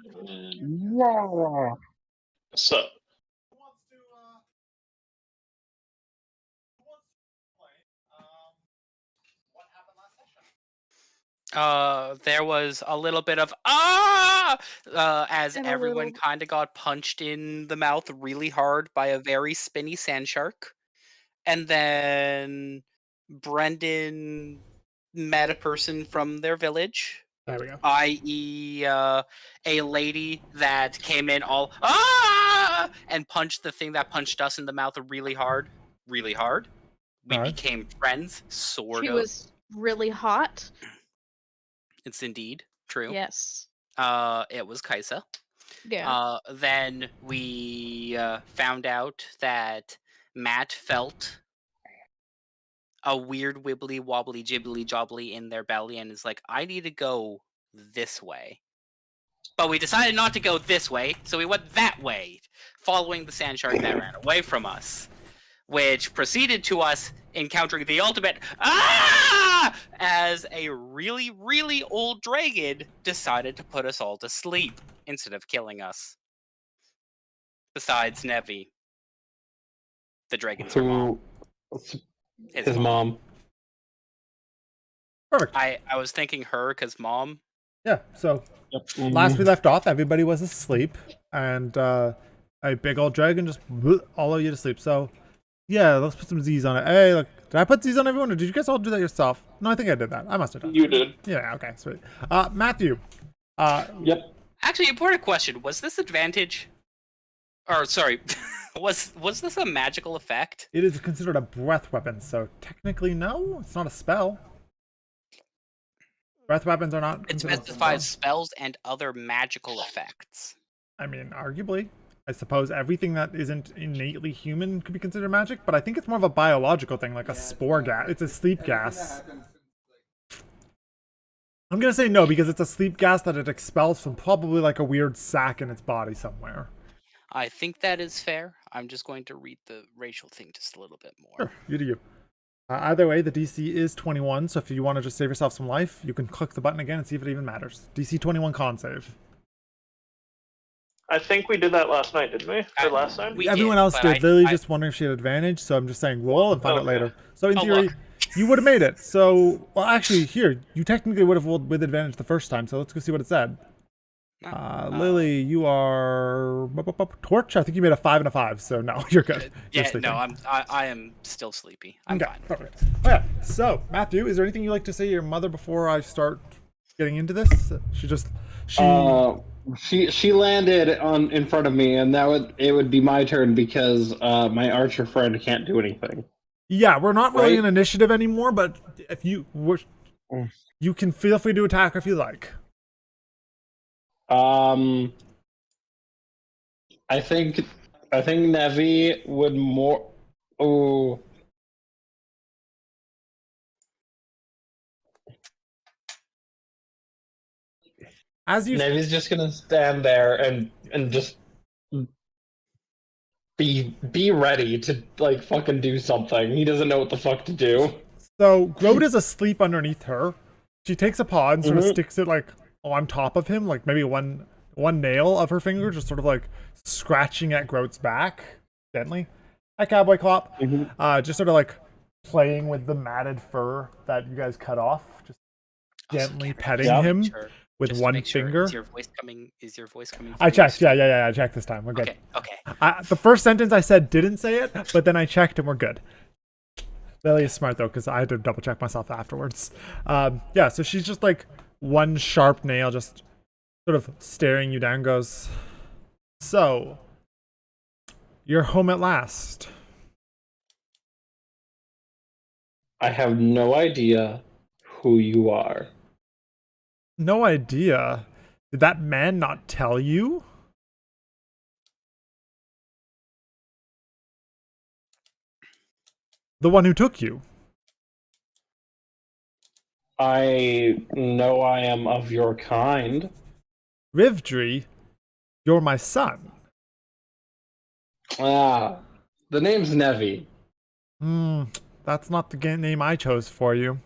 Yeah. So, There was a little bit of as And a everyone little- kind of got punched in the mouth really hard by a very spinny sand shark, and then Brendan met a person from their village, There we go. i.e., a lady that came in all and punched the thing that punched us in the mouth really hard, really hard. We Alright. became friends, sort She of. was really hot. It's indeed true. Yes. It was Kaisa. Yeah. Then we found out that Matt felt a weird wibbly wobbly jibbly jobbly in their belly and is like, I need to go this way. But we decided not to go this way, so we went that way, following the sand shark that ran away from us, which proceeded to us encountering the ultimate as a really, really old dragon decided to put us all to sleep instead of killing us. Besides Nevi, the dragon's her mom. his mom. Perfect. I was thinking her because mom. Yeah, so last we left off, everybody was asleep, and a big old dragon just all of you to sleep. So, yeah, let's put some Z's on it. Hey, look, did I put Z's on everyone, or did you guys all do that yourself? No, I think I did that. I must have done. You did. Yeah, okay, sweet. Matthew. Yep. Actually, important question: was this advantage? Or sorry, was this a magical effect? It is considered a breath weapon, so technically no, it's not a spell. Breath weapons are not. It considered specifies spells and other magical effects. I mean, arguably. I suppose everything that isn't innately human could be considered magic, but I think it's more of a biological thing, like a spore gas. It's a sleep gas. I'm gonna say no, because it's a sleep gas that it expels from probably like a weird sac in its body somewhere. I think that is fair. I'm just going to read the racial thing just a little bit more. Sure, you do you. Either way, the DC is 21, so if you want to just save yourself some life, you can click the button again and see if it even matters. DC 21 con save. I think we did that last night, didn't we? Or last time? Everyone else did. Lily's just wondering if she had advantage, so I'm just saying roll and find out later. So in theory, you would have made it. So, well, actually, here, you technically would have rolled with advantage the first time, so let's go see what it said. Lily, you are Torch. I think you made a 5 and a 5, so no, you're good. Yeah, you're no, I am still sleepy. I'm fine. Perfect. Oh, yeah. So, Matthew, is there anything you'd like to say to your mother before I start getting into this? She landed in front of me, and it would be my turn because my archer friend can't do anything. Yeah, we're not really an initiative anymore, but if you wish, you can feel free to attack if you like. I think Nevi would more. Oh. Nevi's just gonna stand there and just be ready to like fucking do something. He doesn't know what the fuck to do. So Grote is asleep underneath her. She takes a paw and sort of sticks it like on top of him, like maybe one nail of her finger, just sort of like scratching at Grote's back gently. Hi, Cowboy Clop. Just sort of like playing with the matted fur that you guys cut off, just gently petting him with one finger. Is your voice coming? I checked. Yeah. I checked this time. We're good. Okay. The first sentence I said didn't say it, but then I checked and we're good. Lily is smart though, because I had to double check myself afterwards. Yeah, so she's just like one sharp nail, just sort of staring you down. Goes, so you're home at last. I have no idea who you are. No idea. Did that man not tell you? The one who took you. I know I am of your kind. Rivdri, you're my son. The name's Nevi. That's not the name I chose for you.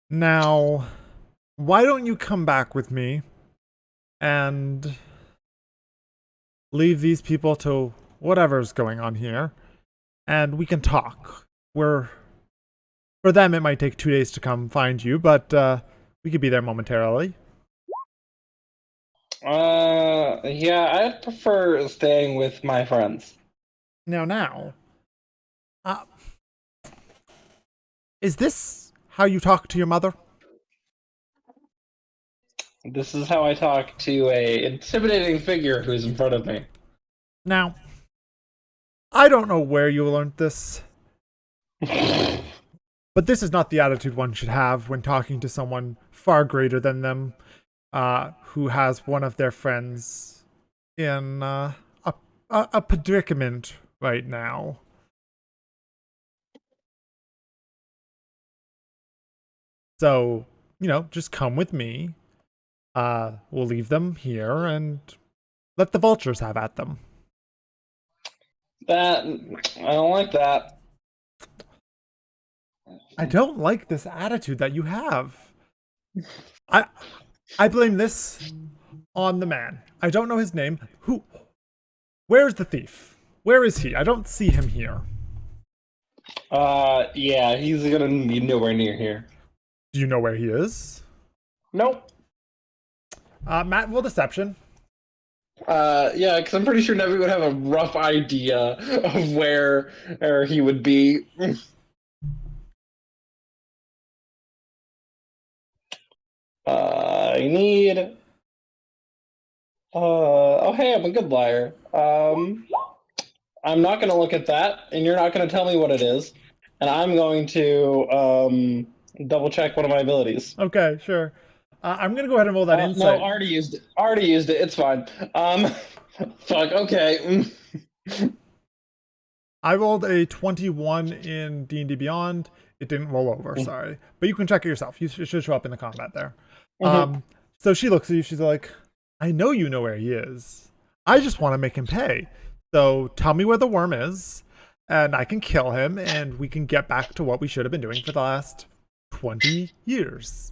Now, why don't you come back with me and leave these people to whatever's going on here, and we can talk. For them, it might take 2 days to come find you, but we could be there momentarily. Yeah, I'd prefer staying with my friends. Now, is this how you talk to your mother? This is how I talk to a intimidating figure who's in front of me. Now, I don't know where you learned this, but this is not the attitude one should have when talking to someone far greater than them, who has one of their friends in a predicament right now. So, just come with me. We'll leave them here and let the vultures have at them. I don't like that. I don't like this attitude that you have. I blame this on the man. I don't know his name. Where's the thief? Where is he? I don't see him here. Yeah, he's gonna be nowhere near here. Do you know where he is? Nope. Matt, roll deception. Yeah, because I'm pretty sure Nevi would have a rough idea of where he would be. I need... oh, hey, I'm a good liar. I'm not going to look at that, and you're not going to tell me what it is. And I'm going to double check one of my abilities. Okay, sure. I'm going to go ahead and roll that insight. No, already used it. Already used it. It's fine. Fuck, okay. I rolled a 21 in D&D Beyond. It didn't roll over, sorry. But you can check it yourself. You should show up in the combat there. So she looks at you. She's like, I know you know where he is. I just want to make him pay. So tell me where the worm is, and I can kill him, and we can get back to what we should have been doing for the last 20 years.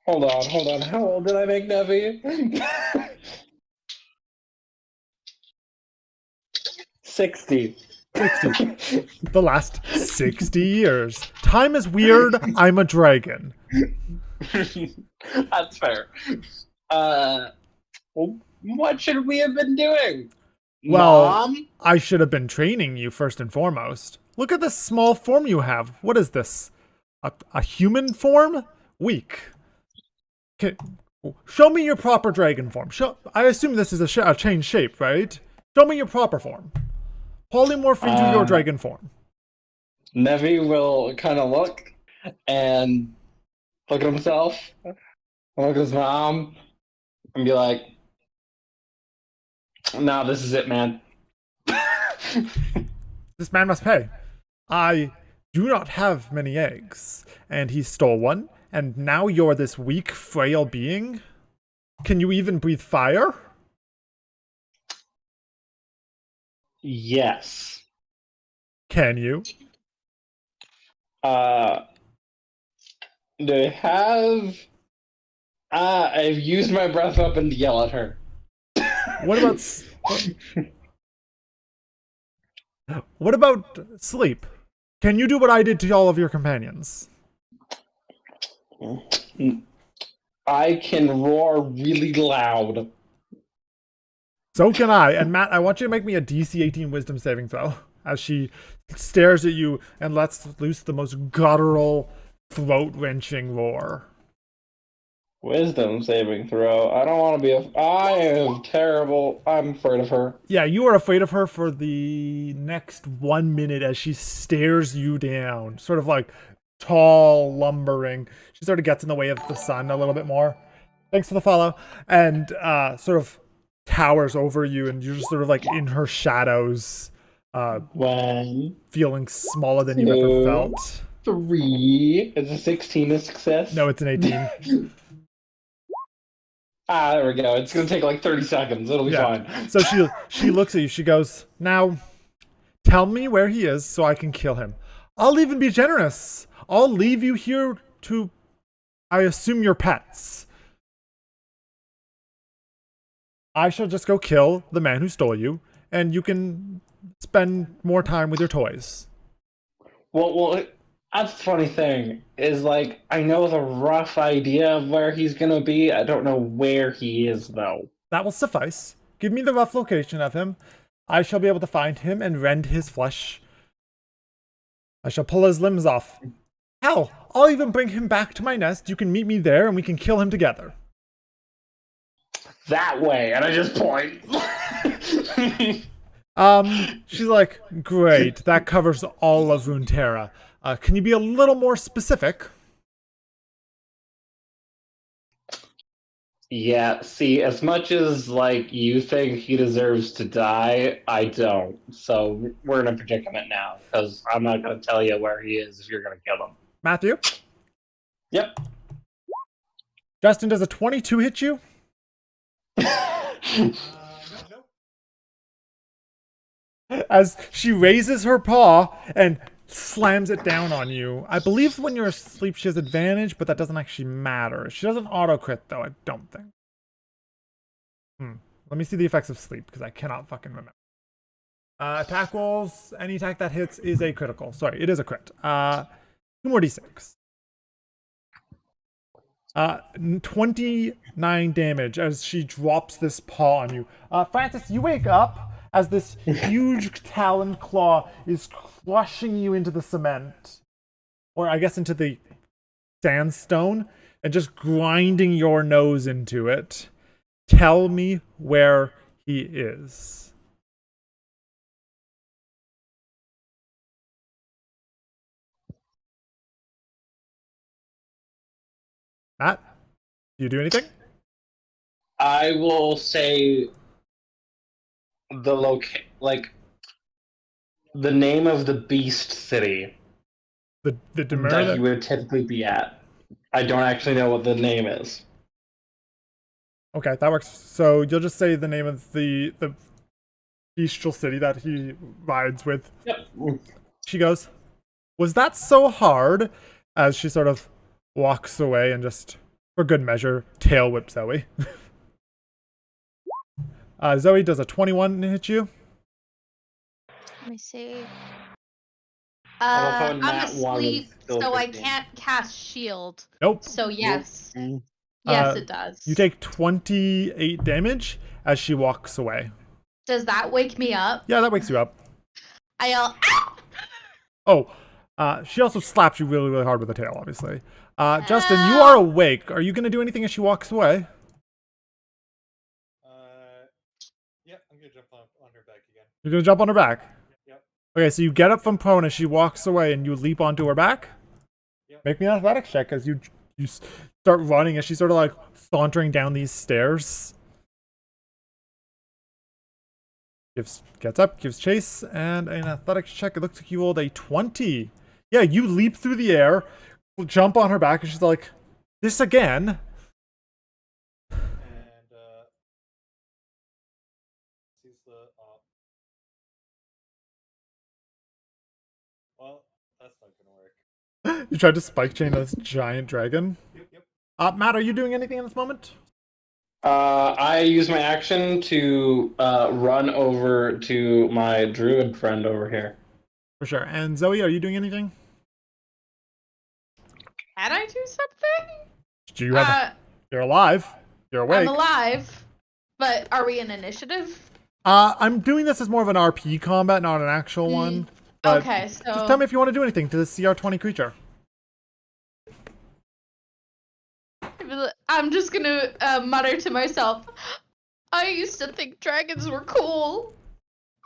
Hold on. How old did I make Nevi? 60. 60. The last 60 years. Time is weird. I'm a dragon. That's fair. What should we have been doing? Well, Mom? I should have been training you first and foremost. Look at this small form you have. What is this? A human form? Weak. Show me your proper dragon form. I assume this is a changed shape, right? Show me your proper form. Polymorph into your dragon form. Nevi will kind of look and look at himself, look at his mom, and be like, "Nah, this is it, man." This man must pay. I do not have many eggs, and he stole one, and now you're this weak, frail being? Can you even breathe fire? Yes. Can you? Do I have... I've used my breath weapon to yell at her. What about sleep? Can you do what I did to all of your companions? I can roar really loud. So can I. And Matt, I want you to make me a DC 18 wisdom saving throw as she stares at you and lets loose the most guttural, throat-wrenching roar. Wisdom saving throw. I don't want to be I am terrible. I'm afraid of her. Yeah, you are afraid of her for the next 1 minute as she stares you down. Sort of like tall, lumbering. She sort of gets in the way of the sun a little bit more. Thanks for the follow. And sort of towers over you, and you're just sort of like in her shadows. Feeling smaller than you've ever felt. 3. Is a 16 a success? No, it's an 18. There we go. It's gonna take like 30 seconds. It'll be fine. So she looks at you. She goes, "Now, tell me where he is so I can kill him. I'll even be generous. I'll leave you here to, I assume, your pets." I shall just go kill the man who stole you, and you can spend more time with your toys. Well, that's the funny thing, is like, I know the rough idea of where he's gonna be. I don't know where he is, though. That will suffice. Give me the rough location of him. I shall be able to find him and rend his flesh. I shall pull his limbs off. Hell, I'll even bring him back to my nest. You can meet me there and we can kill him together. That way, and I just point. She's like, great, that covers all of Runeterra. Can you be a little more specific? Yeah, see, as much as, like, you think he deserves to die, I don't. So we're in a predicament now, because I'm not going to tell you where he is if you're going to kill him. Matthew? Yep. Justin, does a 22 hit you? As she raises her paw and slams it down on you. I believe when you're asleep she has advantage, but that doesn't actually matter. She doesn't auto-crit, though, I don't think. Let me see the effects of sleep, because I cannot fucking remember. Attack rolls, any attack that hits is a critical. Sorry, it is a crit. 2 more d6. 29 damage as she drops this paw on you. Francis, you wake up as this huge taloned claw is crushing you into the cement. Or I guess into the sandstone, and just grinding your nose into it. Tell me where he is. Matt, do you do anything? I will say the the name of the beast city The Demur that he would typically be at. I don't actually know what the name is. Okay, that works. So you'll just say the name of the bestial city that he rides with. Yep. She goes, was that so hard? As she sort of walks away and just, for good measure, tail whip Zoe. Zoe, does a 21 hit you? Let me see. I love how I'm Nat 1 is asleep, still so I 15. can't cast shield. Nope. So yes. Nope. Yes, it does. You take 28 damage as she walks away. Does that wake me up? Yeah, that wakes you up. I yell, "Ah!" Oh, she also slaps you really, really hard with the tail, obviously. Justin, you are awake. Are you going to do anything as she walks away? Yeah, I'm gonna jump on her back again. You're going to jump on her back? Yep. Okay, so you get up from prone as she walks away and you leap onto her back? Yep. Make me an athletics check as you start running as she's sort of like sauntering down these stairs. Gets up, gives chase, and an athletics check. It looks like you rolled a 20. Yeah, you leap through the air, jump on her back, and she's like, this again? And sees the well, that's not gonna work. You tried to spike chain this giant dragon? Yep. Matt, are you doing anything in this moment? I use my action to run over to my druid friend over here. For sure. And Zoe, are you doing anything? Can I do something? Do you have? You're alive. You're awake. I'm alive, but are we in initiative? I'm doing this as more of an RP combat, not an actual one. But Okay, so just tell me if you want to do anything to this CR20 creature. I'm just gonna mutter to myself, I used to think dragons were cool.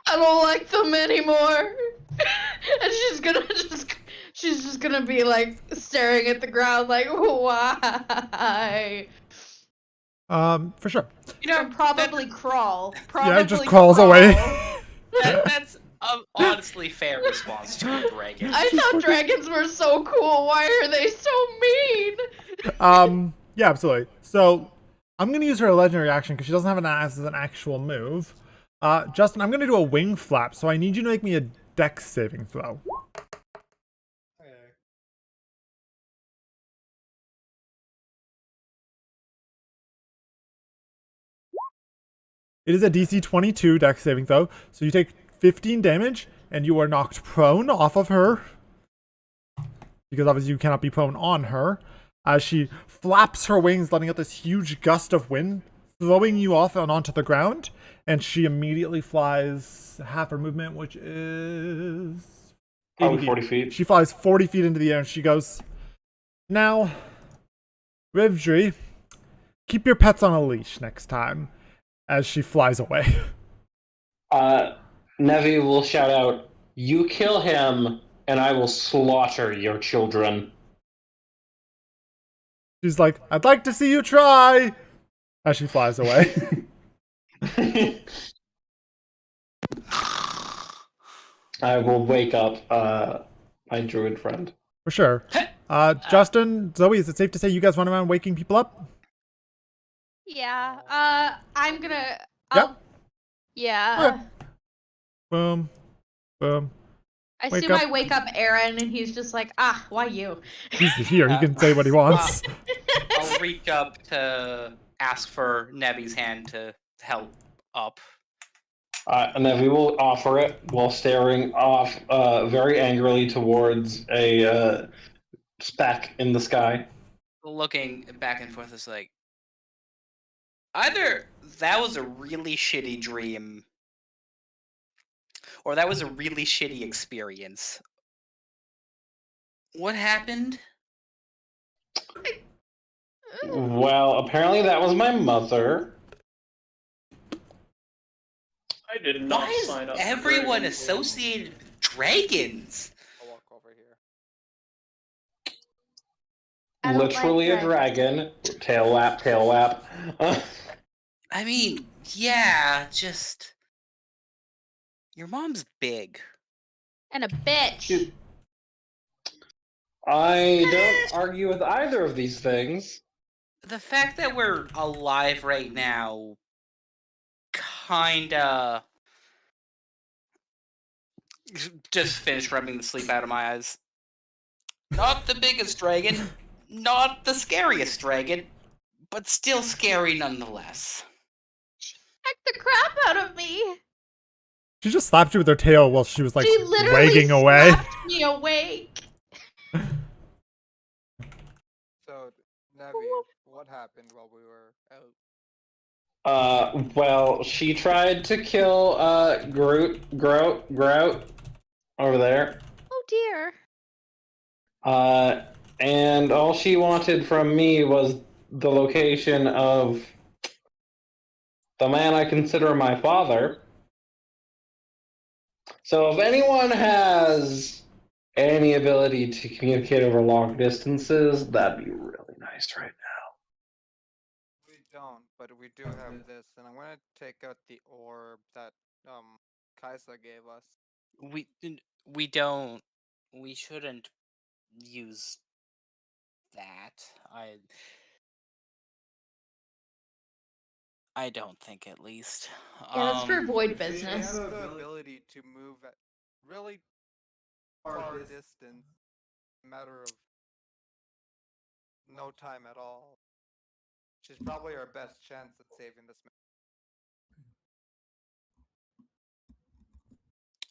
I don't like them anymore. And she's just gonna be like staring at the ground like, why? For sure. You know, And probably crawl. Yeah, it just crawls away. that's an honestly fair response to a dragon. I thought dragons were so cool. Why are they so mean? Yeah, absolutely. So I'm gonna use her legendary action because she doesn't have an as an actual move. Justin, I'm gonna do a wing flap, so I need you to make me a dex saving throw. It is a DC 22 dex saving throw, so you take 15 damage, and you are knocked prone off of her. Because obviously you cannot be prone on her. As she flaps her wings, letting out this huge gust of wind, throwing you off and onto the ground. And she immediately flies half her movement, which is... Probably 40 feet. She flies 40 feet into the air, and she goes, "Now, Rivdri, keep your pets on a leash next time," as she flies away. Nevi will shout out, "You kill him, and I will slaughter your children." She's like, "I'd like to see you try," as she flies away. I will wake up my druid friend. For sure. Justin, Zoe, is it safe to say you guys run around waking people up? Yeah. I'm gonna. Yep. Yeah. Okay. Boom. Boom. I Wake assume up. I wake up Aaron, and he's just like, why you? He's here. He can say what he wants. I'll reach up to ask for Nevi's hand to help up. Nevi will offer it while staring off very angrily towards a speck in the sky. Looking back and forth is like, either that was a really shitty dream, or that was a really shitty experience. What happened? Well, apparently that was my mother. I did not Why sign is up. for everyone Dragon Ball. associated with dragons? I'll walk over here. I don't Literally like a dragon. Tail whap, tail whap. I mean, yeah, just... Your mom's big. And a bitch. I don't argue with either of these things. The fact that we're alive right now kinda... Just finished rubbing the sleep out of my eyes. Not the biggest dragon, not the scariest dragon, but still scary nonetheless. Heck the crap out of me. She just slapped you with her tail while she was like She literally wagging away. slapped me awake. So, Nevi, what happened while we were out? Well, she tried to kill Grout over there. Oh dear. And all she wanted from me was the location of the man I consider my father. So if anyone has any ability to communicate over long distances, that'd be really nice right now. We don't, but we do have this, and I'm gonna take out the orb that Kaisa gave us. We don't... We shouldn't use that. I don't think, at least. Yeah, that's for void She business. has the ability to move at really far distance, a matter of no time at all. She's probably our best chance at saving this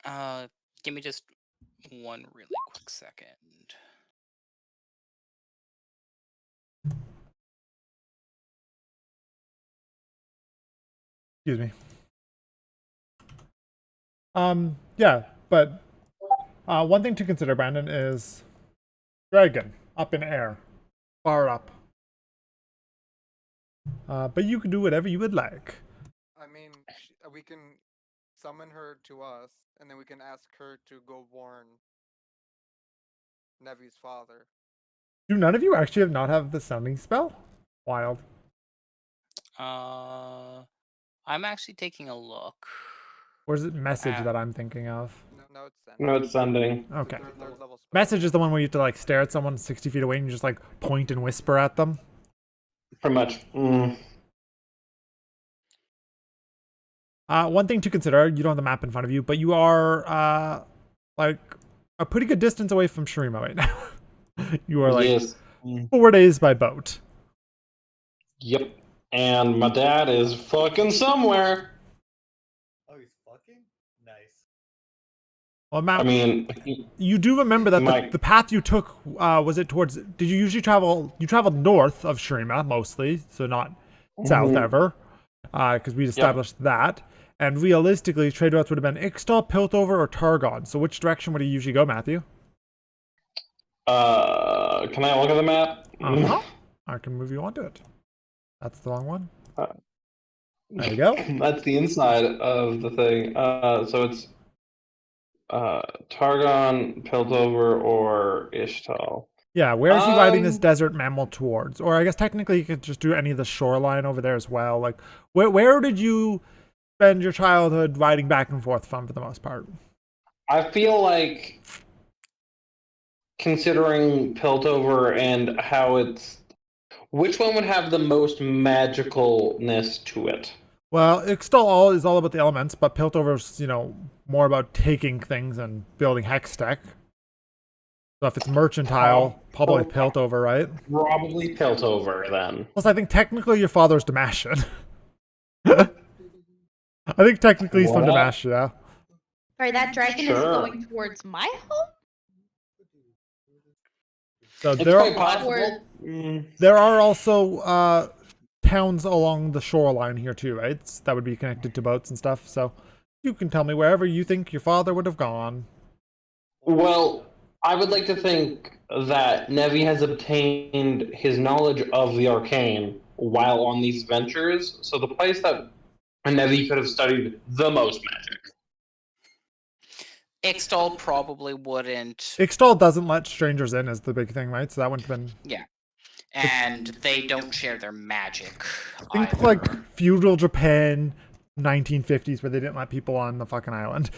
man. Give me just one really quick second. Excuse me. Yeah, but one thing to consider, Brandon, is dragon up in air, far up. But you can do whatever you would like. I mean, we can summon her to us, and then we can ask her to go warn Nevi's father. Do none of you actually not have the sounding spell? Wild. I'm actually taking a look. Or is it message that I'm thinking of? No, it's sent. No, it's sending. Okay. Third level spell. Message is the one where you have to like stare at someone 60 feet away and you just like point and whisper at them. Pretty much. One thing to consider, you don't have the map in front of you, but you are like a pretty good distance away from Shurima right now. You are like Yes. 4 days by boat. Yep. And my dad is fucking somewhere. Well, Matt, I mean, you do remember that Mike. the path you took, was it towards, did you usually travel, you traveled north of Shurima mostly, so not south Mhm. ever, because we established that. And realistically, trade routes would have been Ixtal, Piltover, or Targon. So which direction would you usually go, Matthew? Can I look at the map? Uh-huh. I can move you onto it. That's the wrong one. Uh, There you go. That's the inside of the thing. So it's Targon, Piltover, or Ishtal. Yeah, where is he riding this Um, desert mammal towards? Or I guess technically you could just do any of the shoreline over there as well. Like, where did you spend your childhood riding back and forth from for the most part? I feel like considering Piltover and how it's, which one would have the most magicalness to it? Well, Ixtal is all about the elements, but Piltover's, more about taking things and building hex tech. So if it's mercantile, probably Piltover, right? Probably Piltover then. Plus, I think technically your father's Damascian. I think technically he's from What? Damascia, yeah. Sorry, that dragon is Sure. going towards my home? So It's there quite are, possible. there are also towns along the shoreline here too, right? That would be connected to boats and stuff. So you can tell me wherever you think your father would have gone. Well, I would like to think that Nevi has obtained his knowledge of the arcane while on these ventures, so the place that Nevi could have studied the most magic. Ixtal probably wouldn't, Ixtal doesn't let strangers in is the big thing, right? So that wouldn't have been... and they don't share their magic. Think either. like feudal Japan, 1950s, where they didn't let people on the fucking island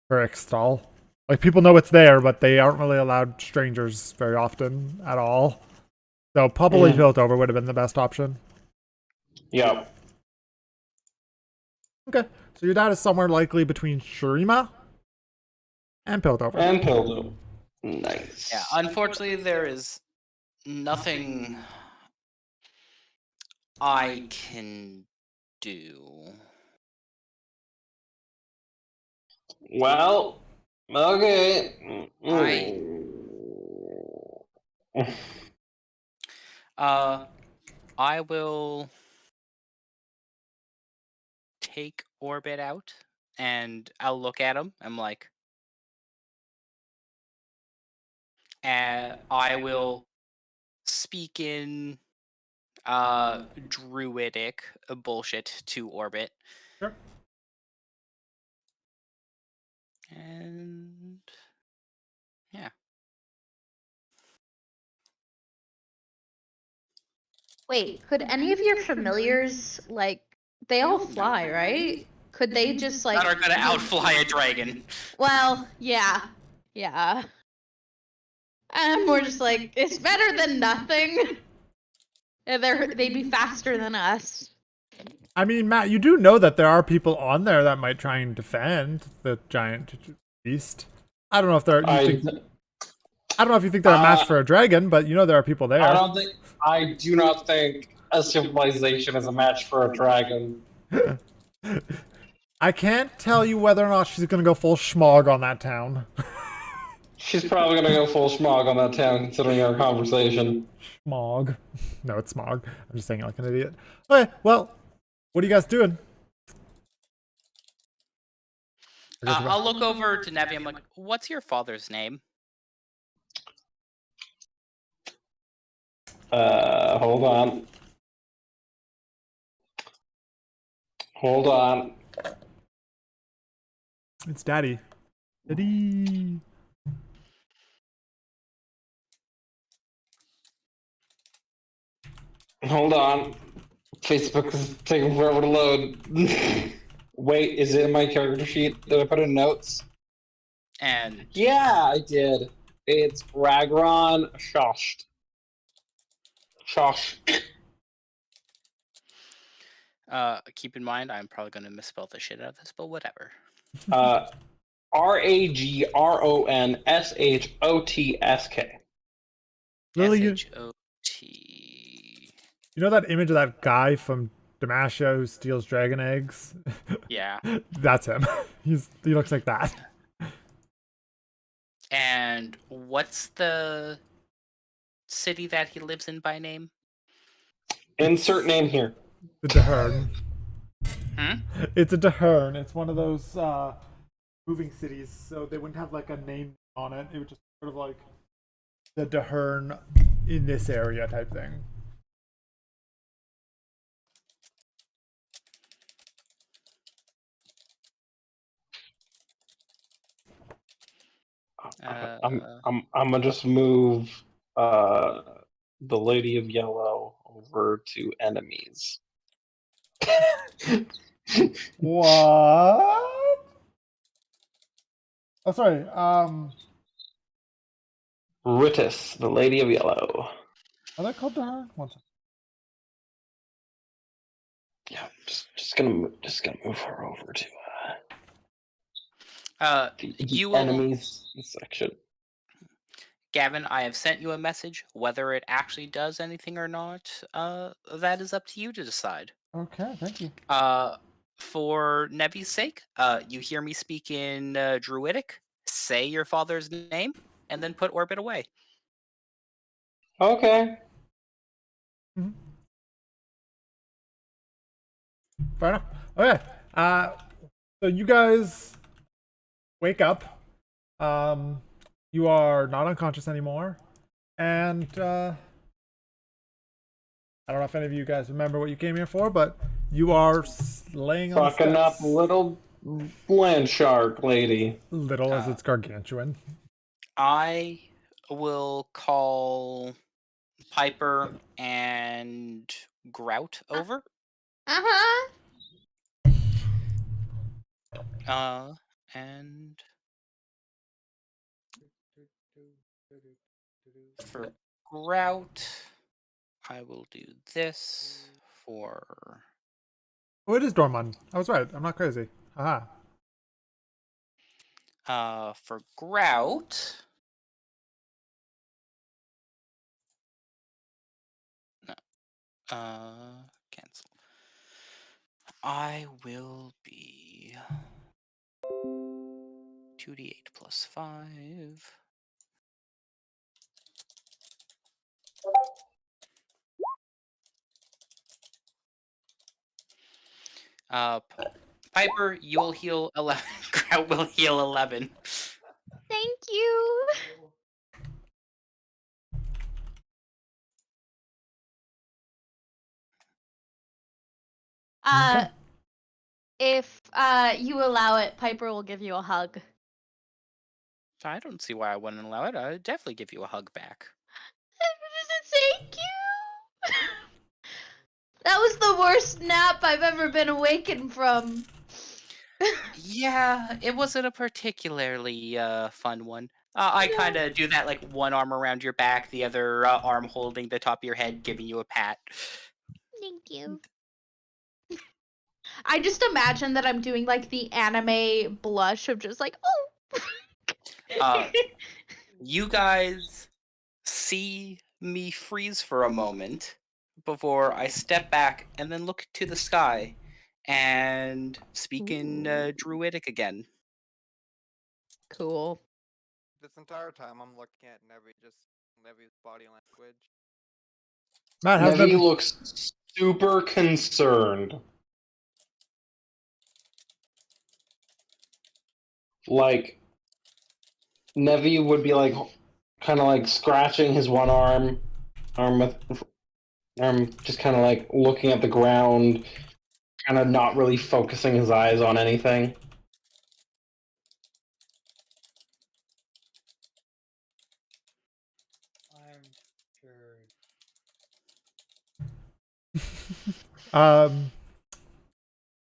for Ixtal. Like, people know it's there, but they aren't really allowed strangers very often at all. So probably Piltover would have been the best option. Yep. Okay, so your dad is somewhere likely between Shurima and Piltover. And Piltover. Nice. Yeah, unfortunately, there is nothing I can do. Well, okay. I will take Orbit out, and I'll look at him. I'm like, I will speak in druidic bullshit to Orbit. Sure. And yeah. Wait, could any of your familiars, like, they all fly, right? Could they just, like... That are gonna outfly a dragon. Well, yeah. Yeah. I'm more just like, it's better than nothing. And they'd be faster than us. I mean, Matt, you do know that there are people on there that might try and defend the giant beast. I don't know if they're... I don't know if you think they're a match for a dragon, but you know there are people there. I do not think a civilization is a match for a dragon. I can't tell you whether or not she's gonna go full schmog on that town. She's probably gonna go full schmog on that town, considering our conversation. Schmog. No, it's smog. I'm just saying it like an idiot. Okay, well, what are you guys doing? I'll look over to Nevi. I'm like, what's your father's name? Hold on. Hold on. It's Daddy. Daddy. Hold on. Facebook is taking forever to load. Wait, is it in my character sheet? Did I put in notes? And Yeah, I did. It's Ragron Shosht. Shosh. keep in mind, I'm probably gonna misspell the shit out of this, but whatever. Ragronshotsk. Lily, S-H-O-T. you know that image of that guy from Damascia who steals dragon eggs? Yeah. That's him. He looks like that. And what's the city that he lives in by name? Insert name here. The Dahern. Hmm? It's a Dahern. It's one of those moving cities, so they wouldn't have like a name on it. It would just sort of like the Dahern in this area type thing. I'm gonna just move the Lady of Yellow over to enemies. What? Oh, sorry. Ritis, the Lady of Yellow. Are they called Dahern? One second. Yeah, just gonna move her over to the You will, enemies section. Gavin, I have sent you a message. Whether it actually does anything or not, that is up to you to decide. Okay, thank you. For Nevi's sake, you hear me speak in Druidic. Say your father's name, and then put Orbit away. Okay. Mm-hmm. Fair enough. Okay. So you guys wake up. You are not unconscious anymore, and I don't know if any of you guys remember what you came here for, but you are laying on the Fucking up steps. little land shark lady. Little as it's gargantuan. I will call Piper and Grout over. Uh-huh. And for Grout, I will do this for. Oh, it is Dormund. I was right. I'm not crazy. Haha. For Grout. No. Cancel. I will be 2d8 plus 5. Piper, you'll heal 11. Grout will heal 11. Thank you. If you allow it, Piper will give you a hug. I don't see why I wouldn't allow it. I'd definitely give you a hug back. Thank you. That was the worst nap I've ever been awakened from. Yeah, it wasn't a particularly fun one. I kind of do that, like one arm around your back, the other arm holding the top of your head, giving you a pat. Thank you. I just imagine that I'm doing like the anime blush of just like, oh. You guys see me freeze for a moment before I step back and then look to the sky and speak in Druidic again. Cool. This entire time I'm looking at Nevi's body language. Matt, how's Nevi Nevi? looks super concerned. Like, Nevi would be like, kind of like scratching his one arm just kind of like looking at the ground, kind of not really focusing his eyes on anything.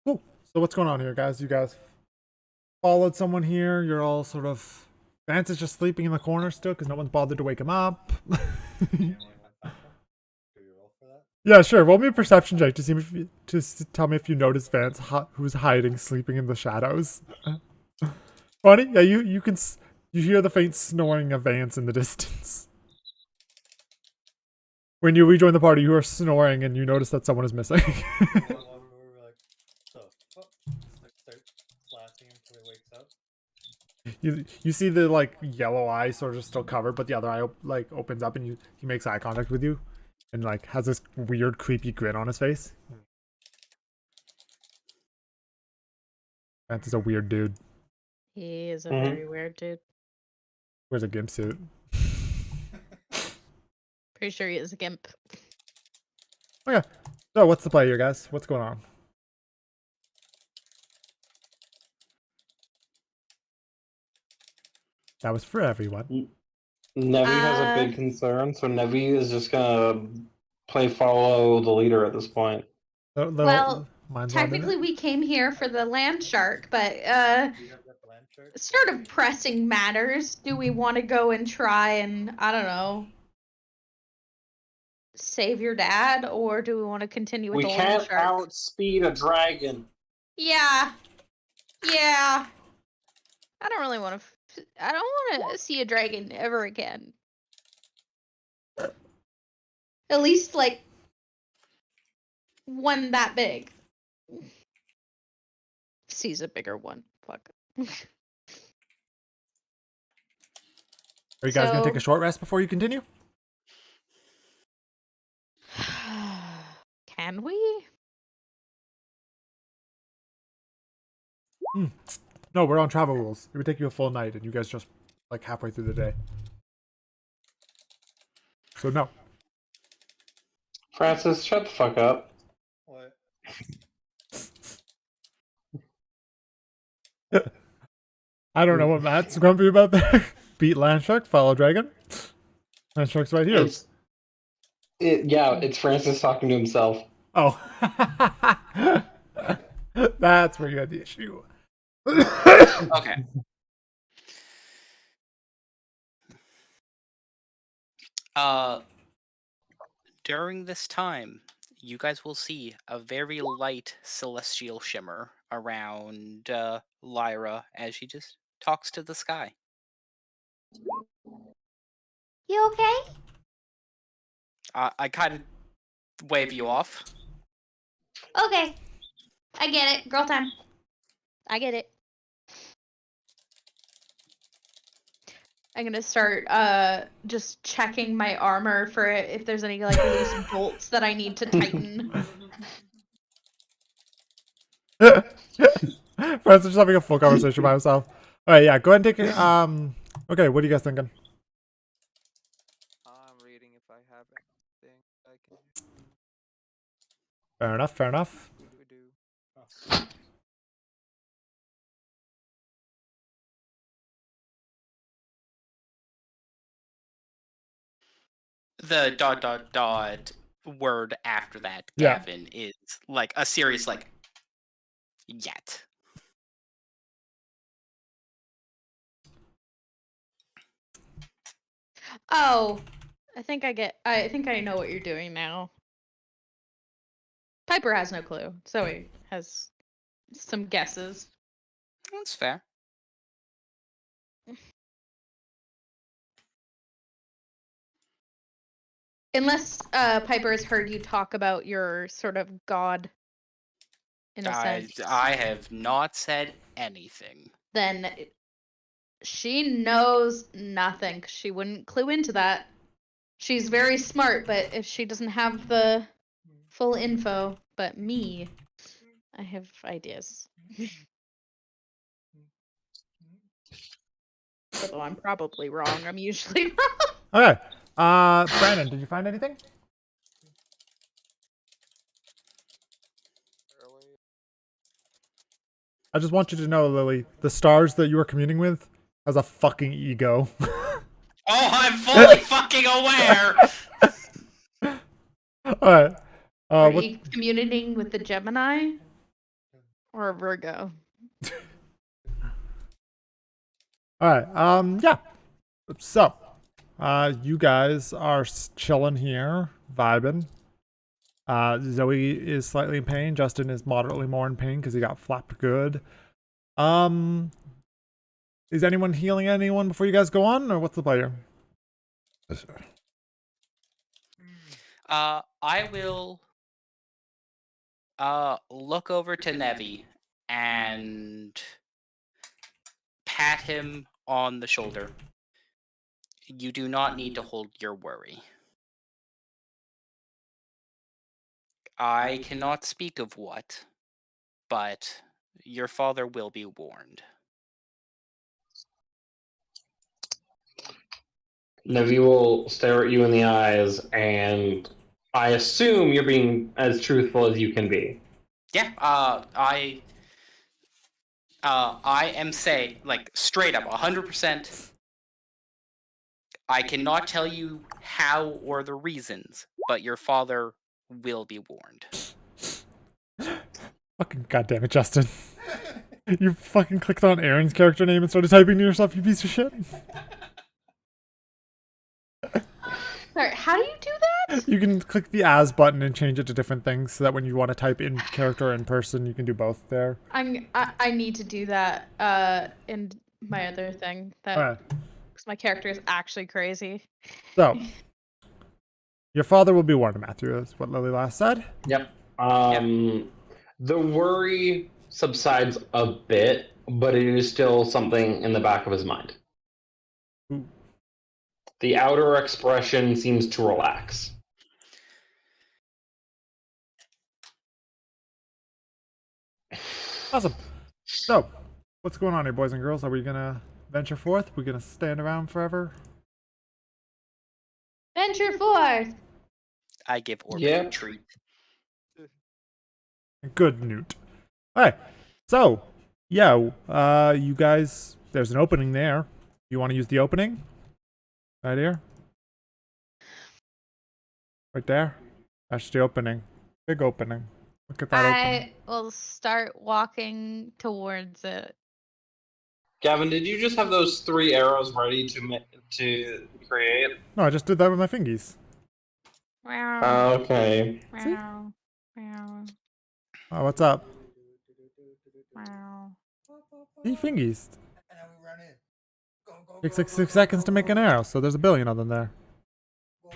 Cool. So what's going on here, guys? You guys followed someone here. You're all sort of. Vance is just sleeping in the corner still because no one's bothered to wake him up. Yeah, sure. Roll me a perception check to see if you, to tell me if you notice Vance who's hiding, sleeping in the shadows. Funny, yeah. You can you hear the faint snoring of Vance in the distance. When you rejoin the party, you are snoring and you notice that someone is missing. You see the like yellow eye sort of still covered, but the other eye like opens up, and he makes eye contact with you, and like has this weird creepy grin on his face. That's a weird dude. He is a Mhm. very weird dude. Wears a gimp suit. Pretty sure he is a gimp. Okay, so what's the play here, guys? What's going on? That was for everyone. Nevi has a big concern, so Nevi is just gonna play follow the leader at this point. Well, mine's not in it. Technically, we came here for the land shark, but sort of pressing matters. Do we want to go and try and, I don't know, save your dad, or do we want to continue with We the land can't shark? outspeed a dragon. Yeah. Yeah. I don't really want to. I don't want to see a dragon ever again. At least, like, one that big. Sees a bigger one. Fuck. Are you guys gonna take a So- short rest before you continue? Can we? No, we're on travel rules. It would take you a full night, and you guys just like halfway through the day. So no. Francis, shut the fuck up. What? I don't know what Matt's grumpy about there. Beat Landshark, follow Dragon. Landshark's right here. It's Francis talking to himself. Oh. That's where you had the issue. Okay. During this time, you guys will see a very light celestial shimmer around Lyra as she just talks to the sky. You okay? I kind of wave you off. Okay. I get it. Girl time. I get it. I'm gonna start just checking my armor for if there's any like loose bolts that I need to tighten. Francis just having a full conversation by himself. Alright, yeah, go ahead and take it. Okay, what are you guys thinking? I'm reading if I have anything I can Fair enough, fair enough. do. The ... word after that, Yeah. Gavin, is like a serious like yet. Oh, I think I know what you're doing now. Piper has no clue. Zoe has some guesses. That's fair. Unless Piper has heard you talk about your sort of god, in a sense. I have not said anything. Then she knows nothing. 'Cause she wouldn't clue into that. She's very smart, but if she doesn't have the full info, but me, I have ideas. Although I'm probably wrong. I'm usually wrong. Okay. Brandon, did you find anything? Early. I just want you to know, Lily, the stars that you are communing with has a fucking ego. Oh, I'm fully fucking aware. Alright. Are What, you communicating with the Gemini? Or a Virgo? alright, yeah. So, you guys are chilling here, vibing. Zoe is slightly in pain. Justin is moderately more in pain because he got flapped good. Is anyone healing anyone before you guys go on, or what's the play here? I will look over to Nevi and pat him on the shoulder. You do not need to hold your worry. I cannot speak of what, but your father will be warned. Nevi will stare at you in the eyes, and I assume you're being as truthful as you can be. Yeah, I am saying, like, straight up, 100%. I cannot tell you how or the reasons, but your father will be warned. Fucking goddamn it, Justin. You fucking clicked on Aaron's character name and started typing to yourself, you piece of shit. Sorry, how do you do that? You can click the as button and change it to different things so that when you want to type in character or in person, you can do both there. I need to do that in my other thing. That Alright, because my character is actually crazy. so. Your father will be warned, Matthew, is what Lily last said. Yep. The worry subsides a bit, but it is still something in the back of his mind. Ooh. The outer expression seems to relax. Awesome. So, what's going on here, boys and girls? Are we gonna venture forth? We're gonna stand around forever? Venture forth. I give Orbit Yep. a treat. Good, Newt. Alright, so, yeah, you guys, there's an opening there. You want to use the opening? Right here? Right there? That's the opening. Big opening. Look at that opening. I will start walking towards it. Gavin, did you just have those 3 arrows ready to create? No, I just did that with my fingies. Meow, Okay. meow, meow, Oh, what's up? meow. See, fingies. Takes like 6 seconds to make an arrow, so there's a billion of them there.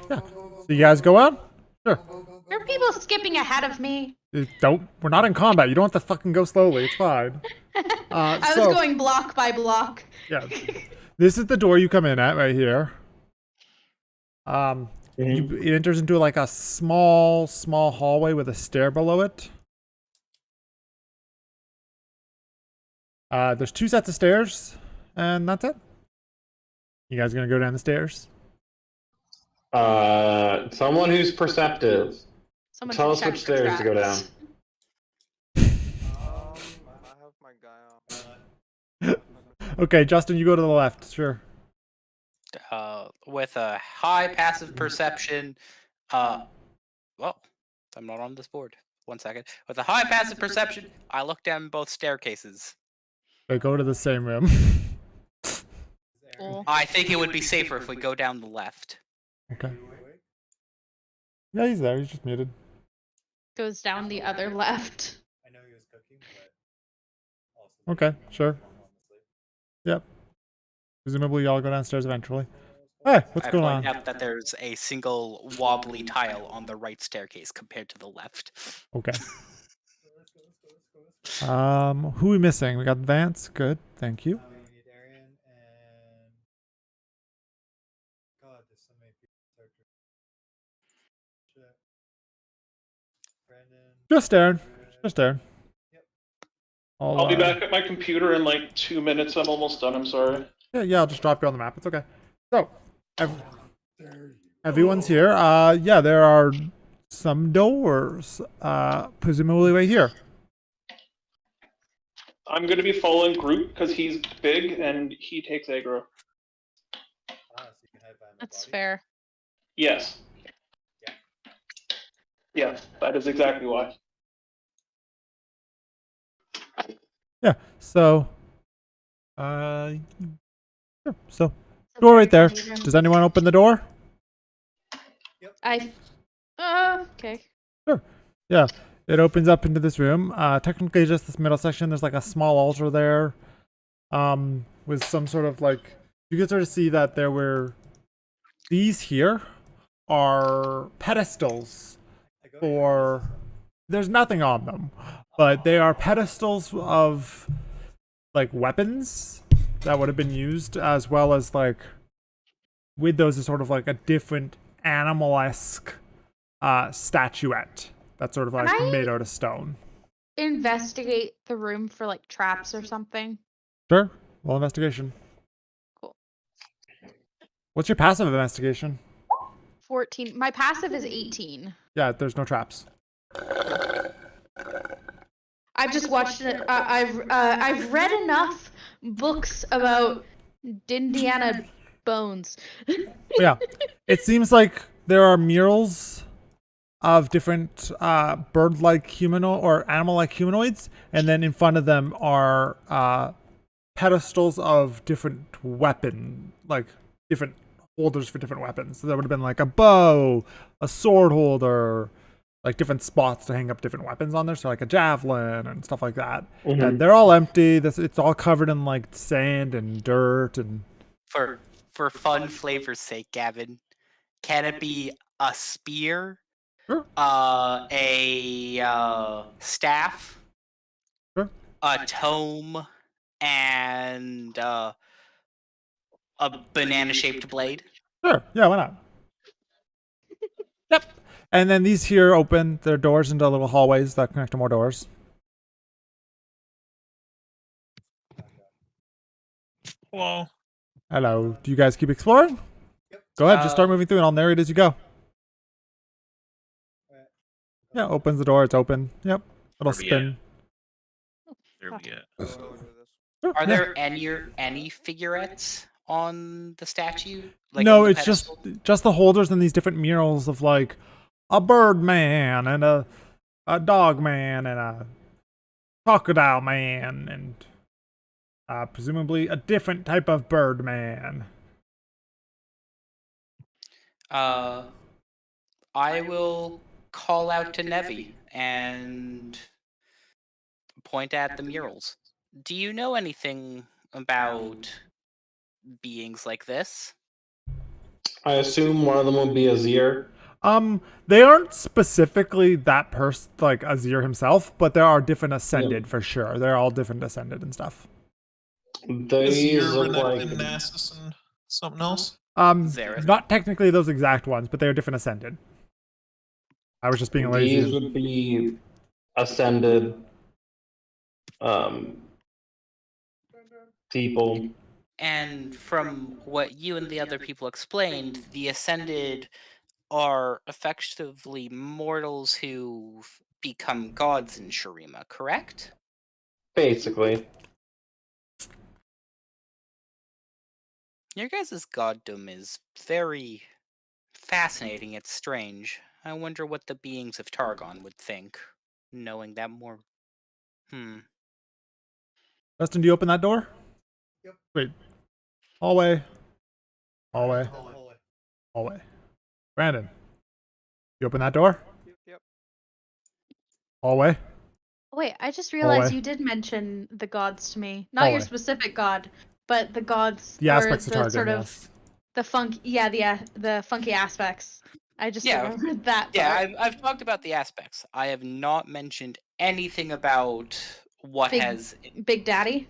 Yeah. So you guys go on? Sure. There are people skipping ahead of me. Don't. We're not in combat. You don't have to fucking go slowly. It's fine. I was so- going block by block. Yeah. This is the door you come in at right here. It enters into like a small hallway with a stair below it. There's 2 sets of stairs, and that's it. You guys gonna go down the stairs? Someone who's perceptive. Someone Tell should us which check for stairs to go down. traps. I have my guy on. Okay, Justin, you go to the left. Sure. With a high passive perception, well, I'm not on this board. 1 second. With a high passive perception, I look down both staircases. They go to the same room. Cool. I think it would be safer if we go down the left. Okay. Yeah, he's there. He's just muted. Goes down the other left. Okay, sure. Yep. Presumably y'all go downstairs eventually. Hey, what's I going point on? out that there's a single wobbly tile on the right staircase compared to the left. Okay. Who are we missing? We got Vance. Good, thank you. Just Aaron. Just Aaron. I'll be back at my computer in like 2 minutes. I'm almost done. I'm sorry. Yeah, I'll just drop you on the map. It's okay. So, everyone's here. Yeah, there are some doors. Presumably right here. I'm going to be following Groot because he's big and he takes aggro. That's fair. Yes. Yeah, that is exactly why. Yeah. So, sure. So, door right there. Does anyone open the door? Okay. Sure. Yeah. It opens up into this room. Technically just this middle section. There's like a small altar there. With some sort of like, you can sort of see that there were, these here are pedestals for, there's nothing on them, but they are pedestals of like weapons that would have been used, as well as like with those is sort of like a different animal-esque statuette that's sort of like Can I- made out of stone. Investigate the room for like traps or something. Sure. Well, investigation. Cool. What's your passive investigation? 14. My passive is 18. Yeah, there's no traps. I've just watched it. I've read enough books about Indiana bones. Yeah. It seems like there are murals of different bird-like humanoid or animal-like humanoids, and then in front of them are pedestals of different weapon, like different holders for different weapons. So that would have been like a bow, a sword holder, like different spots to hang up different weapons on there. So like a javelin and stuff like that. Mhm. And they're all empty. It's all covered in like sand and dirt and. For fun flavor's sake, Gavin, can it be a spear, Sure. a staff, Sure. a tome, and a banana-shaped blade? Sure. Yeah, why not? Yep. And then these here open their doors into little hallways that connect to more doors. Hello. Hello. Do you guys keep exploring? Yep. Go ahead, just start moving through and I'll narrate as you go. Yeah, opens the door, it's open. Yep. It'll Where we spin. There we go. Go into this. Sure, Are yeah. there any figurettes on the statue? Like No, on the it's pedestal? just the holders and these different murals of like a bird man and a dog man and a crocodile man and presumably a different type of bird man. I will call out to Nevi and point at the murals. Do you know anything about beings like this? I assume one of them would be Azir. They aren't specifically that person like Azir himself, but there are different ascended for sure. They're all different ascended and stuff. These look like and Nasus and something else? Zareth. Not technically those exact ones, but they are different ascended. I was just being lazy. these would be ascended people. And from what you and the other people explained, the Ascended are effectively mortals who've become gods in Shurima, correct? Basically. Your guys' goddom is very fascinating. It's strange. I wonder what the beings of Targon would think, knowing that more. Dustin, do you open that door? Yep. Wait. Hallway. Hallway. Hallway. Brandon, you open that door? Yep. Hallway. Wait, I just realized Hallway. you did mention the gods to me. Not your Hallway. specific god, but the gods. The or aspects of the Targon, sort of yes. the the funky aspects. I just Yeah. remembered that. Yeah, part. I've talked about the aspects. I have not mentioned anything about what Big- has. Big Daddy.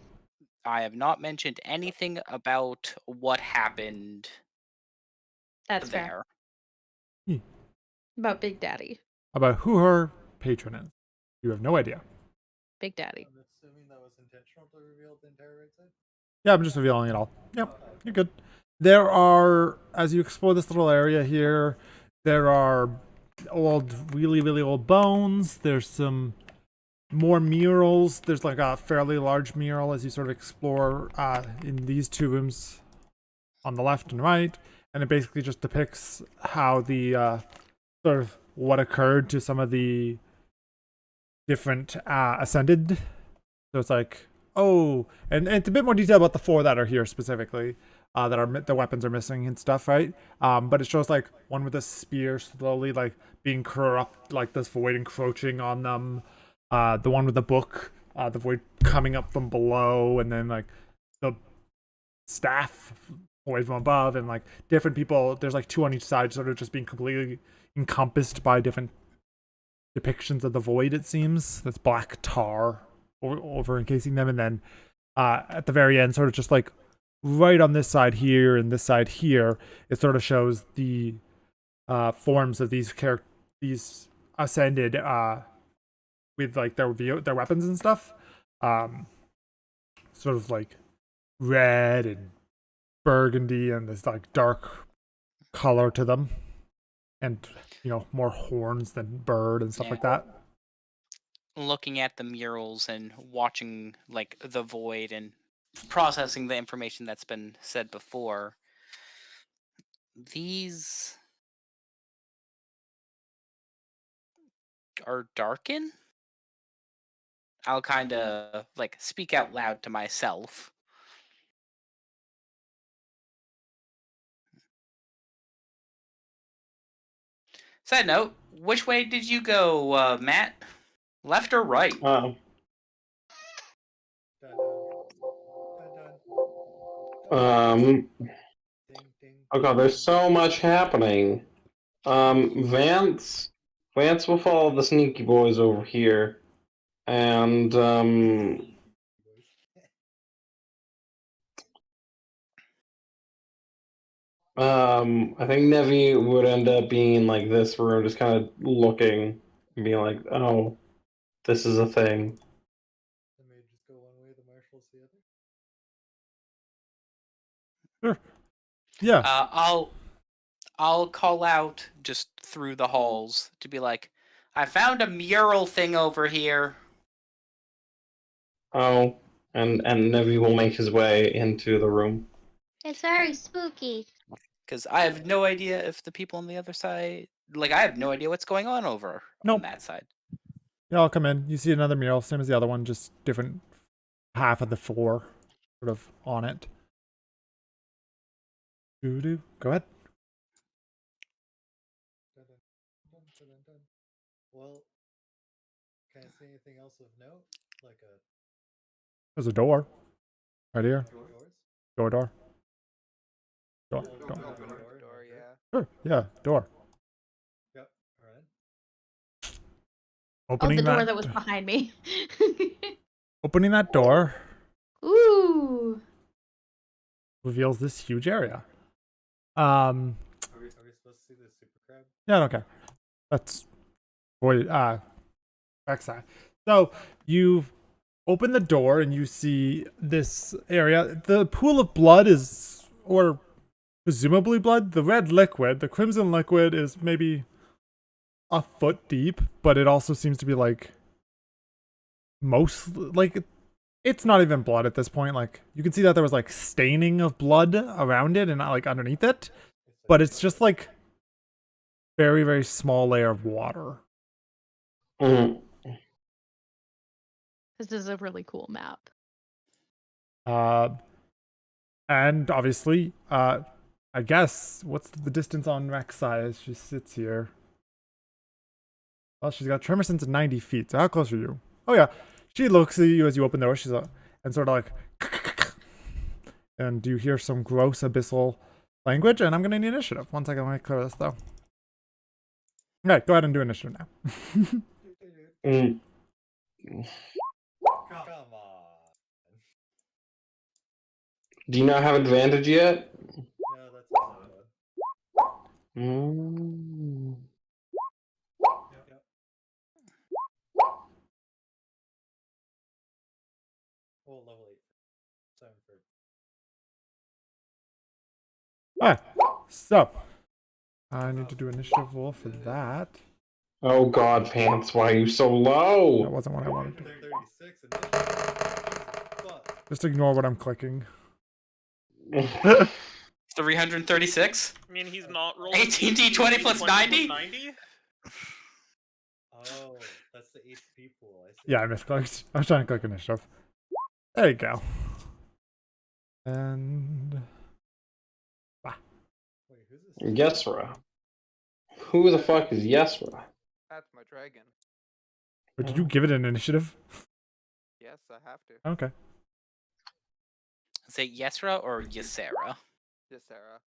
I have not mentioned anything about what happened That's fair. there. About Big Daddy. About who her patron is. You have no idea. Big Daddy. I'm assuming that was intentional to reveal the entire right side? Yeah, I'm just revealing it all. Yep, you're good. There are, as you explore this little area here, there are old, really, really old bones. There's some more murals. There's like a fairly large mural as you sort of explore in these two rooms on the left and right. And it basically just depicts how the sort of what occurred to some of the different ascended. So it's like, oh, and it's a bit more detail about the four that are here specifically, that are the weapons are missing and stuff, right? But it shows like one with a spear slowly like being corrupt, like this void encroaching on them. The one with the book, the void coming up from below, and then like the staff void from above, and like different people. There's like two on each side, sort of just being completely encompassed by different depictions of the void. It seems that's black tar over encasing them, and then at the very end, sort of just like right on this side here and this side here, it sort of shows the forms of these these ascended with like their weapons and stuff. Sort of like red and burgundy and this like dark color to them, and more horns than bird and stuff Yeah. like that. Looking at the murals and watching like the void and processing the information that's been said before, these are darken. I'll kind of like speak out loud to myself. Side note, which way did you go, Matt? Left or right? Dun, dun. Dun, dun. Ding, ding. Oh god, there's so much happening. Vance will follow the sneaky boys over here, and I think Nevi would end up being in like this room, just kind of looking and being like, "Oh, this is a thing." The mages go one way, the marshals the other. Sure. Yeah. I'll call out just through the halls to be like, I found a mural thing over here. Oh, and Nevi will make his way into the room. It's very spooky. Because I have no idea if the people on the other side, like, I have no idea what's going on over Nope. on that side. Yeah, I'll come in. You see another mural, same as the other one, just different half of the floor, sort of on it. Doo-doo. Go ahead. Dun, dun, dun, dun, dun, dun. Well, can I see anything else of note? Like a There's a door. Right here. doors? Door. Door. Open Door. the door, yeah. Sure. Yeah, door. Yep. Alright. Oh, Opening the door that, that was behind me. opening that door Ooh. reveals this huge area. Are we supposed to see the super crab? Yeah, I don't care. That's backside. So you open the door and you see this area. The pool of blood is, or presumably blood. The red liquid, the crimson liquid, is maybe a foot deep, but it also seems to be like it's not even blood at this point. Like you can see that there was like staining of blood around it and like underneath it, but it's just like very, very small layer of water. Mm. This is a really cool map. And obviously, I guess, what's the distance on Rek'Sai as she sits here? Well, she's got tremor sense of 90 feet. So how close are you? Oh yeah, she looks at you as you open the door. She's and sort of like, and you hear some gross abyssal language. And I'm gonna need initiative. One second, let me clear this though. Okay, go ahead and do initiative now. Mm. Come on. Do you not have advantage yet? No, that's not bad. Mm. Yep. Well, level 8. 7 for. Alright, so I need to do initiative roll for that. Oh god, Pants, why are you so That low? wasn't what I wanted to do. 36 initiative. Fuck. Just ignore what I'm clicking. 336? I mean, he's not rolling. 18d20 plus 90? Oh, that's the HP pool. I see. Yeah, I misclicked. I was trying to click initiative. There you go. And Wait, who's this? Yesra. Who the fuck is Yesra? That's my dragon. but did you give it an initiative? Yes, I have to. Okay. Is it Yesra or Ysera? Yes, Sarah.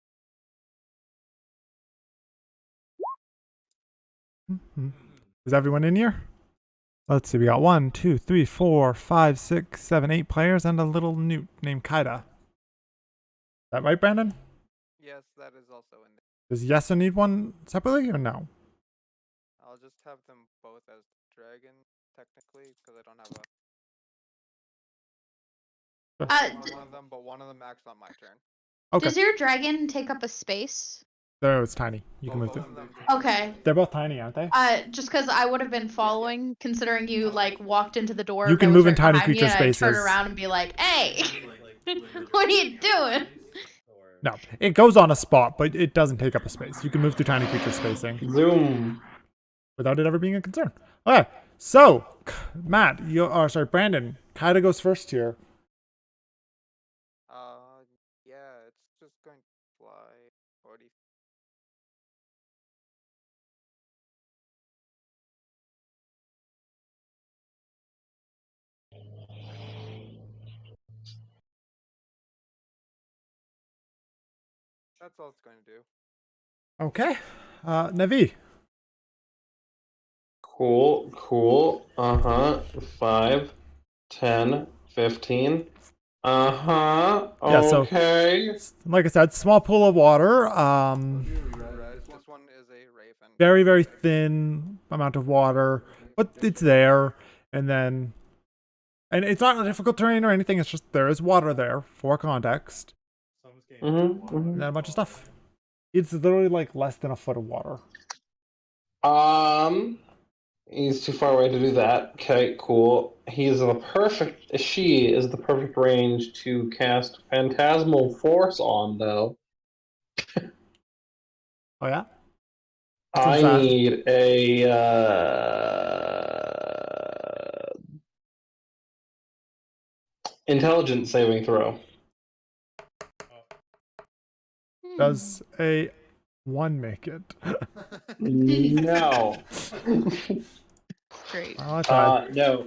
Is everyone in here? Let's see, we got 1, 2, 3, 4, 5, 6, 7, 8 players and a little newt named Kaida. Is that right, Brandon? Yes, that is also in there. Does Yesa need one separately or no? I'll just have them both as dragon, technically, because I don't have one of them, but one of them acts on my turn. Okay. Does your dragon take up a space? There, it's tiny. You can move Both them. of them do. Okay. They're both tiny, aren't they? Just because I would have been following, considering you like walked into the door. You can that was move in right tiny behind me, creature and I'd turn spaces. around and be like, "Hey, what are you doing?" No, it goes on a spot, but it doesn't take up a space. You can move through tiny creature spacing Zoom. without it ever being a concern. Okay, so Matt, sorry, Brandon. Kaida goes first here. Yeah, it's just going to fly 40. That's all it's going to do. Okay, Navi. Cool. 5, 10, 15. Yeah, so- Okay. Like I said, small pool of water. This one is a raven. Very, very thin amount of water, but it's there. And it's not a difficult terrain or anything. It's just there is water there for context. And then a bunch of stuff. It's literally like less than a foot of water. He's too far away to do that. Okay, cool. She is the perfect range to cast Phantasmal Force on, though. Oh yeah. I that? need a intelligence saving throw. Does a 1 make it? No. Great. Oh, I tried. No.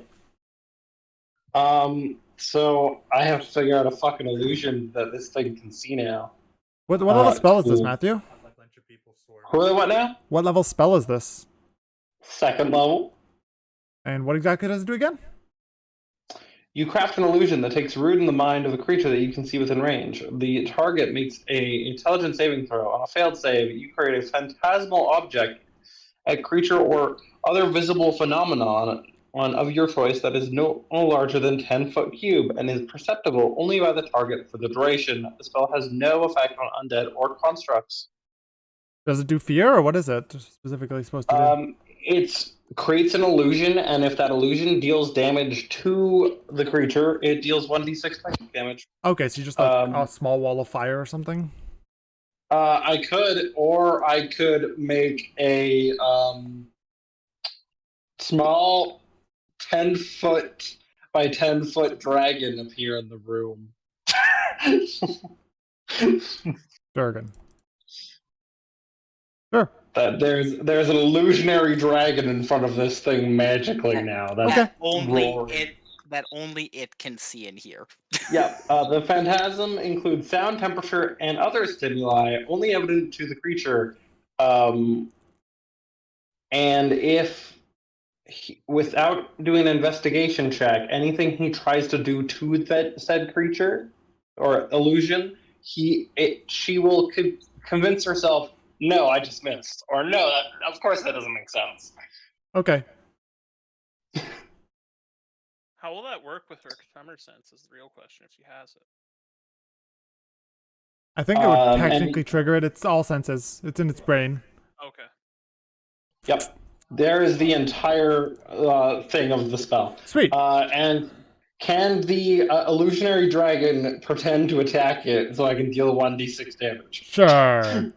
So I have to figure out a fucking illusion that this thing can see now. What level spell is this, cool. Matthew? What now? What level spell is this? 2nd level. And what exactly does it do again? You craft an illusion that takes root in the mind of a creature that you can see within range. The target makes a intelligence saving throw. On a failed save, you create a phantasmal object, a creature or other visible phenomenon of your choice that is no larger than 10-foot cube and is perceptible only by the target for the duration. The spell has no effect on undead or constructs. Does it do fear, or what is it specifically supposed to do? It creates an illusion, and if that illusion deals damage to the creature, it deals 1d6 psychic damage. Okay, so you just like a small wall of fire or something? I could make a small 10-foot by 10-foot dragon appear in the room. Durgan. Sure. There's an illusionary dragon in front of this thing magically now. That's Okay. That only it can see and hear. Yeah, the phantasm includes sound, temperature, and other stimuli only evident to the creature. And if, without doing an investigation check, anything he tries to do to said creature or illusion, she will convince herself, no, I just missed. Or no, of course that doesn't make sense. Okay. How will that work with her tremor sense is the real question, if she has it. I think it would technically trigger it. It's all senses. It's in its brain. Okay. Yep. There is the entire thing of the spell. Sweet. And can the illusionary dragon pretend to attack it so I can deal 1d6 damage? Sure.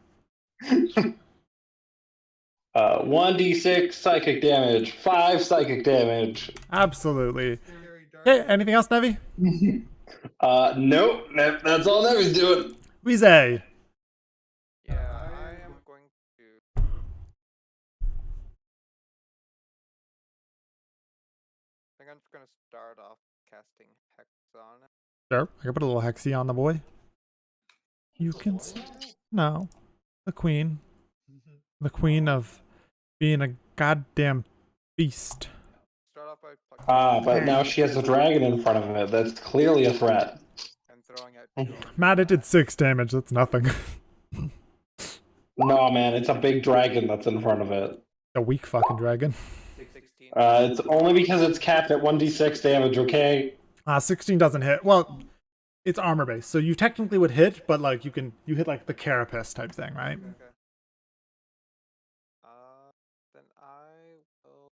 1d6 psychic damage, 5 psychic damage. Absolutely. Okay, anything else, Nevi? Nope. That's all Nevi's doing. Wize. Yeah, I am going to. I think I'm just going to start off casting Hex on it. Sure. I can put a little hexy on the boy. You can... No. The queen. The queen of being a goddamn beast. Start off by fucking But now she has a dragon in front of it. That's clearly a threat. and throwing out 2. Matt, it did 6 damage. That's nothing. No, man, it's a big dragon that's in front of it. A weak fucking dragon. 16. It's only because it's capped at 1d6 damage, okay? 16 doesn't hit. Well, it's armor based, so you technically would hit, but like you hit like the carapace type thing, right? Okay. Then I will.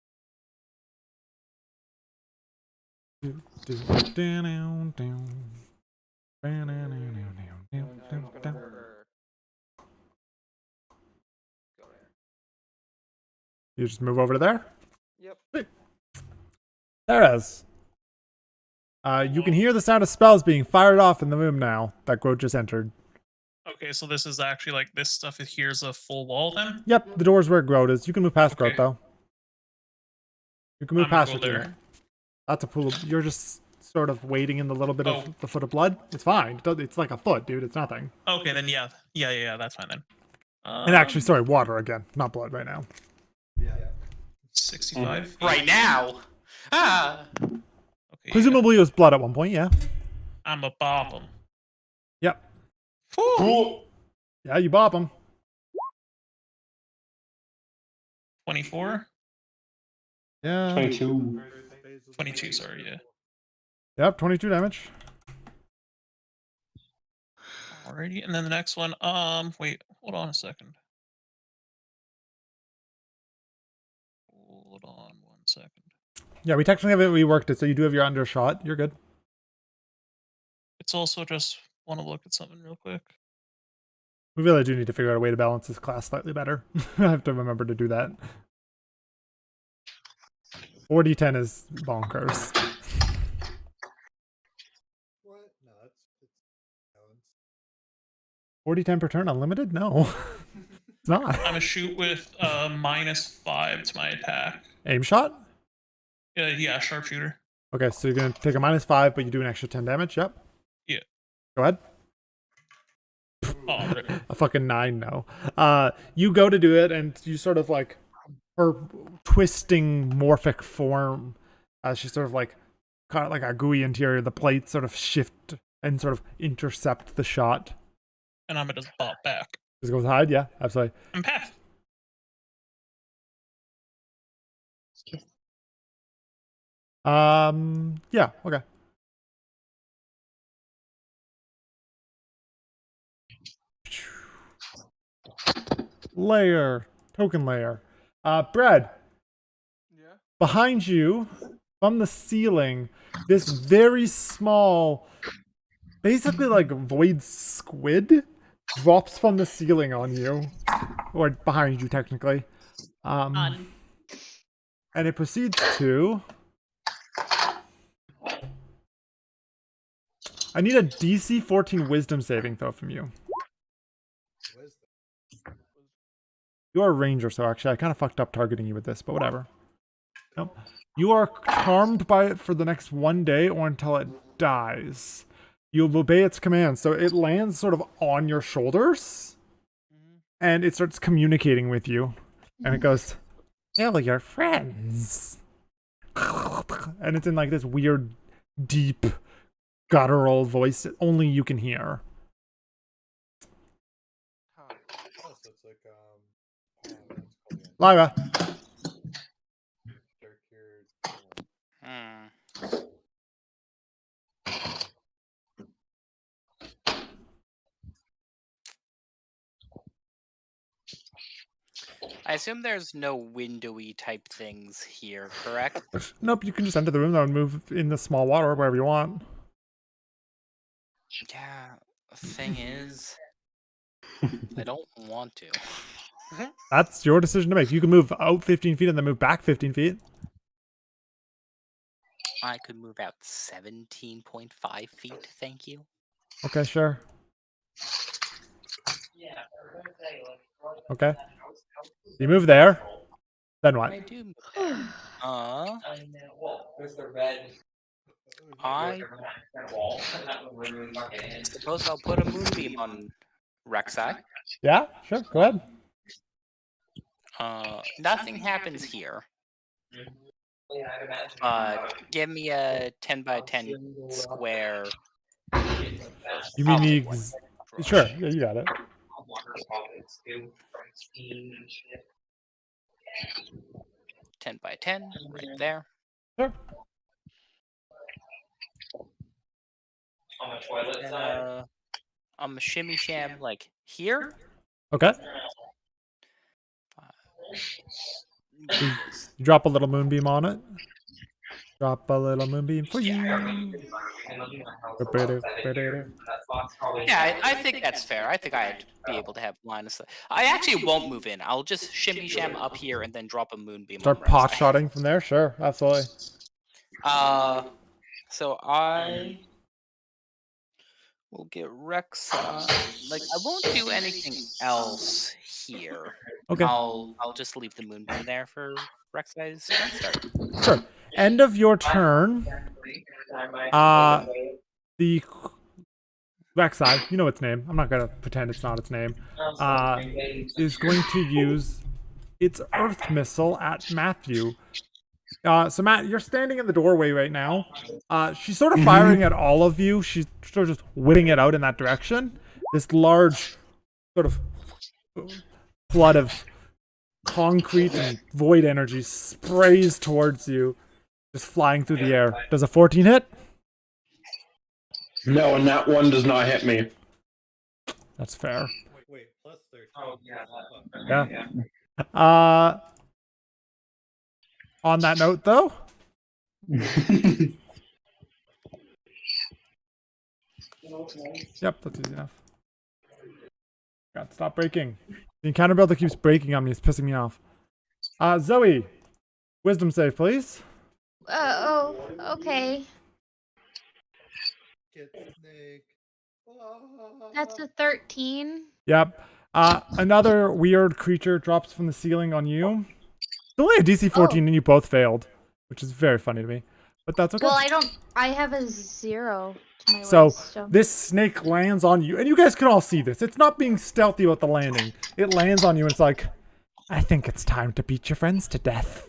Go there. You just move over to there. Yep. There is. You can hear the sound of spells being fired off in the room now that Groat just entered. Okay, so this is actually like this stuff here's a full wall then? Yep, the door's where Groat is. You can move past Groat Okay. though. You can move I'm gonna past go it here. there. That's a pool of, you're just sort of wading in the little bit Oh. of the foot of blood. It's fine. It's like a foot, dude. It's nothing. Okay, then yeah, that's fine then. And actually, sorry, water again, not blood right now. 65. Right now. Ah. Okay, Presumably it was blood at one point, yeah. I'm a bop 'em. Yep. Whew. Yeah, you bop them. 24? Yeah. 22. 22, sorry, yeah. Yep, 22 damage. Alrighty, and then the next one, wait, hold on a second. Hold on 1 second. Yeah, we technically haven't reworked it, so you do have your undershot. You're good. It's also just want to look at something real quick. We really do need to figure out a way to balance this class slightly better. I have to remember to do that. 4d10 is bonkers. What? No, it's balanced. 4d10 per turn, unlimited? No. It's not. I'm gonna shoot with -5 to my attack. Aim shot? Yeah, sharpshooter. Okay, so you're going to take a -5, but you do an extra 10 damage? Yep. Yeah. Go ahead. Oh, right. A fucking 9, no. You go to do it, and you sort of like her twisting morphic form. She sort of like kind of like a gooey interior. The plates sort of shift and sort of intercept the shot. And I'm gonna just bop back. Just goes hide, yeah, absolutely. I'm path. Yeah, okay. Layer, token layer. Brad, Yeah. behind you, from the ceiling, this very small, basically like void squid drops from the ceiling on you, or behind you technically. Fun. And it proceeds to. I need a DC 14 Wisdom saving throw from you. Wisdom. You are a ranger, so actually I kind of fucked up targeting you with this, but whatever. Nope. You are charmed by it for the next 1 day or until it dies. You'll obey its commands, so it lands sort of on your shoulders, and it starts communicating with you, and it goes, "Tell your friends," and it's in like this weird, deep, guttural voice that only you can hear. Huh. Oh, so it's like what's it called again? Lyra, Dark-haired. Hmm. I assume there's no windowy type things here, correct? nope, you can just enter the room now and move in the small water wherever you want. Yeah, thing is, I don't want to. That's your decision to make. You can move out 15 feet and then move back 15 feet. I could move out 17.5 feet, thank you. Okay, sure. Okay. You move there. Then what? I do move there. I suppose I'll put a moonbeam on Rek'Sai. Yeah, sure. Go ahead. Nothing happens here. Give me a 10 by 10 square. You mean the draw. sure? Yeah, you got it. 10 by 10, right there. Sure. And I'm a shimmy sham like here. Okay. You drop a little moonbeam on it. Drop a little moonbeam for you. Yeah, I think that's fair. I think I'd be able to have line of sight. I actually won't move in. I'll just shimmy sham up here and then drop a moonbeam. Start pot shotting from there. Sure, absolutely. So I will get Rexa. Like I won't do anything else here. Okay. I'll just leave the moonbeam there for Rek'Sai's turn start. Sure. End of your turn. The Rek'Sai, you know its name. I'm not gonna pretend it's not its name. Is going to use its Earth Missile at Matthew. So Matt, you're standing in the doorway right now. She's sort of firing at all of you. She's sort of just whipping it out in that direction. This large sort of flood of concrete and void energy sprays towards you, just flying through the air. Does a 14 hit? No, and that one does not hit me. That's fair. Wait, plus 13. Oh, Yeah. On that note, though. Yep, that's easy enough. God, stop breaking. The encounter builder keeps breaking on me. It's pissing me off. Zoe, wisdom save, please. Oh, okay. Kid snake. That's a 13. Yep. Another weird creature drops from the ceiling on you. It's only a DC 14 and you both failed, which is very funny to me. But that's okay. Well, I have a 0 to my So wisdom. this snake lands on you, and you guys can all see this. It's not being stealthy about the landing. It lands on you, and it's like, I think it's time to beat your friends to death.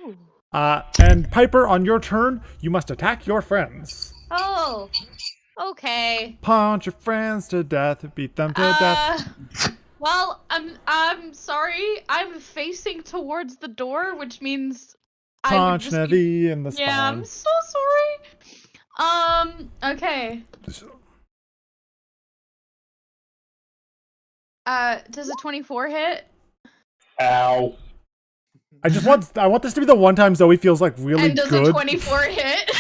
Ooh. And Piper, on your turn, you must attack your friends. Oh, okay. Punch your friends to death, beat them to death. Well, I'm sorry. I'm facing towards the door, which means I would Punch just be... Nevi in the spine. Yeah, I'm so sorry. Okay. Does a 24 hit? Ow. I want this to be the one time Zoe feels like really And does good. a 24 hit?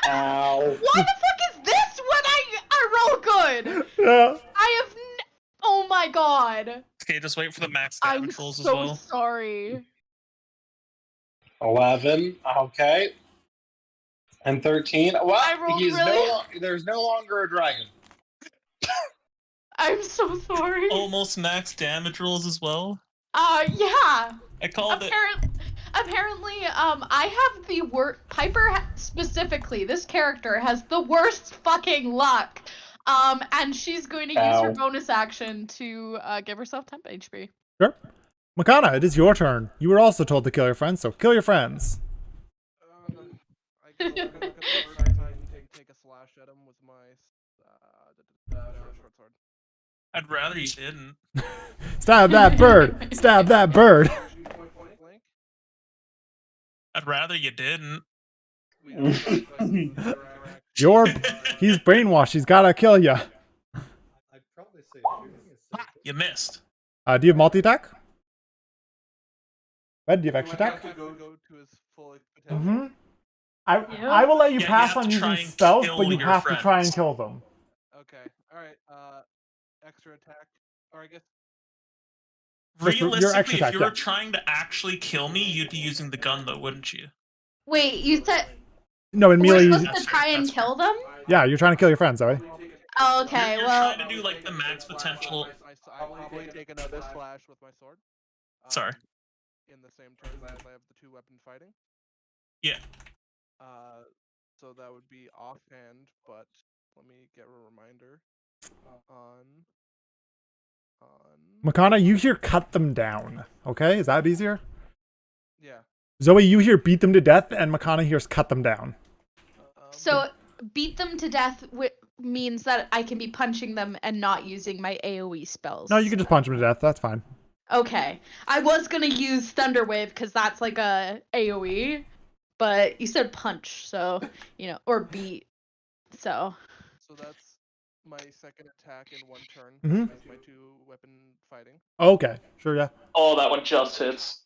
Ow. Why the fuck is this when I roll good? Yeah. I have oh my god. Okay, just wait for the max I'm damage rolls so as well. sorry. 11. Okay. And 13. I Well, rolled he's really- there's no longer a dragon. I'm so sorry. Almost max damage rolls as well. Yeah. I called it. Apparently, I have the worst. Piper specifically, this character has the worst fucking luck. And she's going to use her bonus action to give herself temp HP. Sure. Makana, it is your turn. You were also told to kill your friends, so kill your friends. I can look at the bird and take a slash at him with my short sword. I'd rather you didn't. Stab that bird! Stab that bird! Point blank. I'd rather you didn't. He's brainwashed. He's gotta kill you. I'd probably say shooting is Ah, you missed. Do you have multi-attack? Ed, do you have extra attack? Go to his full potential. Mm-hmm. I will let you Yeah, you pass have on to try using and stealth, kill but you your have to try and friends. kill them. Okay. All right. Extra attack, or I guess. Just your extra Realistically, attack, if you were yeah. trying to actually kill me, you'd be using the gun, though, wouldn't you? Wait, you said No, in we're melee. supposed That's to try fair, and that's kill them? Yeah, you're trying to kill your friends, Zoe. Oh, okay, You're well, trying to do like the max potential. I probably take another slash with my sword. Sorry. In the same turn as I have the 2 weapon fighting. Yeah. So that would be offhand, but let me get a reminder. On. Makana, you hear cut them down. Okay, is that easier? Yeah. Zoe, you hear beat them to death, and Makana hears cut them down. So beat them to death means that I can be punching them and not using my AoE spells. No, you can just punch them to death. That's fine. Okay. I was gonna use Thunder Wave because that's like a AoE, but you said punch, so or beat. So that's my second attack in one turn. Mhm. With my 2-weapon fighting. Okay, sure, yeah. Oh, that one just hits.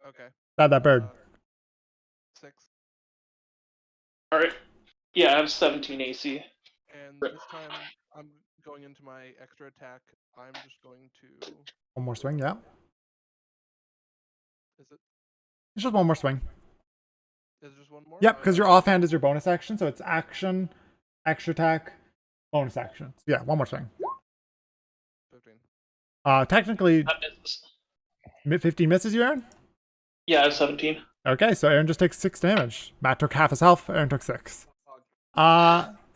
Okay. That bird. 6. Alright. Yeah, I have 17 AC. And this time I'm going into my extra attack. I'm just going to. One more swing, yeah. Is it? It's just one more swing. Is it just one more? Yep, because your offhand is your bonus action, so it's action, extra attack, bonus action. So yeah, one more swing. 15. Technically, That misses. 15 misses you, Aaron? Yeah, I have 17. Okay, so Aaron just takes 6 damage. Matt took half his health, Aaron took 6.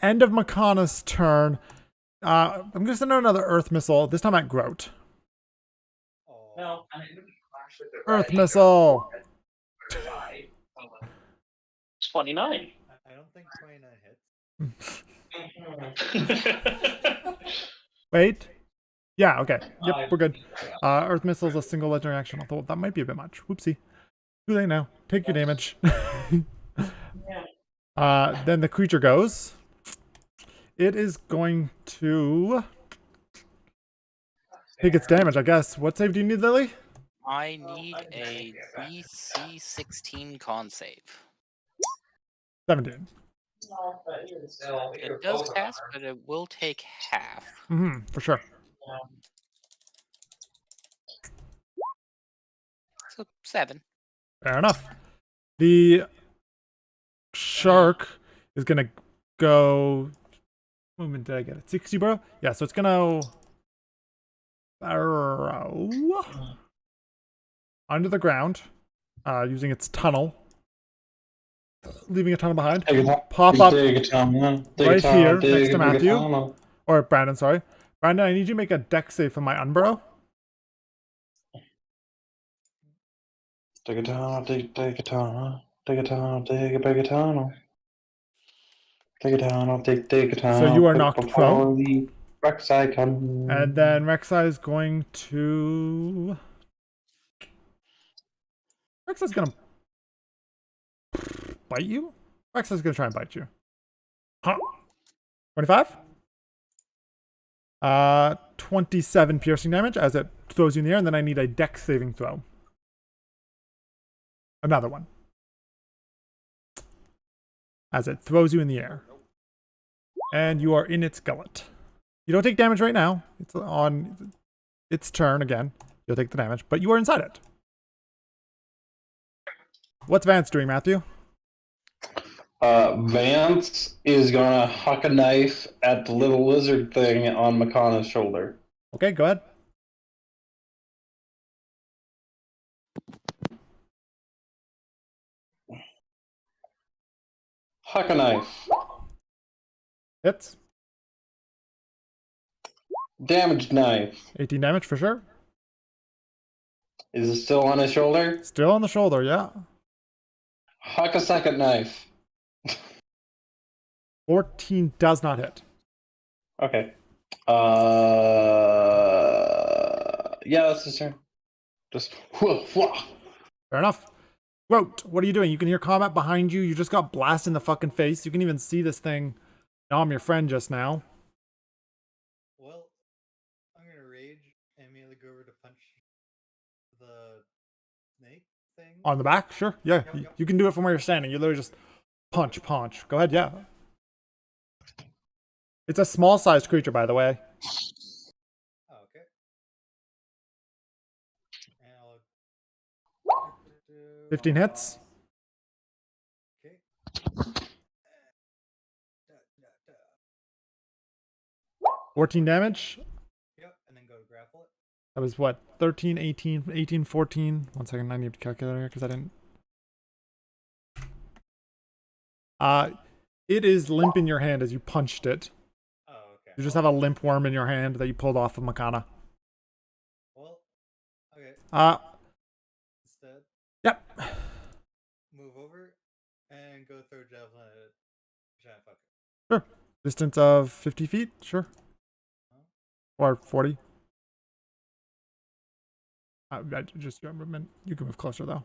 End of Makana's turn. I'm gonna send out another Earth Missile, this time at Groat. Oh. Earth Missile! 29. I don't think 29 hits. Wait. Yeah, okay. Yep, we're good. Earth Missile is a single legendary action, although that might be a bit much. Whoopsie. Too late now. Take your damage. Then the creature goes. It is going to take its damage, I guess. What save do you need, Lily? I need a DC 16 con save. 17. It does pass, but it will take half. For sure. So 7. Fair enough. The shark is gonna go. What movement did I get? 60, bro? Yeah, so it's gonna burrow under the ground, using its tunnel, leaving a tunnel behind. Pop up right here next to Matthew. Or Brandon, sorry. Brandon, I need you to make a dex save for my Unburrow. Take a tunnel, take a tunnel, take a tunnel, take a big tunnel. Take a tunnel, take a tunnel. So you are knocked prone. The Rek'Sai come. And then Rek'Sai is going to. Rek'Sai's gonna bite you? Rek'Sai's gonna try and bite you. Huh? 25? 27 piercing damage as it throws you in the air, and then I need a dex saving throw. Another one. As it throws you in the air. And you are in its gullet. You don't take damage right now. It's on its turn again. You'll take the damage, but you are inside it. What's Vance doing, Matthew? Vance is gonna huck a knife at the little lizard thing on Makana's shoulder. Okay, go ahead. Huck a knife. Hits. Damaged knife. 18 damage for sure. Is it still on his shoulder? Still on the shoulder, yeah. Huck a second knife. 14 does not hit. Okay. Yeah, that's his turn. Just Fair enough. Groat, what are you doing? You can hear combat behind you. You just got blasted in the fucking face. You can even see this thing. Now I'm your friend just now. Well, I'm gonna rage and immediately go over to punch the snake thing. On the back? Sure. Yeah, Yep. you can do it from where you're standing. You literally just punch. Go ahead, yeah. It's a small-sized creature, by the way. Oh, okay. And I'll 15 hits. Okay. 14 damage. Yep, and then go to grapple it. That was what? 13, 18, 14. 1 second, I need to calculate here because I didn't. It is limp in your hand as you punched it. Oh, okay. You just have a limp worm in your hand that you pulled off of Makana. Well, okay. Uh, Instead, yep. go throw javelin at giant fucker. Sure. Distance of 50 feet? Sure. Or 40. Just your movement. You can move closer though.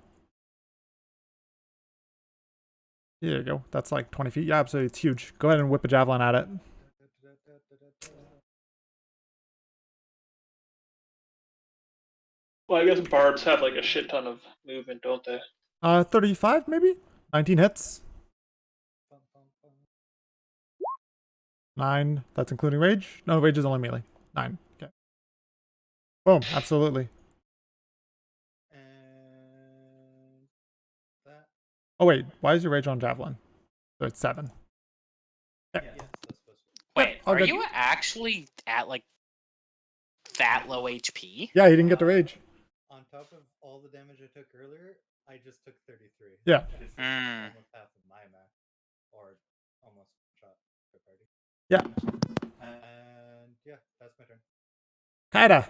There you go. That's like 20 feet. Yeah, absolutely. It's huge. Go ahead and whip a javelin at it. Well, I guess barbs have like a shit ton of movement, don't they? 35 maybe? 19 hits. 9. That's including rage? No, rage is only melee. 9. Okay. Boom. Absolutely. And that. Oh wait, why is your rage on javelin? So it's 7. Okay. Yeah, that's supposed to be. Wait, all are good. you actually at like that low HP? Yeah, he didn't get the rage. On top of all the damage I took earlier, I just took 33. Yeah. Which is Mm. almost half of my max. Or almost shot per party. Yeah. And yeah, that's my turn. Kaida.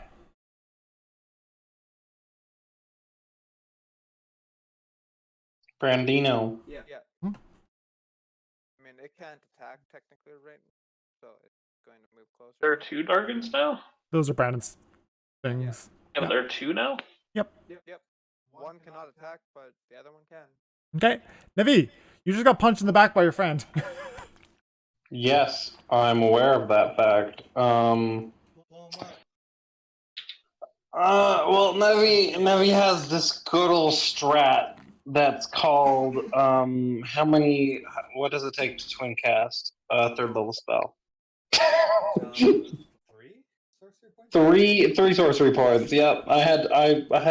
Brandino. Yeah. Hmm? I mean, it can't attack technically right so it's going to move closer. There are 2 Dargans now? Those are Brandon's things. Yeah, but there are 2 now? Yep. One cannot attack, but the other one can. Okay. Navi, you just got punched in the back by your friend. Yes, I'm aware of that fact. Well, Nevi has this good old strat that's called, what does it take to twin cast a 3rd level spell? 3 sorcery points? Three sorcery points, yep. I had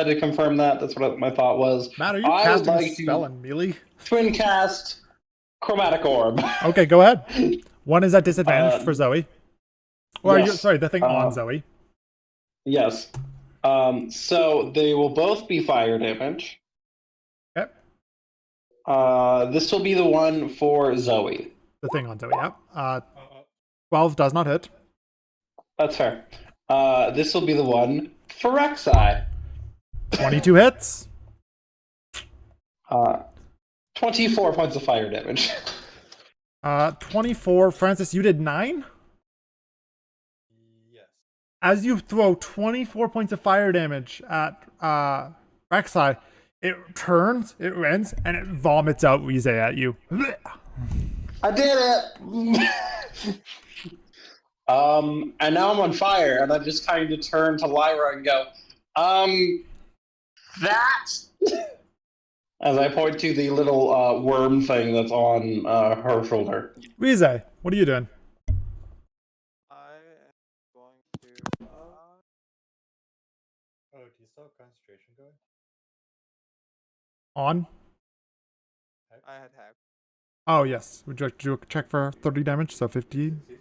to confirm that, that's what my thought was. Matt, are you I would casting like a spell to in melee? twin cast Chromatic Orb. Okay, go ahead. One is at disadvantage for Zoe. Or yes. sorry, the thing on Zoe. Yes. So they will both be fire damage. Okay. This will be the one for Zoe. The thing on Zoe, yeah. 12 does not hit. That's fair. This will be the one for Rek'Sai. 22 hits. 24 points of fire damage. 24. Francis, you did 9? Yes. As you throw 24 points of fire damage at Rek'Sai, it turns, it rends, and it vomits out Rize at you. I did it! And now I'm on fire, and I just kind of turn to Lyra and go, that? As I point to the little worm thing that's on her shoulder. Rize, what are you doing? I am going to. Oh, do you still have concentration going? On? I had hack. Oh, yes. Would you like to do a check for 30 damage? So 15? Yes.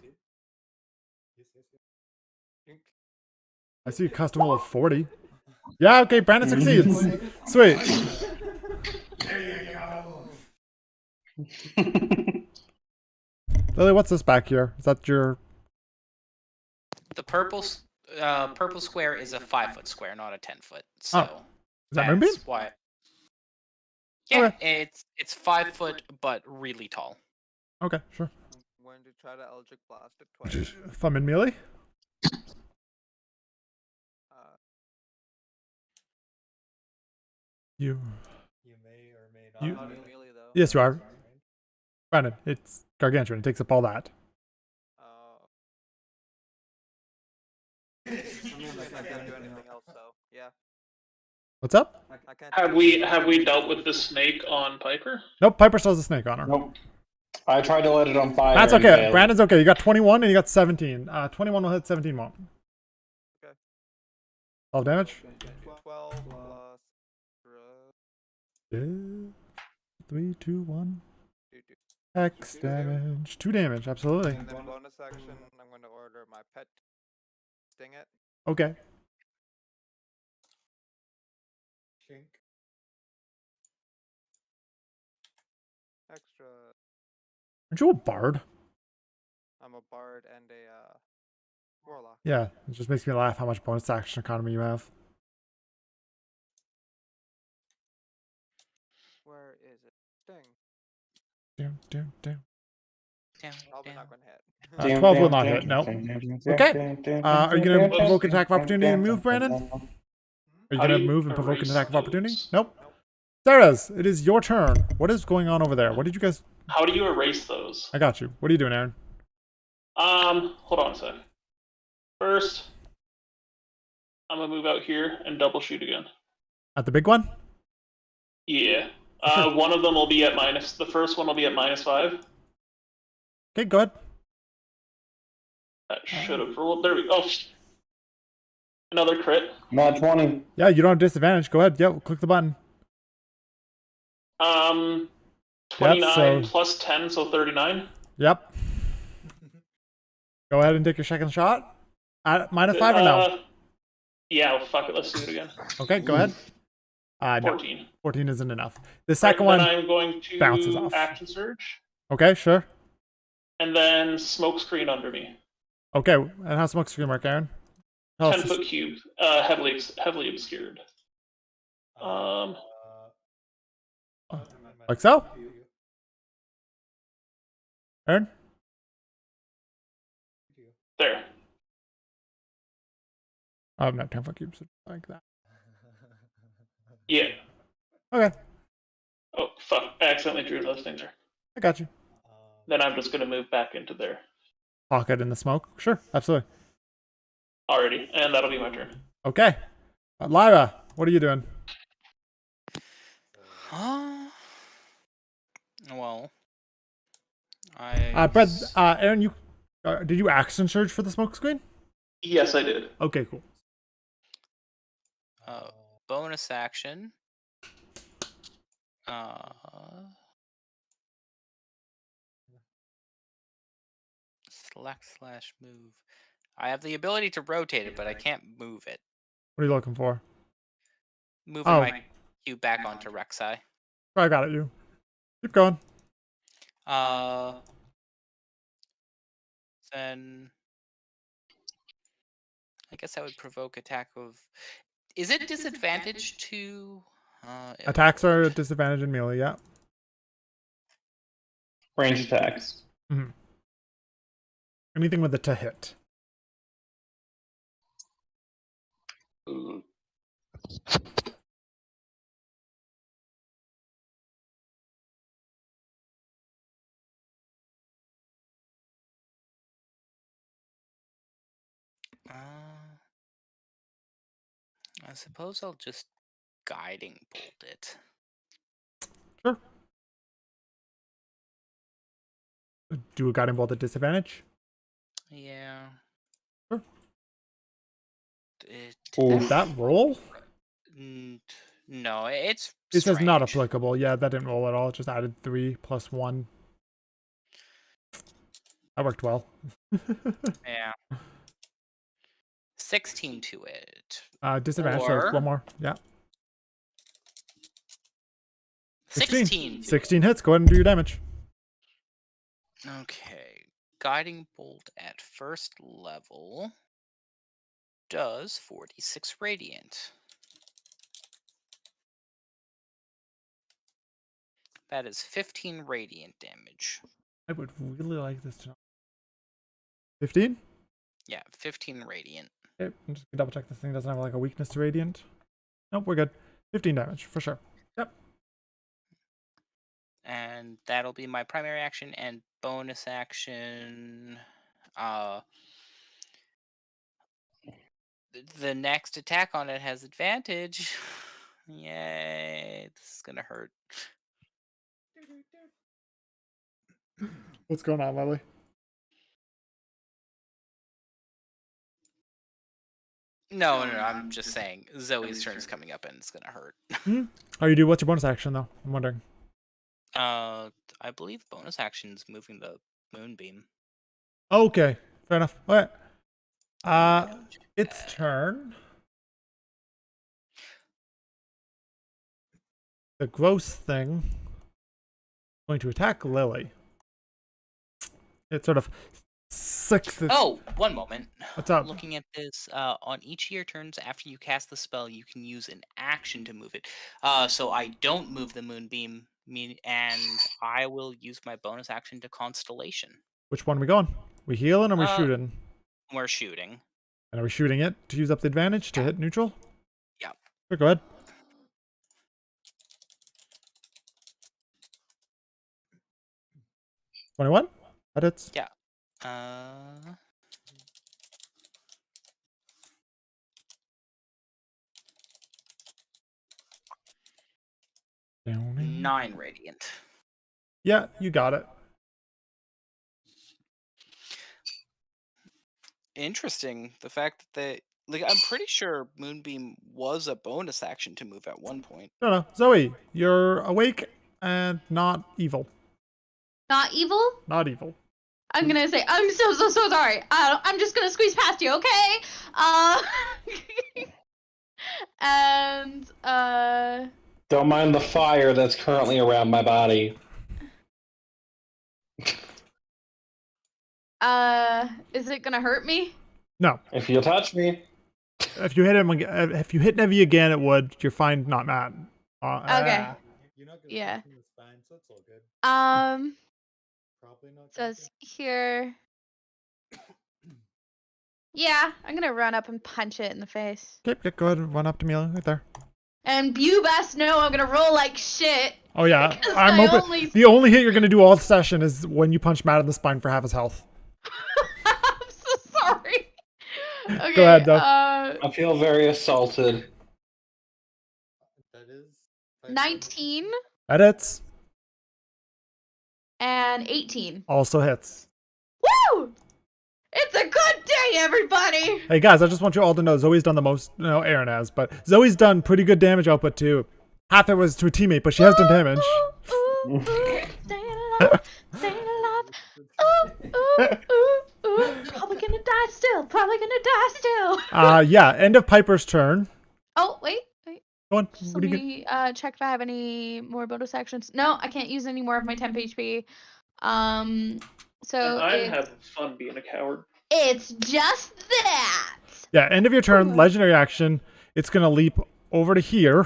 I see a custom roll of 40. Yeah, okay, Brandon succeeds. Sweet. Lily, what's this back here? Is that your... The purple square is a 5-foot square, not a 10-foot. So Is that Moonbeam? that's why. Yeah, Okay. it's 5 foot, but really tall. Okay, sure. I'm going to try to Eldritch Blast it twice. If I'm in melee? You may or may not. You- Not in melee though. Yes, you are. Brandon, it's gargantuan. It takes up all that. I can't do anything else, so yeah. What's up? I can't. Have we dealt with the snake on Piper? Nope, Piper still has a snake on her. Nope. I tried to let it on fire. That's and okay. failed. Brandon's okay. You got 21 and you got 17. 21 will hit, 17 won't. Okay. 12 damage? 12 plus 3, 2, 1. 2. X damage. 2 damage, absolutely. And then bonus action, I'm going to order my pet sting it. Okay. Chink. Extra. Aren't you a bard? I'm a bard and a warlock. Yeah, it just makes me laugh how much bonus action economy you have. Where is it? Sting. Down, down, down. Down, Probably down. not gonna hit. 12 will not hit, no. Okay. Are you going to provoke an attack of opportunity and move, Brandon? Are you How going to do you move and provoke an erase attack of opportunity? those? Nope. Sarah's, it is your turn. What is going on over there? What did you guys... How do you erase those? I got you. What are you doing, Aaron? Hold on a sec. First, I'm gonna move out here and double shoot again. At the big one? Yeah. Sure. One of them will be at minus. The first one will be at -5. Okay, go ahead. That should have rolled. There we go. Oh, another crit. Not 20. Yeah, you don't have disadvantage. Go ahead. Yep, click the button. 29 so- plus 10, so 39. Yep. Go ahead and take your second shot. At -5 or no? Yeah, well, fuck it. Let's do it again. Okay, go ahead. No, 14. 14 isn't enough. The second Then one I'm going to bounces off. action surge, Okay, sure. and then smoke screen under me. Okay, and how smoke screen work, Aaron? Tell us 10-foot cube, heavily obscured. like so? Aaron? There. Oh, no, 10-foot cubes like that. Yeah. Okay, Oh, fuck. I accidentally drew those things there. I got you. Then I'm just going to move back into there Pocket in the smoke? Sure, absolutely. already, and that'll be my turn. Okay. Lyra, what are you doing? Well, I. Brett, Aaron, you did you action surge for the smoke screen? Yes, I did. Okay, cool. Bonus action. Select / move. I have the ability to rotate it, but I can't move it. What are you looking for? Moving my cube back onto Rek'Sai. I got it, you. Keep going. Then I guess I would provoke attack of. Is it disadvantage to Attacks are at disadvantage in melee, yeah. Range attacks. Mm-hmm. Anything with a to hit. I suppose I'll just guiding bolt it. Sure. Do a guiding bolt at disadvantage? Yeah. Sure. Did that roll? No, it's. It says not strange. applicable. Yeah, that didn't roll at all. It just added 3 plus 1. That worked well. Yeah. 16 to it. Disadvantage, Or- so one more. Yeah. 16. to 16 hits. Go ahead and do your damage. it. Okay. Guiding bolt at first level does 46 radiant. That is 15 radiant damage. I would really like this to know. 15? Yeah, 15 radiant. Okay, I'm just gonna double check this thing doesn't have like a weakness to radiant. Nope, we're good. 15 damage for sure. Yep. And that'll be my primary action and bonus action. The next attack on it has advantage. Yay, this is gonna hurt. What's going on, Lily? No, I'm just saying Zoe's turn is coming up and it's gonna hurt. Oh, you do? What's your bonus action though? I'm wondering. I believe bonus action's moving the moonbeam. Okay, fair enough. All right. Its turn. The gross thing going to attack Lily. It sort of sucks its... Oh, one moment. What's up? Looking at this, on each of your turns after you cast the spell, you can use an action to move it. So I don't move the moonbeam and I will use my bonus action to Constellation. Which one are we going? We healing or we shooting? We're shooting. And are we shooting it to use up the advantage to hit neutral? Yeah. Sure, go ahead. $21? That hits. Yeah. Down. 9 radiant. Yeah, you got it. Interesting. The fact that I'm pretty sure Moonbeam was a bonus action to move at one point. No. Zoe, you're awake and not evil. Not evil? Not evil. I'm gonna say, I'm so sorry. I'm just gonna squeeze past you, okay? And, Don't mind the fire that's currently around my body. is it gonna hurt me? No. If you touch me. If you hit him, if you hit Nevi again, it would. You're fine, not mad. Okay. You're not gonna Yeah. punch him in the spine, so it's all good. Probably not. gonna Says here. Yeah, I'm gonna run up and punch it in the face. Okay, go ahead and run up to me right there. And you best know I'm gonna roll like shit. Oh yeah, Because I'm I hoping only- the only hit you're gonna do all session is when you punch Matt in the spine for half his health. I'm so sorry. Okay, Go ahead, though. I feel very assaulted. That is 19 That hits. and 18. Also hits. Woo! It's a good day, everybody! Hey guys, I just want you all to know Zoe's done the most. No, Aaron has, but Zoe's done pretty good damage output too. Half it was to a teammate, but she has done damage. Ooh, staying alive, staying alive. Ooh. Probably gonna die still. Probably gonna die still. Yeah. End of Piper's turn. Oh, wait. Go on. Just What let do you get? me check if I have any more bonus actions. No, I can't use any more of my temp HP. So And I'm having fun being a coward. it's just that. Yeah. End of your turn. Legendary action. It's gonna leap over to here.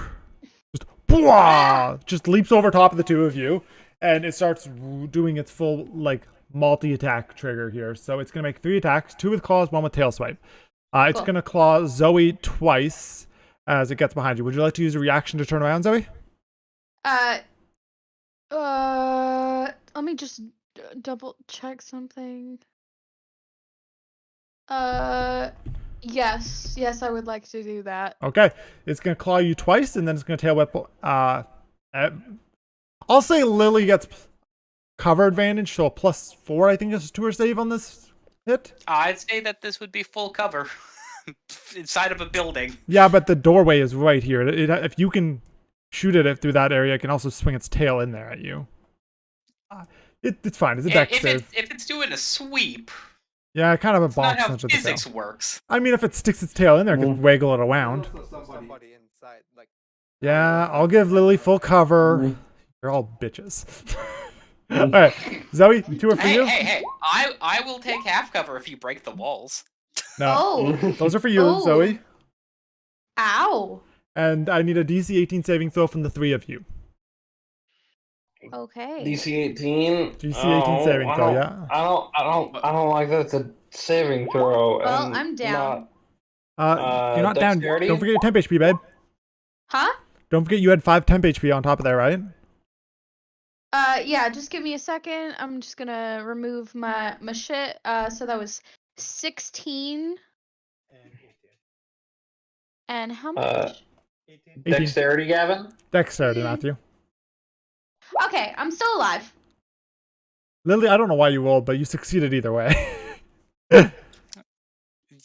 Just bwah! Just leaps over top of the two of you, and it starts doing its full like multi-attack trigger here. So it's gonna make 3 attacks: 2 with claws, 1 with tail swipe. It's Cool. gonna claw Zoe twice as it gets behind you. Would you like to use a reaction to turn around, Zoe? Let me just double check something. Yes, I would like to do that. Okay. It's gonna claw you twice, and then it's gonna tail whip. I'll say Lily gets cover advantage, so a +4, I think, is to her save on this hit. I'd say that this would be full cover inside of a building. Yeah, but the doorway is right here. If you can shoot at it through that area, it can also swing its tail in there at you. It's fine. It's a dex save. If it's doing a sweep, Yeah, kind of a it's not box how punch at the tail. physics works. I mean, if it sticks its tail in there, it can wiggle it around. Somebody inside, like. Yeah, I'll give Lily full cover. You're all bitches. All right, Zoe, 2 are for you. Hey! I will take half cover if you break the walls. No, Oh, those are for you, Oh. Zoe. ow. And I need a DC 18 saving throw from the 3 of you. Okay. DC 18. DC 18 saving throw, yeah. I don't like that. It's a saving throw. Well, and I'm down. You're not down. dexterity? Don't forget your temp HP, babe. Huh? Don't forget you had 5 temp HP on top of there, right? Yeah, just give me a second. I'm just gonna remove my shit. So that was 16. And 18. And how much? 18. 18. Dexterity, Gavin? Dexterity, Matthew. Okay, I'm still alive. Lily, I don't know why you rolled, but you succeeded either way.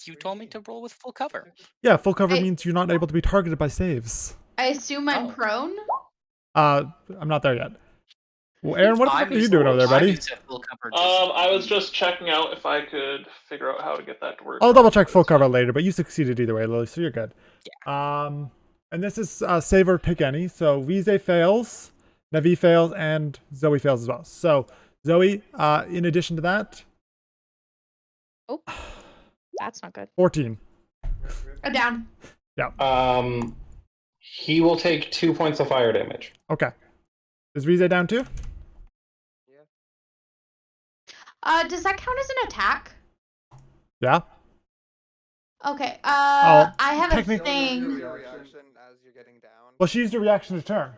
You told me to roll with full cover. Yeah, full cover Hey. means you're not able to be targeted by saves. I assume I'm Oh. prone. I'm not there yet. Well, Aaron, what the fuck are you doing over there, buddy? Full cover I was just checking out if I could figure out how to get that to work. I'll double check full cover later, but you succeeded either way, Lily, so you're good. And this is save or pick any. So Rize fails, Navi fails, and Zoe fails as well. So Zoe, in addition to that, Oh, that's not good. 14. I'm down. He will take 2 points of fire damage. Okay. Is Rize down too? Does that count as an attack? Yeah. Okay. Oh, I have a technic- thing. Your reaction as you're getting down. Well, she used a reaction to turn.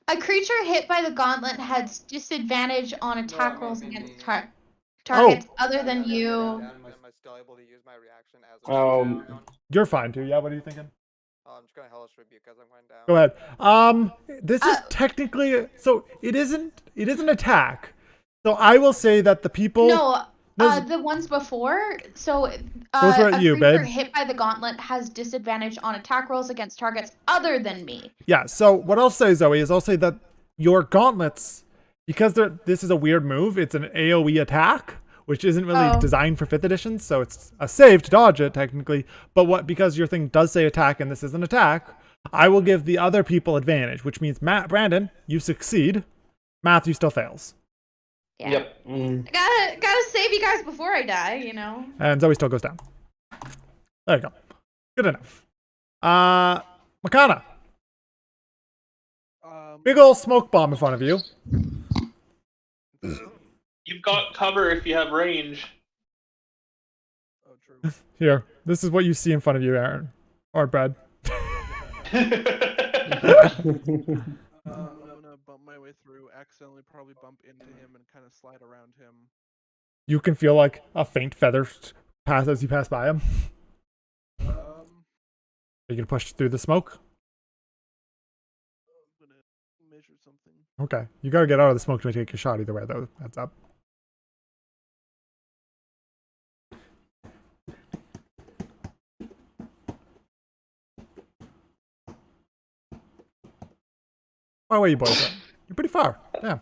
A creature hit by the gauntlet has disadvantage on attack rolls against targets other than you. Am I still able to use my reaction as I'm down? You're fine too. Yeah. What are you thinking? I'm just gonna hellish rebuke as I'm going down. Go ahead. This is technically so it isn't an attack. So I will say that the people. No. Those- The ones before. So Those were at a you, creature babe. hit by the gauntlet has disadvantage on attack rolls against targets other than me. Yeah, so what I'll say, Zoe, is I'll say that your gauntlets, because this is a weird move, it's an AoE attack, which isn't really designed for 5th edition, so it's a save to dodge it, technically. But because your thing does say attack and this is an attack, I will give the other people advantage, which means Brandon, you succeed. Matthew still fails. Yeah. Yep. I gotta save you guys before I die, you know. And Zoe still goes down. There you go. Good enough. Makana. Big old smoke bomb in front of you. You've got cover if you have range. Oh, true. Here. This is what you see in front of you, Aaron. Or Brad. I'm gonna bump my way through, accidentally probably bump into him and kind of slide around him. You can feel like a faint feather pass as you pass by him. Are you gonna push through the smoke? I'm gonna measure something. Okay. You gotta get out of the smoke to take your shot either way, though. Heads up. Far away you boys are. You're pretty far. Yeah.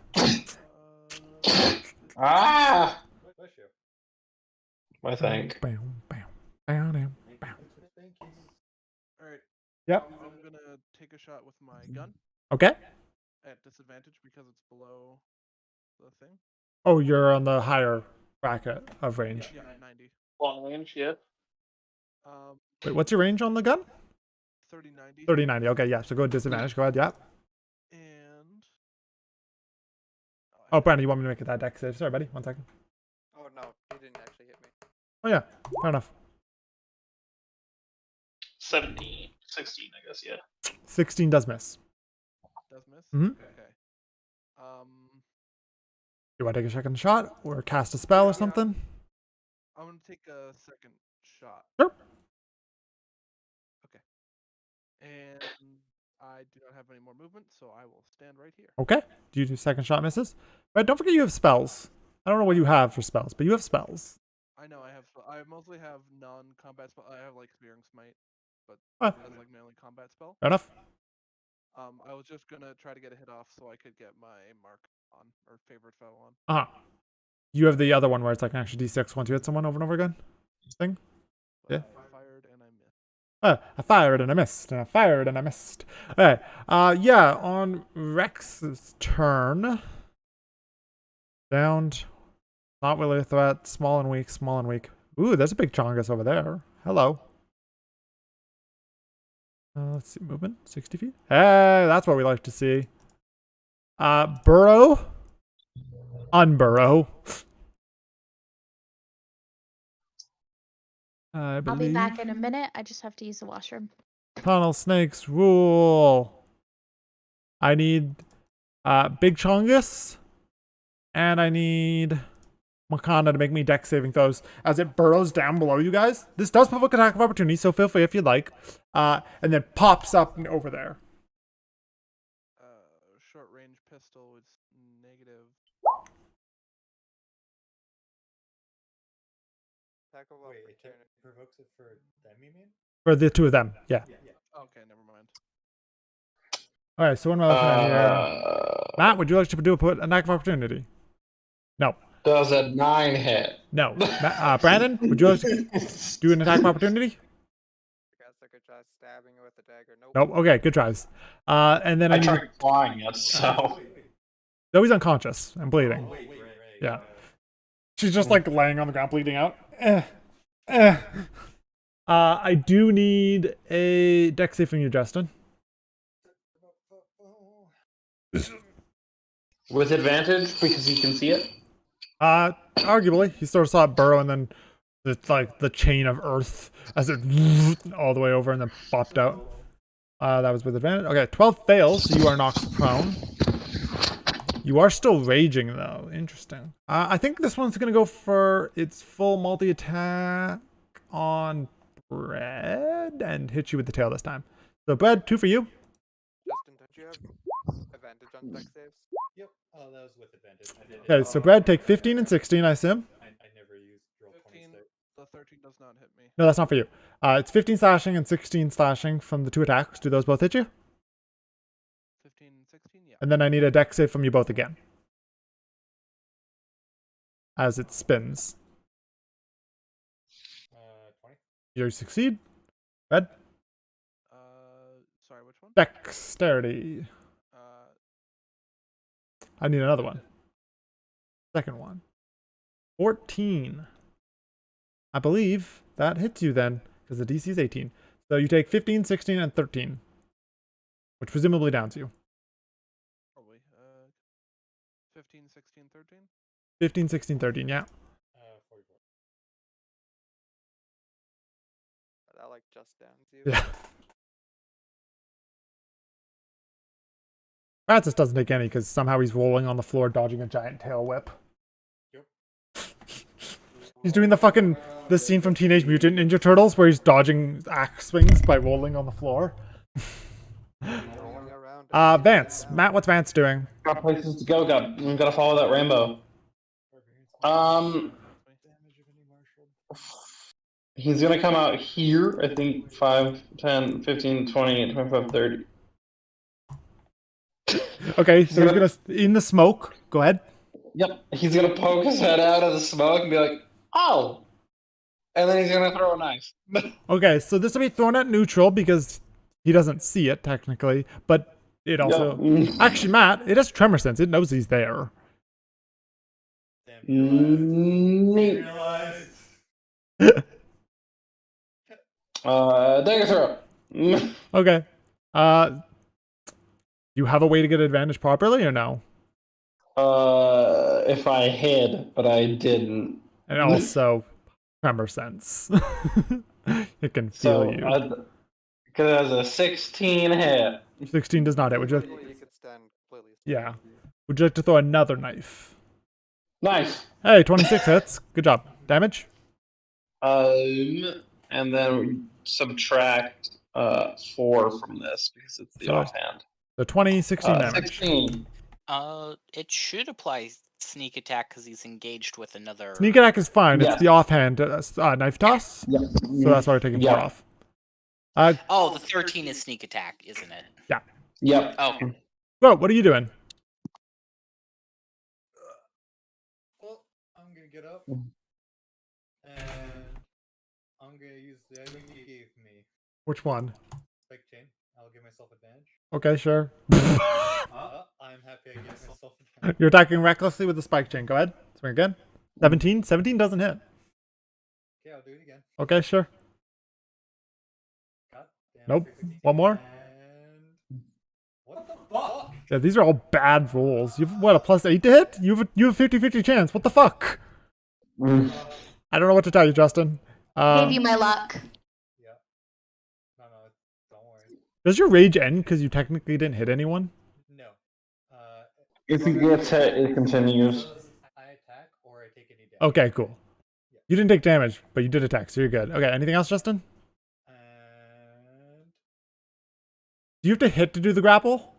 Ah! Bless you. I think. Bam, bam, bam, bam, bam. Alright. Yep. I'm gonna take a shot with my gun Okay. at disadvantage because it's below the thing. Oh, you're on the higher bracket of range. Yeah, 90. Long range, yeah. Wait, what's your range on the gun? 30-90. 30-90. Okay, yeah. So go disadvantage. Go ahead, yeah. And Oh, Brandon, you want me to make it that deck save? Sorry, buddy. 1 second. Oh no, he didn't actually hit me. Oh, yeah. Fair enough. 17, 16, I guess, yeah. 16 does miss. does miss? Mhm. Okay. You want to take a second shot or cast a spell or something? I'm gonna take a second shot. Sure. Okay. And I do not have any more movement, so I will stand right here. Okay. Do you do second shot misses? Right, don't forget you have spells. I don't know what you have for spells, but you have spells. I know I have. I mostly have non-combat spell. I have like Spearing Smite, but Ah. that's like my only combat spell. Fair enough. I was just gonna try to get a hit off so I could get my mark on or favorite foe on. Uh-huh. You have the other one where it's like an extra d6 once you hit someone over and over again? Thing? But Yeah. I fired and I missed. I fired and I missed, and I fired and I missed. Okay. Yeah, on Rex's turn. Downed. Not really a threat. Small and weak, small and weak. Ooh, there's a big Chongus over there. Hello. Let's see, movement, 60 feet. Hey, that's what we like to see. Burrow. Unburrow. I I'll be believe. back in a minute. I just have to use the washroom. Tunnel snakes rule. I need Big Chongus. And I need Makana to make me deck saving throws as it burrows down below you guys. This does provoke attack of opportunity, so feel free if you'd like. And then pops up and over there. Short range pistol is negative. Attack of Wait, opportunity. it provokes it for them, you mean? For the two of them, yeah. Okay, never mind. Alright, so what am I looking at here? Matt, would you like to do an attack of opportunity? No. Does a 9 hit? No. Brandon, would you like to do an attack of opportunity? I guess I could try stabbing it with a dagger. Nope. Nope. Okay, good tries. And then I I need. tried flying it, so. Zoe's unconscious and bleeding. Right. Yeah. She's just like laying on the ground, bleeding out. I do need a dex save from you, Justin. With advantage because he can see it. Arguably, he sort of saw it burrow and then it's like the chain of earth as it all the way over and then popped out. That was with advantage. Okay, 12 fails, so you are knocked prone. You are still raging though. Interesting. I think this one's gonna go for its full multi-attack on Bread and hit you with the tail this time. So Bread, 2 for you. Justin, don't you have advantage on deck saves? Yep. Oh, that was with advantage. Okay, so Bread, take 15 and 16, I assume. I never used roll 20 15. save. The 13 does not hit me. No, that's not for you. It's 15 slashing and 16 slashing from the 2 attacks. Do those both hit you? 15 and 16, yeah. And then I need a dex save from you both again. As it spins. 20. You succeed. Red. Sorry, which one? Dexterity. Uh, I need another one. Second one. 14. I believe that hits you then, because the DC is 18. So you take 15, 16, and 13. Which presumably downs you. probably. 15, 16, 13? 15, 16, 13, yeah. 44. That like just downs you. Yeah. Francis doesn't take any because somehow he's rolling on the floor dodging a giant tail whip. Yep. He's doing the scene from Teenage Mutant Ninja Turtles where he's dodging axe swings by rolling on the floor. Rolling around. Vance. Matt, what's Vance doing? Got places to go. We gotta follow that rainbow. He's gonna come out here. I think 5, 10, 15, 20, 25, 30. Okay, so he's gonna in the smoke. Go ahead. Yep. He's gonna poke his head out of the smoke and be like, "Oh!" And then he's gonna throw a knife. Okay, so this will be thrown at neutral because he doesn't see it technically, but it also Yep. actually Matt, it has tremor sense. It knows he's there. Neat. Dagger throw. Okay. You have a way to get advantage properly or no? If I hid, but I didn't. And also tremor sense. It can feel you. Because it has a 16 hit. 16 does not hit. Would you? Technically, you could stand completely. Yeah. Would you like to throw another knife? Nice. Hey, 26 hits. Good job. Damage? And then we subtract 4 from this because it's the So- offhand. So 20, 16 damage. 16. It should apply sneak attack because he's engaged with another. Sneak attack is fine. Yeah. It's the offhand knife toss. Yep. So that's why we're taking 4 Yeah. off. Oh, the 13 is sneak attack, isn't it? Yep. Oh, Bro, what are you doing? Well, I'm gonna get up. Mm. And I'm gonna use the item you gave me. Which one? Spike chain. I'll give myself advantage. Okay, sure. I'm happy I gave myself advantage. You're attacking recklessly with the spike chain. Go ahead. Swing again. 17? 17 doesn't hit. Okay, I'll do it again. Okay, sure. God damn, Nope. 16. One more? And what the fuck? Yeah, these are all bad rolls. You've what, a +8 to hit? You have a 50-50 chance. What the fuck? Mm. I don't know what to tell you, Justin. Gave you my luck. Yeah. No, don't worry. Does your rage end because you technically didn't hit anyone? No. If he gets hit, it continues. I attack or I take any damage. Okay, cool. You didn't take damage, but you did attack, so you're good. Okay, anything else, Justin? And Do you have to hit to do the grapple?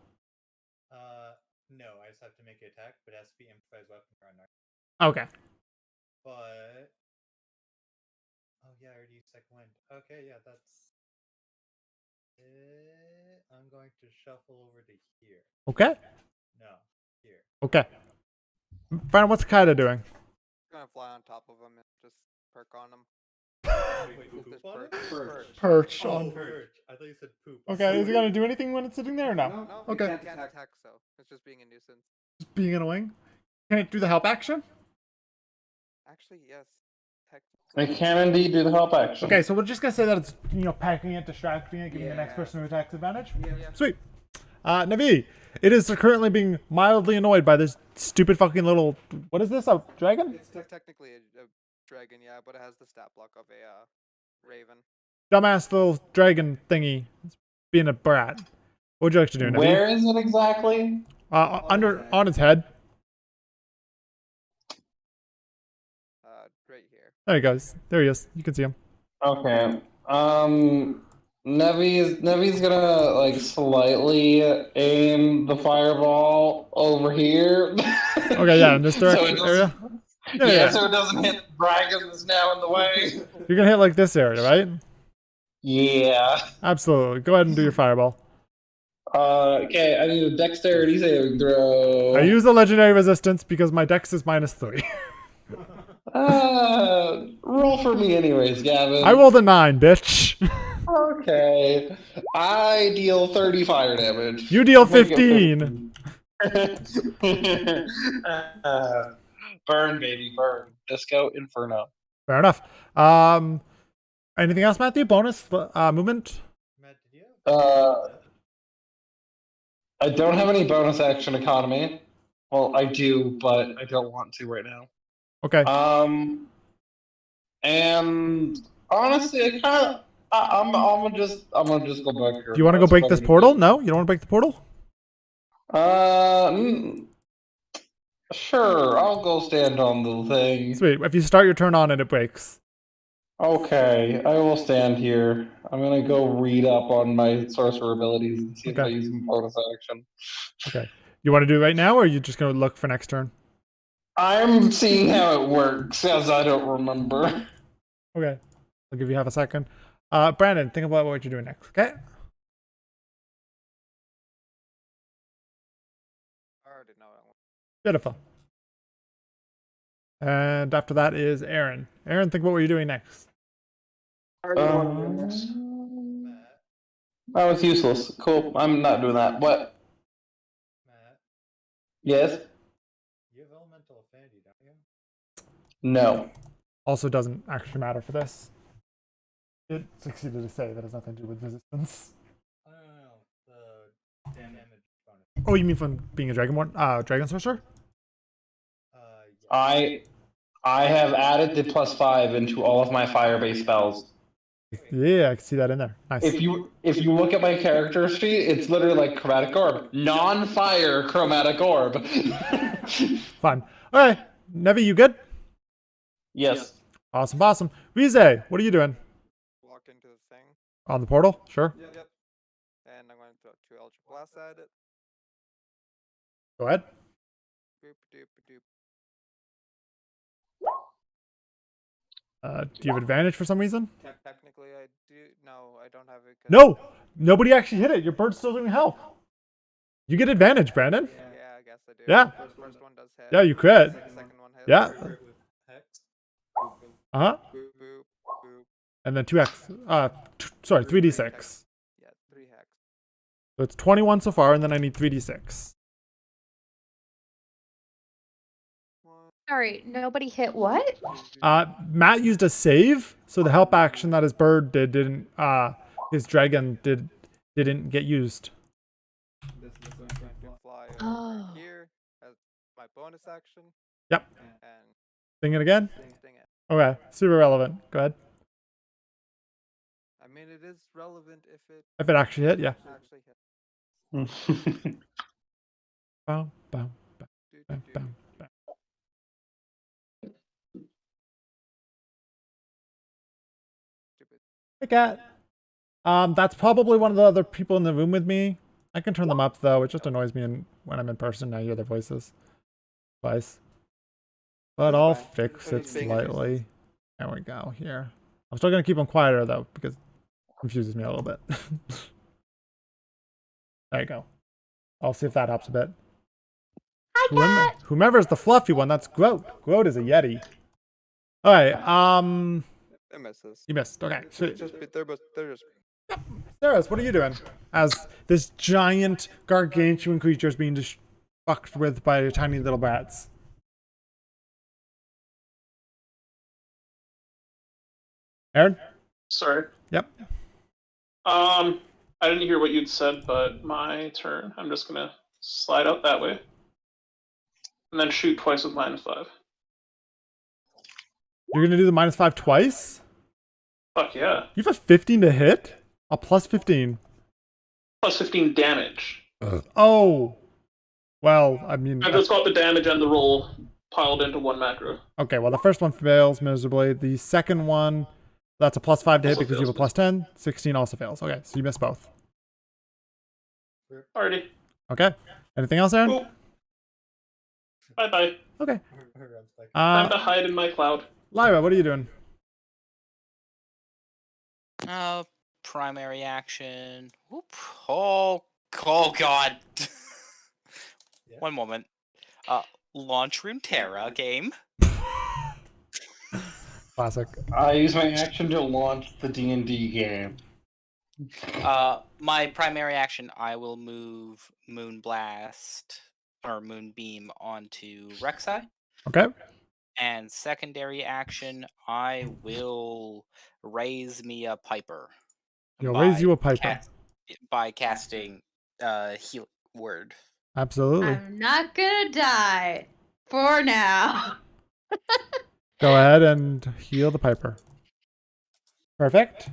no, I just have to make an attack, but it has to be improvised weapon or not. Okay. But oh yeah, I already used second wind. Okay, yeah, that's it. I'm going to shuffle over to here. Okay. No, here. Okay. Brian, what's Kaida doing? Gonna fly on top of him and just perk on him. Wait, Just poop on it? perch. Perch Oh, on. perch. I thought you said poop. Okay, is he gonna do anything when it's sitting there or no? No, Okay. you can't attack, so it's just being a nuisance. Just being annoying. Can it do the help action? Actually, yes. I can indeed do the help action. Okay, so we're just gonna say that it's packing it, distracting it, giving the next person who attacks advantage. Yeah. Sweet. Navi, it is currently being mildly annoyed by this stupid fucking little. What is this? A dragon? It's technically a dragon, yeah, but it has the stat block of a raven. Dumbass little dragon thingy. It's being a brat. What would you like to do, Navi? Where is it exactly? On its head. Right here. There he goes. There he is. You can see him. Okay. Nevi's gonna like slightly aim the fireball over here. Okay, yeah, in this So it direction doesn't- area. Yeah, so it doesn't hit the dragon that's now in the way. You're gonna hit like this area, right? Yeah. Absolutely. Go ahead and do your fireball. Okay, I need a dexterity saving throw. I use the legendary resistance because my dex is -3. Roll for me anyways, Gavin. I rolled a 9, bitch. Okay. I deal 30 fire damage. You deal Make it 15. 15. Burn, baby, burn. Disco Inferno. Fair enough. Anything else, Matthew? Bonus movement? Matt, did you have I don't have any bonus action economy. Well, I do, but I don't want to right now. Okay. And honestly, I'm gonna just go back here. Do you want to go break this portal? No? You don't want to break the portal? Sure. I'll go stand on the thing. Sweet. If you start your turn on it, it breaks. Okay, I will stand here. I'm gonna go read up on my sorcerer abilities and see if I Okay. use them bonus action. Okay. You want to do it right now, or are you just going to look for next turn? I'm seeing how it works, as I don't remember. Okay. I'll give you half a second. Brandon, think about what you're doing next, okay? I already know that one. Beautiful. And after that is Aaron. Aaron, think about what you're doing next. Matt? That was useless. Cool. I'm not doing that. What? Matt, Yes? you have elemental affinity, don't you? No. Also doesn't actually matter for this. It succeeded to say that has nothing to do with resistance. No. The damage bonus. Oh, you mean from being a dragon sorcerer? Yeah. I have added the +5 into all of my fire-based spells. Yeah, I can see that in there. Nice. If you look at my character sheet, it's literally like chromatic orb, non-fire chromatic orb. Fine. Okay, Nevi, you good? Yes. Awesome, awesome. Rize, what are you doing? Walk into the thing. On the portal? Sure. Yep. And I'm going to throw 2 Eldritch Blasts at it. Go ahead. Boop, doop, doop. Do you have advantage for some reason? Technically, I do. No, I don't have it. No! Nobody actually hit it. Your bird's still doing health. You get advantage, Brandon. Yeah, I guess I do. Yeah. First one does hit. Yeah, you crit. Second one hits. Yeah. With hex. Uh-huh. Boop, boop, boop. And then 2x. Sorry, 3d6. Yeah, 3 hex. So it's 21 so far, and then I need 3d6. Sorry, nobody hit what? Matt used a save, so the help action that his bird did didn't. His dragon didn't get used. Can fly Oh. over here as my bonus action. Yep. And Sing it again. sting it. Okay, super relevant. Go ahead. I mean, it is relevant if it If it actually hit, yeah. actually hits. Bow, bow, bow, Do, bow, do, bow, do. bow. Stupid. Hey, cat. That's probably one of the other people in the room with me. I can turn them up though. It just annoys me when I'm in person. I hear their voices twice. But I'll fix it slightly. There we go. Here. I'm still gonna keep them quieter though because it confuses me a little bit. There you go. I'll see if that helps a bit. Whomever's the fluffy one, that's Groat. Groat is a Yeti. Alright, It misses. you missed. Okay, sweet. They're just. Sarahs, what are you doing? As this giant, gargantuan creature is being fucked with by tiny little brats. Aaron? Sorry. Yep. I I didn't hear what you'd said, but my turn. I'm just gonna slide out that way, and then shoot twice with -5. You're gonna do the -5 twice? Fuck yeah! You have a 15 to hit? A plus 15. Plus 15 damage. Oh. Well, I mean... I just got the damage and the roll piled into one macro. Okay, well, the first one fails miserably. The second one, that's a +5 to hit Also because you have a fails. +10. 16 also fails. Okay, so you miss both. Alrighty. Okay. Anything else, Aaron? Cool. Bye bye. Okay. Time to hide in my cloud. Lyra, what are you doing? Primary action. Whoop. Oh God. One moment. Launch Runeterra game. Classic. I use my action to launch the D&D game. My primary action, I will move Moonblast or Moonbeam onto Rek'Sai. Okay. And secondary action, I will raise me a Piper. You'll raise you a Piper. By casting Heal Word. Absolutely. I'm not gonna die for now. Go ahead and heal the Piper. Perfect.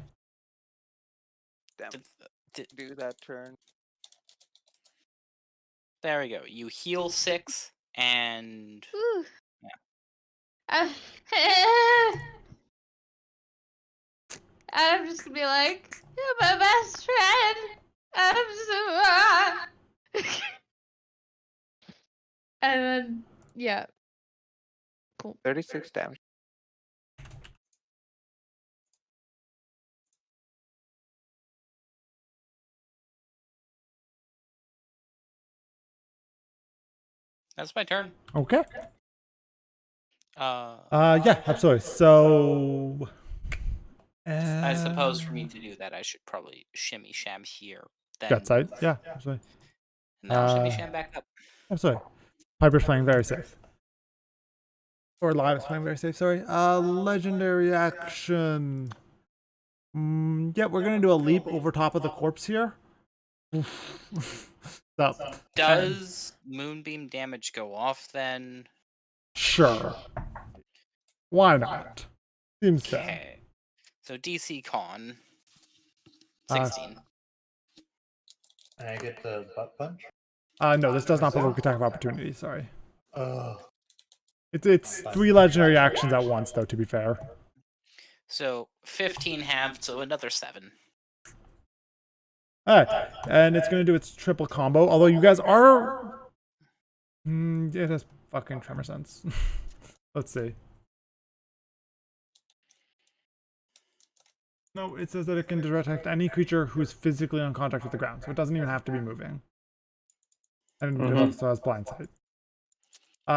Do that turn. There we go. You heal 6 and Whew. Yeah. I'm just gonna be like, you're my best friend. I'm so. And then, yeah. Cool. 36 damage. that's my turn. Okay. Uh, Yeah, absolutely. So... I suppose for me to do that, I should probably shimmy sham here. Then Gut side. Yeah, absolutely. And then I'll shimmy sham back up. Absolutely. Piper's playing very safe. Or Lyra's playing very safe, sorry. Legendary action. Yeah, we're gonna do a leap over top of the corpse here. So, Does Moonbeam damage go off then? sure. Why not? Seems fair. Okay. So DC Con 16. And I get the butt punch? No, this does not provoke attack of opportunity, sorry. Oh. It's 3 legendary actions at once, though, to be fair. So 15 halved, so another 7. Alright, and it's gonna do its triple combo, although you guys are... it has fucking tremor sense. Let's see. No, it says that it can detect any creature who's physically on contact with the ground, so it doesn't even have to be moving. And it also has blind sight.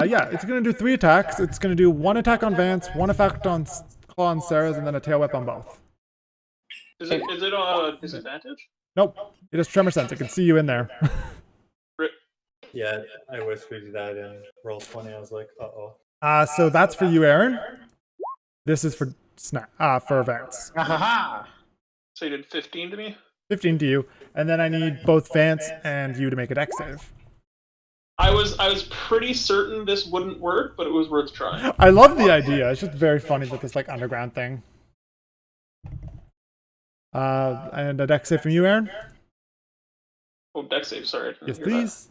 Yeah, it's gonna do 3 attacks. It's gonna do 1 attack on Vance, 1 effect on Claw and Sarah's, and then a tail whip on both. Is it a disadvantage? Nope, it has tremor sense. It can see you in there. Yeah, I whispered that in roll 20. I was like, uh-oh. So that's for you, Aaron. This is for for Vance. So you did 15 to me? 15 to you, and then I need both Vance and you to make a dex save. I was pretty certain this wouldn't work, but it was worth trying. I love the idea. It's just very funny that this like underground thing. And a dex save from you, Aaron. Oh, dex save, sorry. I didn't Yes, hear that. please.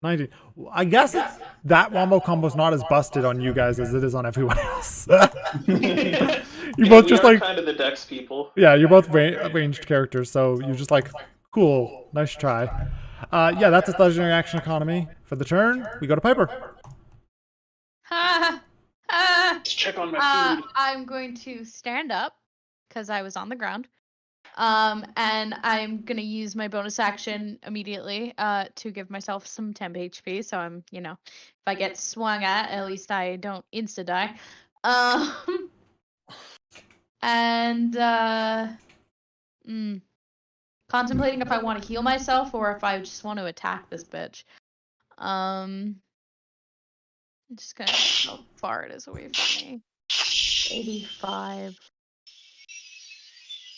19. I guess that wombo combo's not as busted on you guys as it is on everyone else. You both just like kind of the dex people. yeah, you're both ranged characters, so you're just like cool, nice try. Yeah, that's a legendary action economy for the turn. We go to Piper. Let's check on my food. I'm going to stand up because I was on the ground. And I'm gonna use my bonus action immediately to give myself some temp HP. So I'm, if I get swung at least I don't insta die. Contemplating if I want to heal myself or if I just want to attack this bitch. I'm just gonna see how far it is away from me. 85.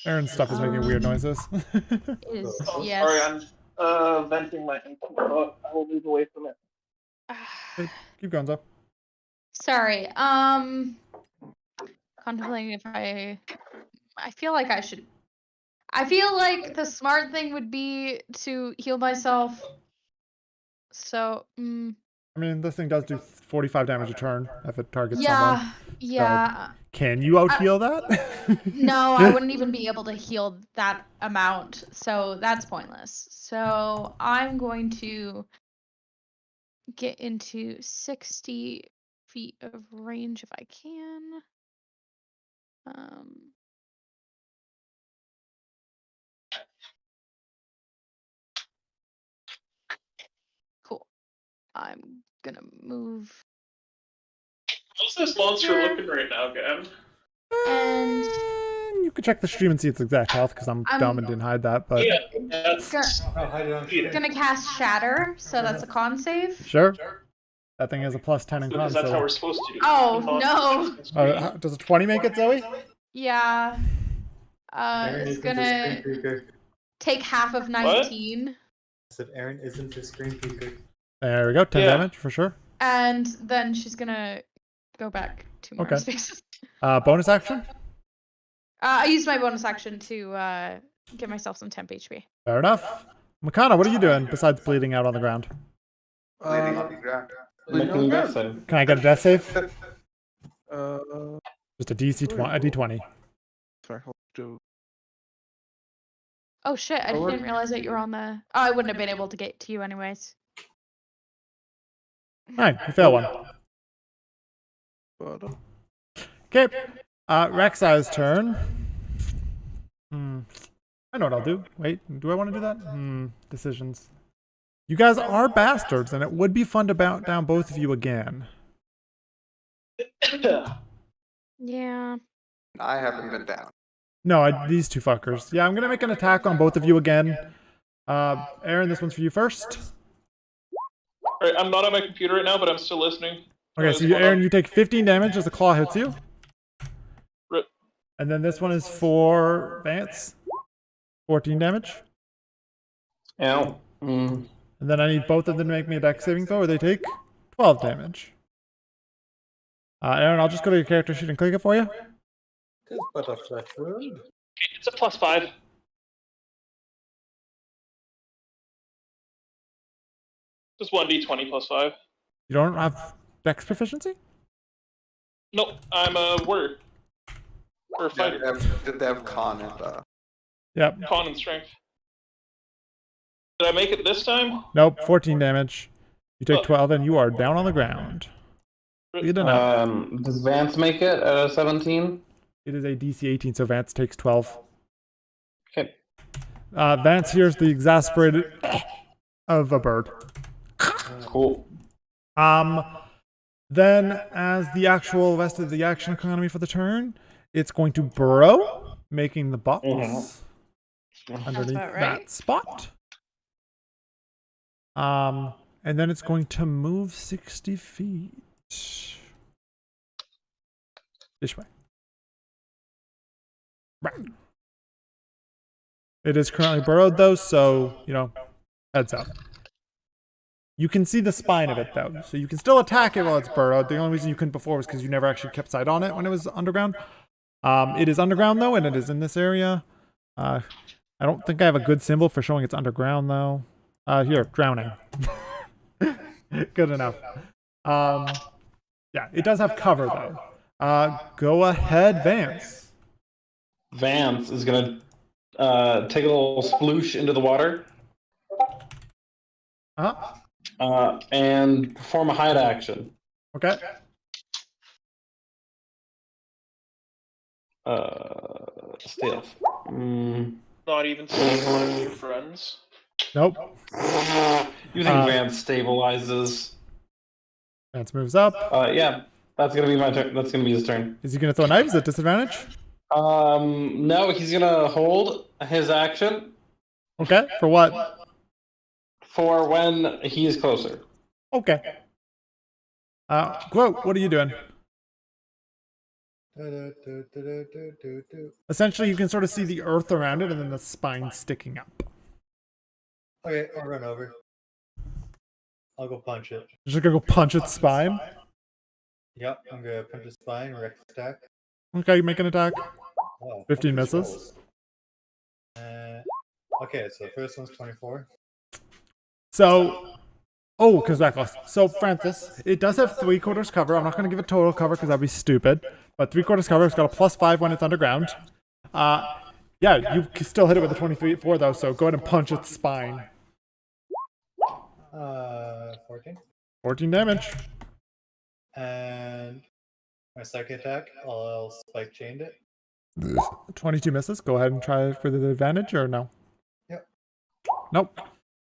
Aaron's stuff is making weird noises. It is, Oh, yes. sorry, I'm venting my input, but I will move away from it. Okay, keep going, Zoe. Sorry. Contemplating if I feel like I should. I feel like the smart thing would be to heal myself. So, I mean, this thing does do 45 damage a turn if it targets yeah, someone. yeah. Can you out heal that? No, I wouldn't even be able to heal that amount, so that's pointless. So I'm going to get into 60 feet of range if I can. Cool. I'm gonna move. How's this monster looking right now, Gavin? And you can check the stream and see its exact health because I'm dumb and didn't hide that. But Yeah, that's gonna cast Shatter, so that's a con save. sure, that thing has a +10 in con. because that's So how we're supposed to do it. Oh no! does a 20 make it, Zoe? Yeah. It's gonna take half of 19. I said Aaron isn't a screen peeker. There we go, 10 damage for sure. And then she's gonna go back 2 more spaces. Bonus action? I used my bonus action to give myself some temp HP. Fair enough. Makana, what are you doing besides bleeding out on the ground? Making a death save. Can I get a death save? Just a D20. Sorry, I'll do. Oh shit, I didn't realize that you were on the... Oh, I wouldn't have been able to get to you anyways. Alright, you fail one. Okay. Rek'Sai's turn. I know what I'll do. Wait, do I want to do that? Decisions. You guys are bastards, and it would be fun to bounce down both of you again. Yeah. I haven't been down. No, these two fuckers. Yeah, I'm gonna make an attack on both of you again. Aaron, this one's for you first. Alright, I'm not on my computer right now, but I'm still listening. Okay, so Aaron, you take 15 damage as the claw hits you. Rip. And then this one is for Vance. 14 damage. Ow. And then I need both of them to make me a dex saving throw, or they take 12 damage. Aaron, I'll just go to your character sheet and click it for you. Butterfly food. It's a +5. Just 1d20 +5. You don't have dex proficiency? Nope, I'm a warrior. Or a fighter. Did they have con and Yep. Con and strength. Did I make it this time? Nope, 14 damage. You take 12 and you are down on the ground. Good enough. Does Vance make it at a 17? It is a DC 18, so Vance takes 12. Okay. Vance hears the exasperated of a bird. Cool. Then, as the actual rest of the action economy for the turn, it's going to burrow, making the box underneath that spot. And then it's going to move 60 feet. This way. Right. It is currently burrowed though, so, heads up. You can see the spine of it though, so you can still attack it while it's burrowed. The only reason you couldn't before was because you never actually kept sight on it when it was underground. It is underground though, and it is in this area. I don't think I have a good symbol for showing it's underground though. Here, drowning. Good enough. Yeah, it does have cover though. Go ahead, Vance. Vance is gonna take a little sploosh into the water. And perform a hide action. Okay. Stealth. Not even seeing your friends. Nope. You think Vance stabilizes? Vance moves up. Yeah, that's gonna be my turn. That's gonna be his turn. Is he gonna throw knives at disadvantage? No, he's gonna hold his action. Okay, for what? For when he is closer. Okay. Gloat, what are you doing? Essentially, you can sort of see the earth around it and then the spine sticking up. Okay, I'll run over. I'll go punch it. You're just gonna go punch its spine? Yep, I'm gonna punch its spine, Rex attack. Okay, make an attack. Wow, 15 fuck these misses. rolls. Okay, so the first one's 24. So, oh, because backlash. So, Francis, it does have 3/4 cover. I'm not going to give it total cover because that'd be stupid. But 3/4 cover, it's got a +5 when it's underground. Yeah, you can still hit it with a 23-4 though, so go ahead and punch its spine. 14. 14 damage. And my second attack, I'll spike chained it. 22 misses. Go ahead and try for the advantage, or no? Yep. Nope.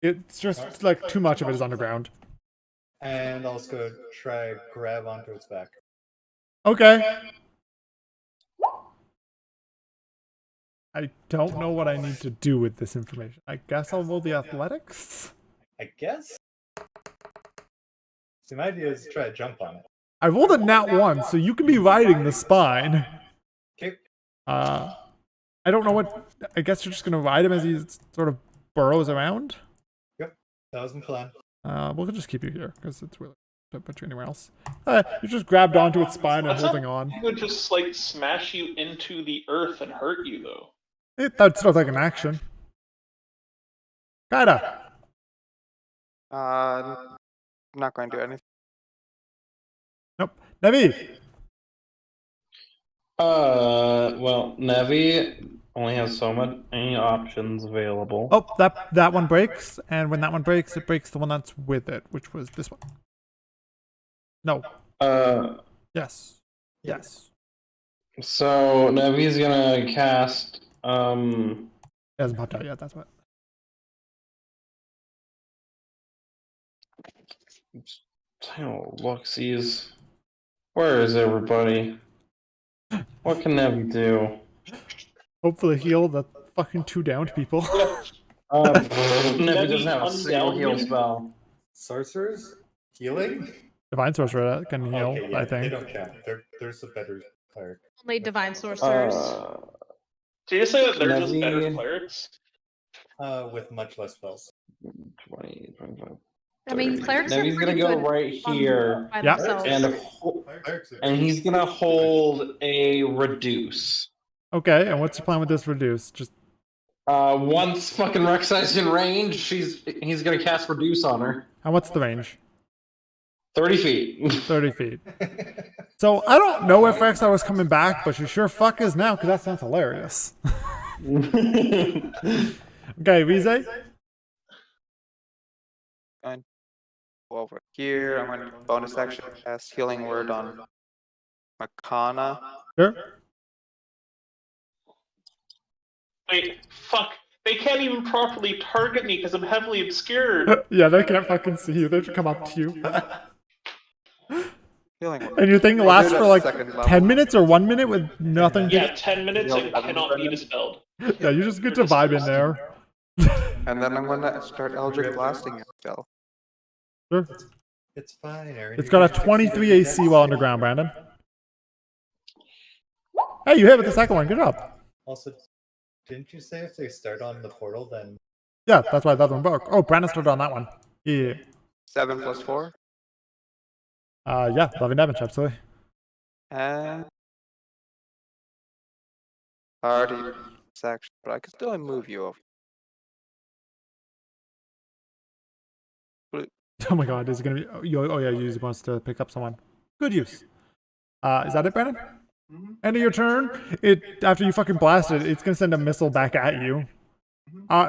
It's just like too much of it is underground. And I'll just go try grab onto its back. Okay. I don't know what I need to do with this information. I guess I'll roll the athletics. I guess? See, my idea is to try to jump on it. I rolled a nat 1, so you can be riding the spine. Okay. I don't know what... I guess you're just going to ride him as he sort of burrows around? Yep, that was my plan. We'll just keep you here, because it's really... Don't put you anywhere else. You just grabbed onto its spine and holding on. It would just, like, smash you into the earth and hurt you, though. That'd still take an action. Kinda. I'm not going to do anything. Nope. Nevi! Well, Nevi only has so many options available. Oh, that one breaks, and when that one breaks, it breaks the one that's with it, which was this one. No. Yes. Yes. So Nevi's gonna cast. It hasn't popped out yet. That's what. Look-sees. Where is everybody? What can Nevi do? Hopefully heal the fucking 2 downed people. Nevi doesn't have a single heal undoubtedly- spell. Sorcerers? Healing? Divine Sorcerer can heal, Okay, yeah, I they think. don't count. There's a better cleric. Only divine sorcerers. Do you say that they're just Nevi- better clerics? With much less spells. 20, 25. I mean, clerics are Nevi's gonna pretty go good right on- here, by Yeah, themselves. and he's gonna hold a reduce. Okay, and what's your plan with this reduce? Just Once fucking Rek'Sai's in range, he's gonna cast reduce on her. and what's the range? 30 feet. 30 feet. So I don't know if Rek'Sai was coming back, but she sure fuck is now, because that sounds hilarious. Okay, Rize? Fine. Go over here. I'm going to bonus action cast healing word on Makana. Sure. Wait, fuck. They can't even properly target me because I'm heavily obscured. Yeah, they can't fucking see you. They should come up to you. Healing word. And your thing I'll lasts do it for at like second level. 10 minutes or 1 minute with nothing? Yeah, 10 minutes and cannot be dispelled. Yeah, you just get to vibe in there. And then I'm going to start Eldritch Blasting spell. Sure. It's fine, Aaron. It's got a 23 AC while underground, Brandon. Hey, you hit with the second one. Good job. Also, didn't you say if they start on the portal, then... Yeah, that's why that one broke. Oh, Brandon started on that one. Yeah. 7 plus 4. Yeah, 11 damage, absolutely. And... already action, but I can still move you over. Oh my god, is it gonna be... Oh, yeah, you use the bonus to pick up someone. Good use. Is that it, Brandon? End of your turn. After you fucking blast it, it's gonna send a missile back at you.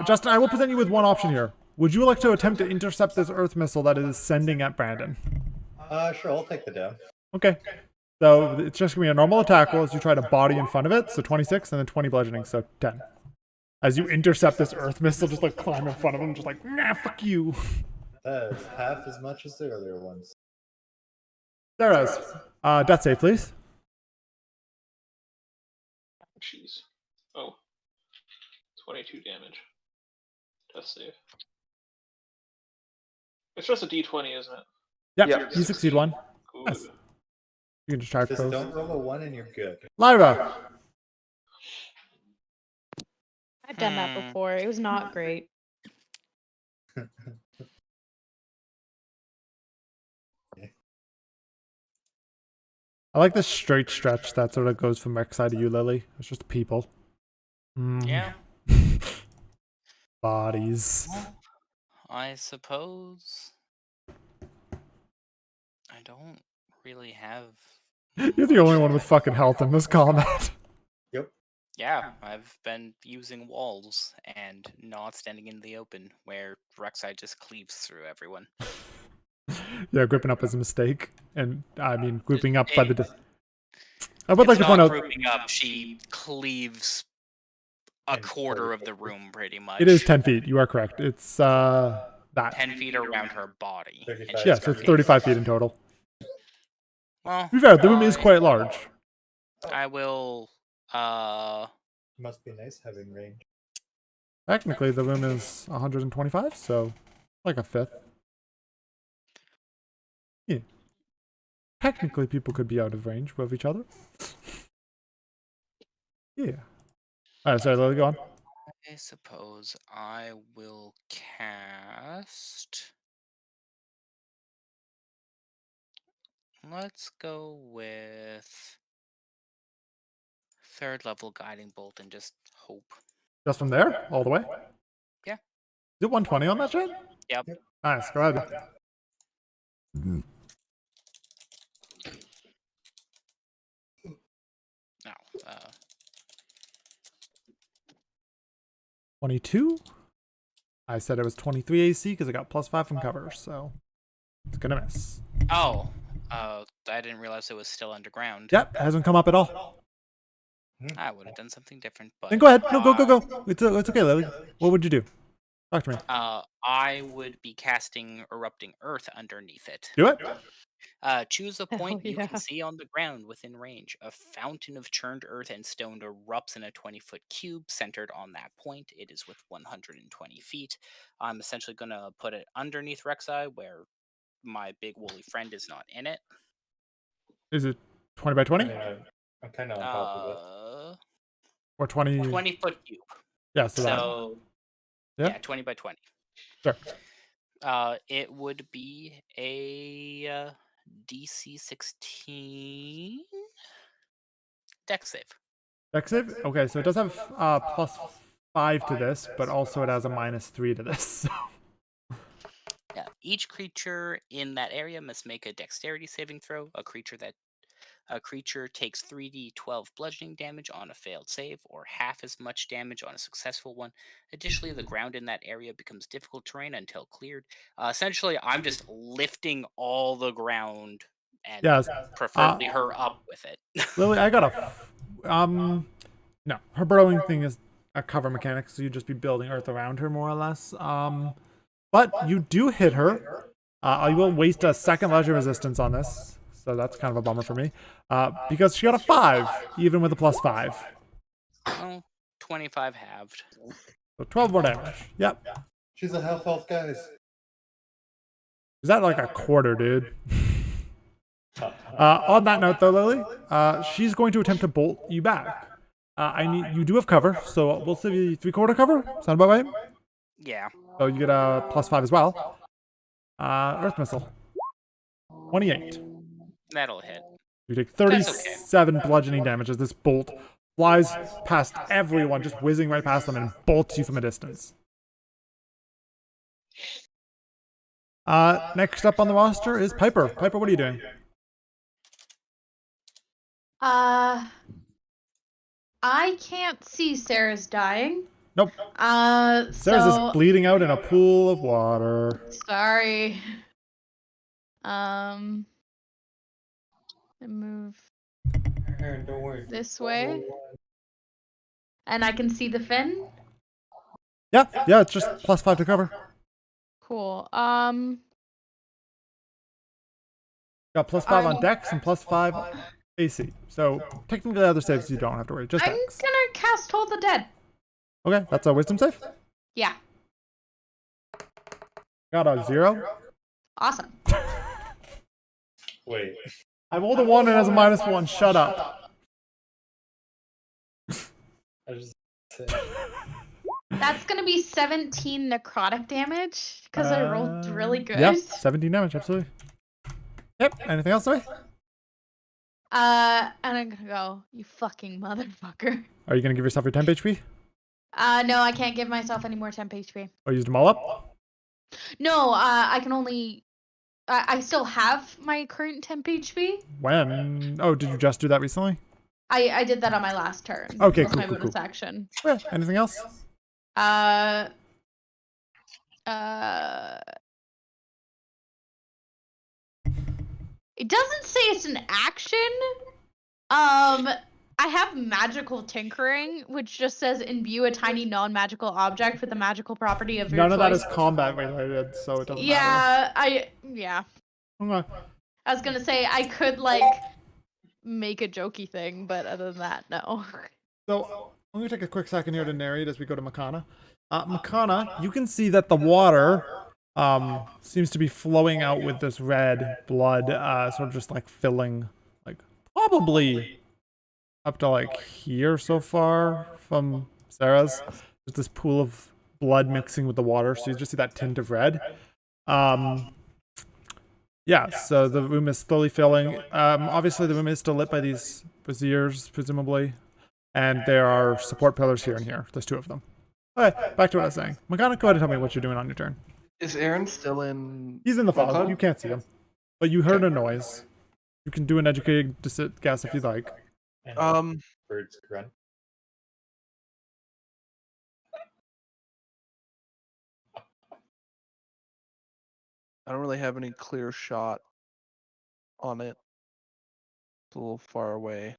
Justin, I will present you with one option here. Would you like to attempt to intercept this earth missile that is sending at Brandon? Sure, I'll take the down. Okay. So it's just gonna be a normal attack roll as you try to body in front of it. So 26 and then 20 bludgeoning, so 10. As you intercept this earth missile, just like climb in front of him, just like, nah, fuck you. That is half as much as the earlier ones. Sarah's. Death save, please. Jeez. Oh. 22 damage. Death save. It's just a d20, isn't it? Yep, Yeah. you succeed one. Good. Nice. You can distract Just those. don't roll a 1 and you're good. Lyra. I've done that before. It was not great. I like this straight stretch that sort of goes from Rek'Sai to you, Lily. It's just people. Yeah. Bodies. Well, I suppose I don't really have. You're the only one with fucking health in this combat. Yep. Yeah, I've been using walls and not standing in the open where Rek'Sai just cleaves through everyone. Yeah, gripping up is a mistake. And I mean, grouping up It- by the. I would It's like to point not out grouping up. She cleaves a And quarter of the 40. room, pretty much. it is 10 feet. You are correct. It's that. 10 feet around her body. and 35. she's Yeah, so it's got 35 feet in total. Well, To be fair, the room is quite large. I will. Must be nice having range. Technically, the room is 125, so like a fifth. Yeah. Technically, people could be out of range of each other. Yeah. Alright, sorry, Lily, go on. I suppose I will cast. Let's go with third level guiding bolt and just hope. Just from there? All the way? Yeah. Is it 120 on that shit? Yep. Nice, go ahead. No. 22? I said it was 23 AC because I got +5 from cover, so it's gonna miss. Oh. I didn't realize it was still underground. Yep, it hasn't come up at all. I would have done something different, but. Then go ahead. No, go. It's okay, Lily. What would you do? Talk to me. I would be casting Erupting Earth underneath it. Do it. Choose a point you yeah. can see on the ground within range. A fountain of churned earth and stone erupts in a 20-foot cube centered on that point. It is with 120 feet. I'm essentially going to put it underneath Rek'Sai where my big woolly friend is not in it. Is it 20 by 20? I'm kind of on top of it. Or 20? 20-foot cube. Yeah, so that. So, Yeah. yeah, 20 by 20. Sure. It would be a DC 16 dex save. Dex save? Okay, so it does have +5 to this, but also it has a -3 to this. Yeah, each creature in that area must make a dexterity saving throw. A creature takes 3d12 bludgeoning damage on a failed save, or half as much damage on a successful one. Additionally, the ground in that area becomes difficult terrain until cleared. Essentially, I'm just lifting all the ground and Yes. preferably her up with it. Lily, I got a. No, her burrowing thing is a cover mechanic, so you'd just be building earth around her more or less. But you do hit her. I will waste a second leisure resistance on this, so that's kind of a bummer for me. Because she got a 5, even with a +5. Well, 25 halved. So 12 more damage. Yep. She's a half health, guys. Is that like a quarter, dude? On that note, though, Lily, she's going to attempt to bolt you back. You do have cover, so we'll give you 3/4 cover. Sound about right? Yeah. So you get a +5 as well. Earth missile. 28. That'll hit. You take That's 37 bludgeoning damage as this bolt flies past everyone, just whizzing right past them and bolts you from a distance. Next up on the roster is Piper. Piper, what are you doing? I can't see Sarah's dying. Nope. Sarah's So is bleeding out in a pool of water. sorry. I move Aaron, don't worry. this way, and I can see the fin. Yeah, it's just +5 to cover. Cool. Got +5 on Dex and +5 AC. So technically, other saves you don't have to worry. Just I'm Dex. gonna cast Hold the Dead. Okay, that's a Wisdom save. Yeah. Got a 0. Awesome. Wait. I rolled a 1 and it has a -1. Shut up. I just That's gonna be 17 necrotic damage because I rolled really good. Yeah, 17 damage, absolutely. Yep. Anything else, Zoe? And I'm gonna go, you fucking motherfucker. Are you gonna give yourself your temp HP? No, I can't give myself any more temp HP. Or used them all up? No, I can only. I still have my current temp HP. When? Oh, did you just do that recently? I did that on my last turn. Okay, With cool, my cool, bonus cool. action. Yeah, anything else? It doesn't say it's an action. I have magical tinkering, which just says imbue a tiny non-magical object with a magical property of your None of that choice. is combat related, so it doesn't matter. Yeah. Okay. I was gonna say I could like make a jokey thing, but other than that, no. So I'm gonna take a quick second here to narrate as we go to Makana. Makana, you can see that the water seems to be flowing out with this red blood, sort of just like filling, like probably up to like here so far from Sarah's. There's this pool of blood mixing with the water, so you just see that tint of red. Yeah, so the room is slowly filling. Obviously the room is still lit by these braziers, presumably. And there are support pillars here and here. There's 2 of them. Okay, back to what I was saying. Magana, go ahead and tell me what you're doing on your turn. Is Aaron still in? He's in the fog. Cloud? You can't see him. But you heard a noise. You can do an educated guess if you'd like. and birds grunt. I don't really have any clear shot on it. It's a little far away.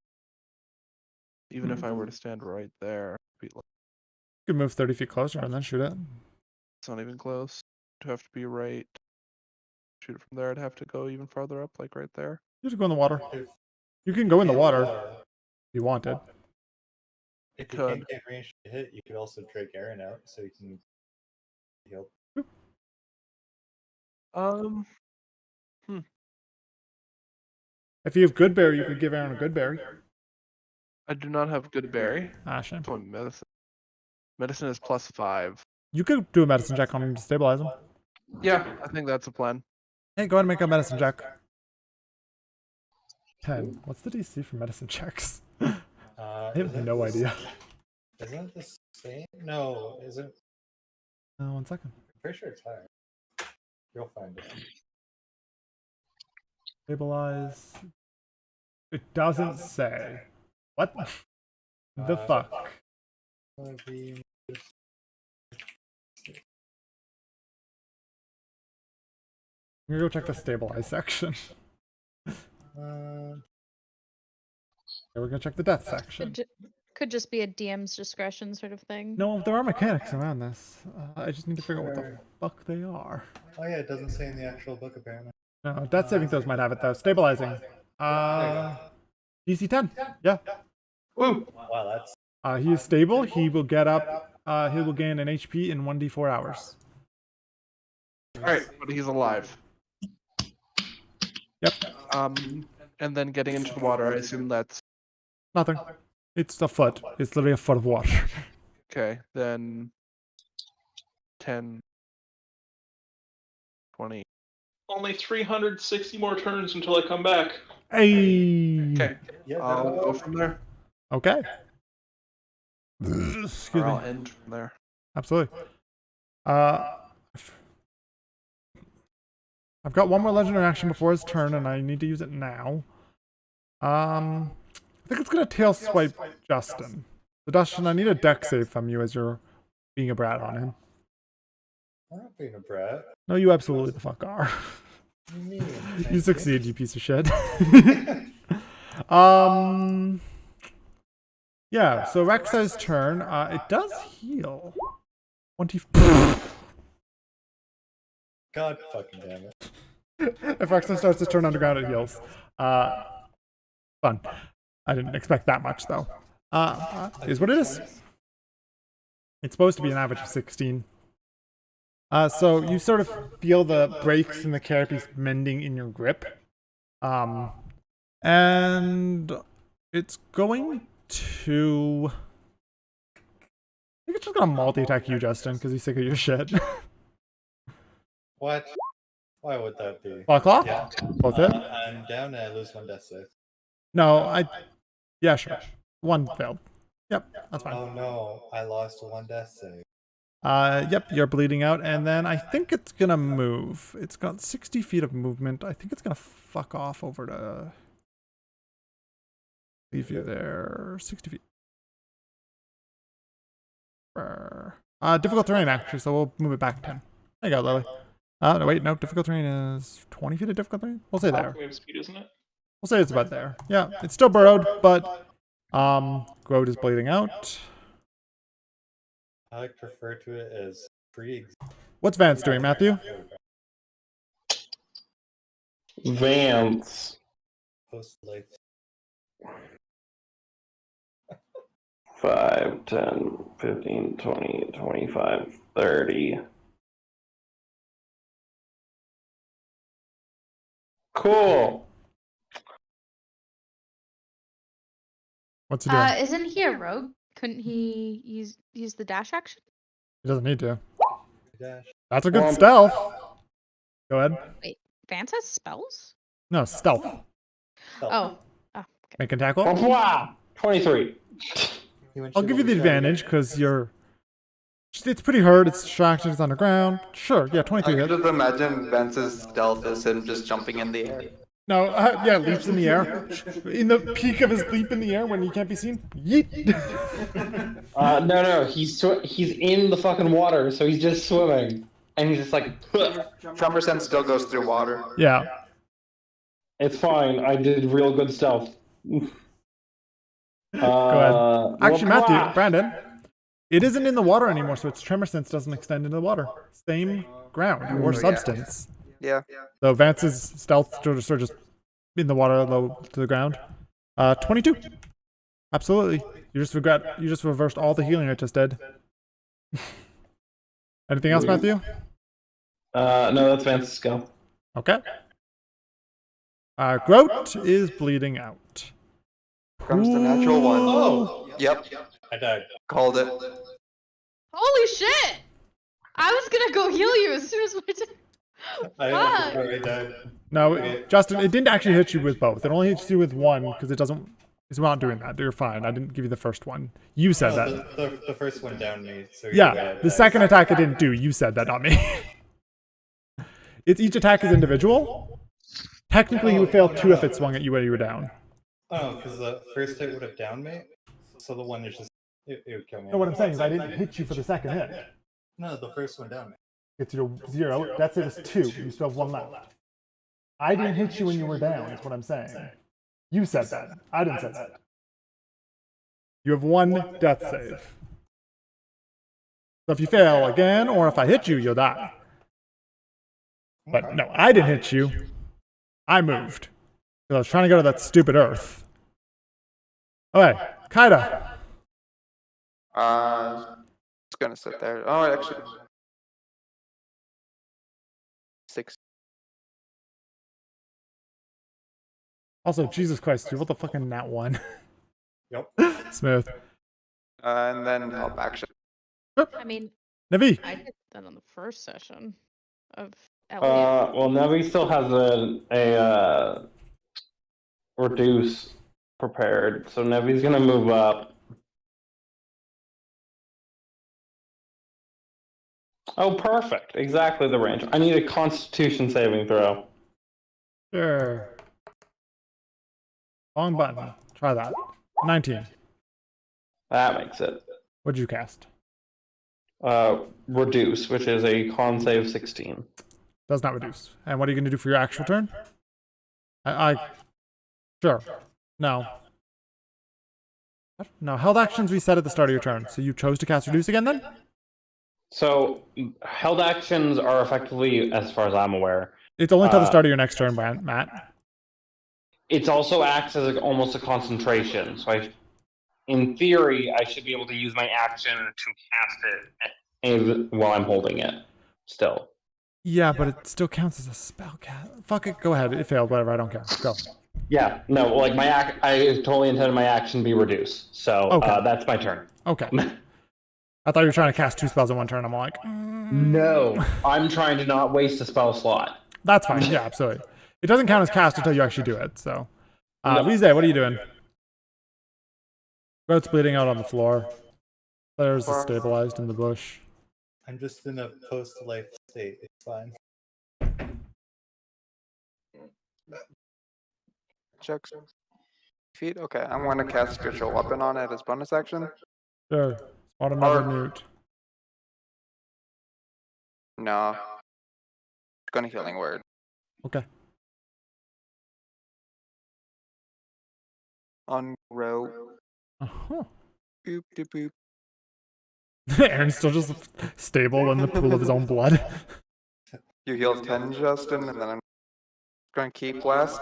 Even if I were to stand right there, it'd be like, You can move 30 feet closer and then shoot it. it's not even close. It'd have to be right. Shoot it from there. I'd have to go even farther up, like right there. You just go in the water. You can go in the water if you wanted. If you can't get range to hit, you could also drag Aaron out so you can heal. If you have good berry, you could give Aaron a good berry. I do not have good berry. Ah, shame. It's only medicine. Medicine is +5. You could do a medicine check on him to stabilize him. Yeah, I think that's a plan. Hey, go ahead and make a medicine check. 10. What's the DC for medicine checks? I have no idea. Isn't it the same? No, is it? 1 second. I'm pretty sure it's higher. You'll find it. Stabilize. It doesn't say. What the fuck? I'm gonna go check the stabilize section. We're gonna check the death section. Could just be a DM's discretion sort of thing. No, there are mechanics around this. I just need to figure out what the fuck they are. Oh yeah, it doesn't say in the actual book apparently. No, death saving throws might have it though. Stabilizing. DC 10. Yeah. Woo! Wow, that's. He is stable. He will get up. He will gain an HP in 1d4 hours. Alright, but he's alive. Yep. And then getting into the water, I assume that's Nothing. It's a foot. It's literally a foot of water. okay. Then 10, 20. Only 360 more turns until I come back. Hey. Okay, Yeah, I'll go from there. Okay. Excuse Or me. I'll end from there. Absolutely. I've got one more legendary action before his turn, and I need to use it now. I think it's gonna tail swipe Justin. So Justin, I need a deck save from you as you're being a brat on him. I'm not being a brat. No, you absolutely the fuck are. What do you mean? You succeed, you piece of shit. Yeah, so Rex's turn, it does heal. 20. God fucking damn it. If Rexa starts to turn underground, it heals. Fun. I didn't expect that much, though. Is what it is. It's supposed to be an average of 16. So you sort of feel the breaks in the carapace mending in your grip. And it's going to... I think it's just gonna multi-attack you, Justin, because he's sick of your shit. What? Why would that be? Claw? Yeah. Both hit? I'm down and I lose 1 death save. No, yeah, sure. 1 failed. Yep, that's fine. Oh no, I lost 1 death save. Yep, you're bleeding out, and then I think it's gonna move. It's got 60 feet of movement. I think it's gonna fuck off over to... Leave you there. 60 feet. Difficult terrain, actually, so we'll move it back 10. There you go, Lily. No, wait, no, difficult terrain is 20 feet of difficult terrain? We'll say there. Wave speed, isn't it? We'll say it's about there. Yeah, it's still burrowed, but Groat is bleeding out. I refer to it as pre. What's Vance doing, Matthew? Vance. Post life. 5, 10, 15, 20, 25, 30. Cool. What's he doing? Isn't he a rogue? Couldn't he use the dash action? He doesn't need to. Dash. That's a good Well, stealth. Go ahead. Wait, Vance has spells? No, stealth. Oh. Okay. Make a tackle. Wow. 23. I'll give you the advantage because you're... It's pretty hurt, it's distracted, it's underground. Sure, yeah, 23 I hit. can just imagine Vance's stealth is him just jumping in the air. No, yeah, leaps in the air. In the peak of his leap in the air when he can't be seen. Yeet! No, he's in the fucking water, so he's just swimming, and he's just like, Tremor Sense still goes through water. Yeah. it's fine. I did real good stealth. Go ahead. Actually, Matthew, Brandon, it isn't in the water anymore, so its tremor sense doesn't extend into the water. Same ground or substance. Yeah. So Vance's stealth sort of just in the water, low to the ground. 22. Absolutely. You just reversed all the healing I just did. Anything else, Matthew? No, that's Vance's go. Okay. Groat is bleeding out. Comes the natural one. Oh! Yep. I died. Called it. Holy shit! I was gonna go heal you as soon as my I already died. No, Justin, it didn't actually hit you with both. It only hits you with one because it doesn't. It's not doing that. You're fine. I didn't give you the first one. You said that. The first one downed me. So Yeah, the second attack it didn't do. You said that, not me. Each attack is individual. Technically, you would fail 2 if it swung at you while you were down. Oh, because the first hit would have downed me. So the one is just it would kill me. No, what I'm saying is I didn't hit you for the second hit. No, the first one downed me. Gets you to 0. That's it. It's 2. You still have 1 left. I didn't hit you when you were down. Is what I'm saying. You said that. I didn't say that. You have 1 death save. So if you fail again, or if I hit you, you'll die. But no, I didn't hit you. I moved. Because I was trying to go to that stupid Earth. Okay, Kaida. It's gonna sit there. Oh, actually. 6. Also, Jesus Christ, you rolled the fucking nat 1. Yep. Smooth. And then help action. I mean, Navi. I did that on the first session of Well, Nevi still has a reduce prepared, so Nevi's gonna move up. Oh, perfect! Exactly the range. I need a Constitution saving throw. Sure. Wrong button. Try that. 19. That makes it. What'd you cast? Reduce, which is a con save 16. Does not reduce. And what are you going to do for your actual turn? Sure. No. What? No, held actions reset at the start of your turn. So you chose to cast reduce again then? So, held actions are effectively, as far as I'm aware. It's only until the start of your next turn, Matt. It also acts as almost a concentration. So, in theory, I should be able to use my action to cast it while I'm holding it. Still. Yeah, but it still counts as a spell cast. Fuck it, go ahead. It failed, whatever, I don't care. Go. Yeah, no, like I totally intended my action be reduced. So Okay. that's my turn. Okay. I thought you were trying to cast 2 spells in one turn. I'm like, No, I'm trying to not waste a spell slot. that's fine. Yeah, absolutely. It doesn't count as cast until you actually do it. So, No. Rize, what are you doing? Goat's bleeding out on the floor. Players is stabilized in the bush. I'm just in a post-life state. It's fine. Checks. Feet. Okay, I'm going to cast spiritual weapon on it as bonus action. Sure. Spot another newt. No. Going to healing word. Okay. On row. Uh-huh. Boop de boop. Aaron's still just stable in the pool of his own blood. You heal 10, Justin, and then I'm going to keep last.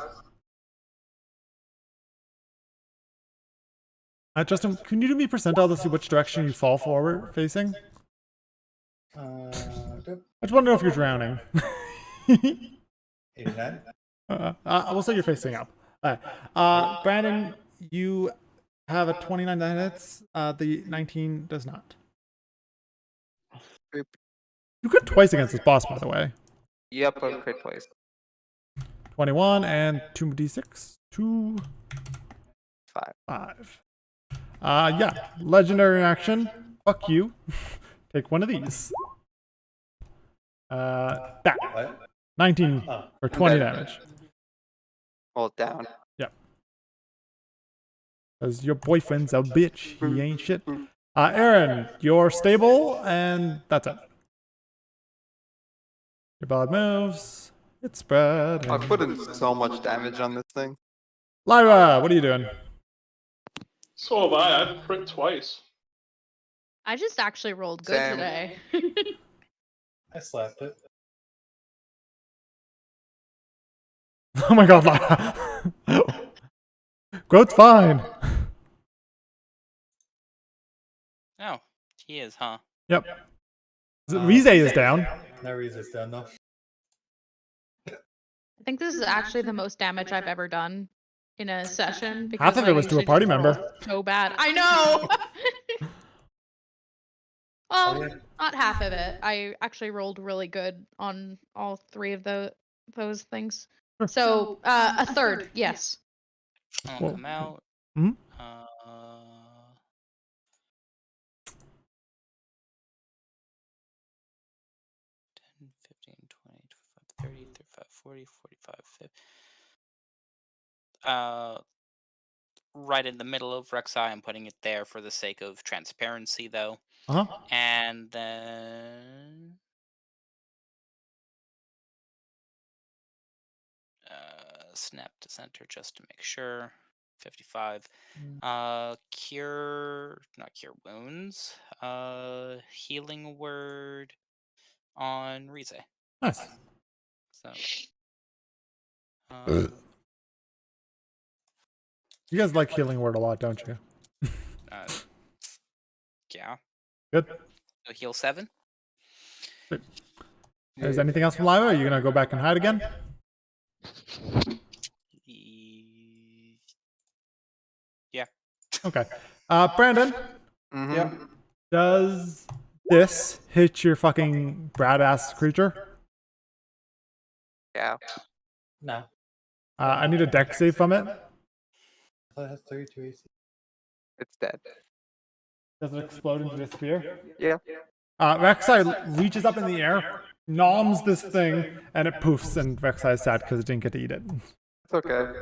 Justin, can you do me percentile to see which direction you fall forward facing? Good. I just want to know if you're drowning. 89. We'll say you're facing up. All right. Brandon, you have a 29 that hits. The 19 does not. Boop. You crit twice against this boss, by the way. Yep, a crit place. 21 and 2d6. 2. 5. Yeah. Legendary action. Fuck you. Take one of these. That. What? 19 or 20 damage. Hold down. Yep. Because your boyfriend's a bitch. He ain't shit. Aaron, you're stable, and that's it. Your bard moves. It's spread. I put in so much damage on this thing. Lyra, what are you doing? So have I. I've crit twice. I just actually rolled good Same. today. I slapped it. Oh my god, Lyra. Groat's fine. Oh, he is, huh? Yep. Rize is down. No resist down though. I think this is actually the most damage I've ever done in a session. Half of I it was to a usually party just roll member. So bad. I know! Oh, Well, yeah. not half of it. I actually rolled really good on all 3 of those things. So, a third, yes. I'll Whoa. come out. Mhm. 10, 15, 20, 25, 30, 35, 40, 45, 50. Right in the middle of Rek'Sai. I'm putting it there for the sake of transparency, though. Uh-huh. And then snap to center just to make sure. 55. Not cure wounds. Healing word on Rize. Nice. So You guys like healing word a lot, don't you? yeah. Good. So heal 7. Is there anything else from Lyra? Are you gonna go back and hide again? Yeah. Okay. Brandon, Mm-hmm. Yeah. does this hit your fucking brad ass creature? Yeah. No. I need a deck save from it. I thought it has 32 AC. It's dead. Does it explode and disappear? Yeah. Rek'Sai reaches up in the air, noms this thing, and it poofs, and Rek'Sai is sad because it didn't get to eat it. It's okay.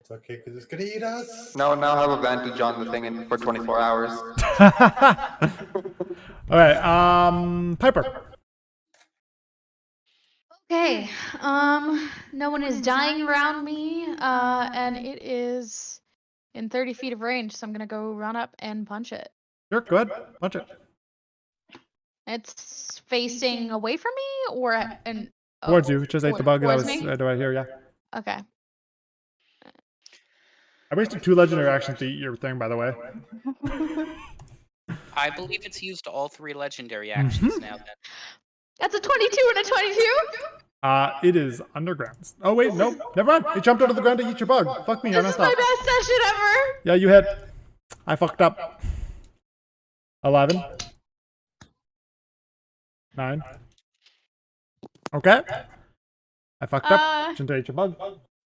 It's okay because it's gonna eat us. Now I have advantage on the thing for 24 hours. Alright, Piper. Okay. No one is dying around me, and it is in 30 feet of range, so I'm gonna go run up and punch it. You're good. Punch it. It's facing away from me, or and Towards you, just ate the bug that towards was me? right here, yeah. Okay. I wasted 2 legendary actions to eat your thing, by the way. I believe it's used all 3 legendary actions now. Then That's a 22 and a 22. It is underground. Oh wait, nope, never mind. It jumped out of the ground to eat your bug. Fuck me, I This messed is my up. best session ever. Yeah, you hit. I fucked up. 11. 9. Okay. I fucked up. Shouldn't have ate your bug.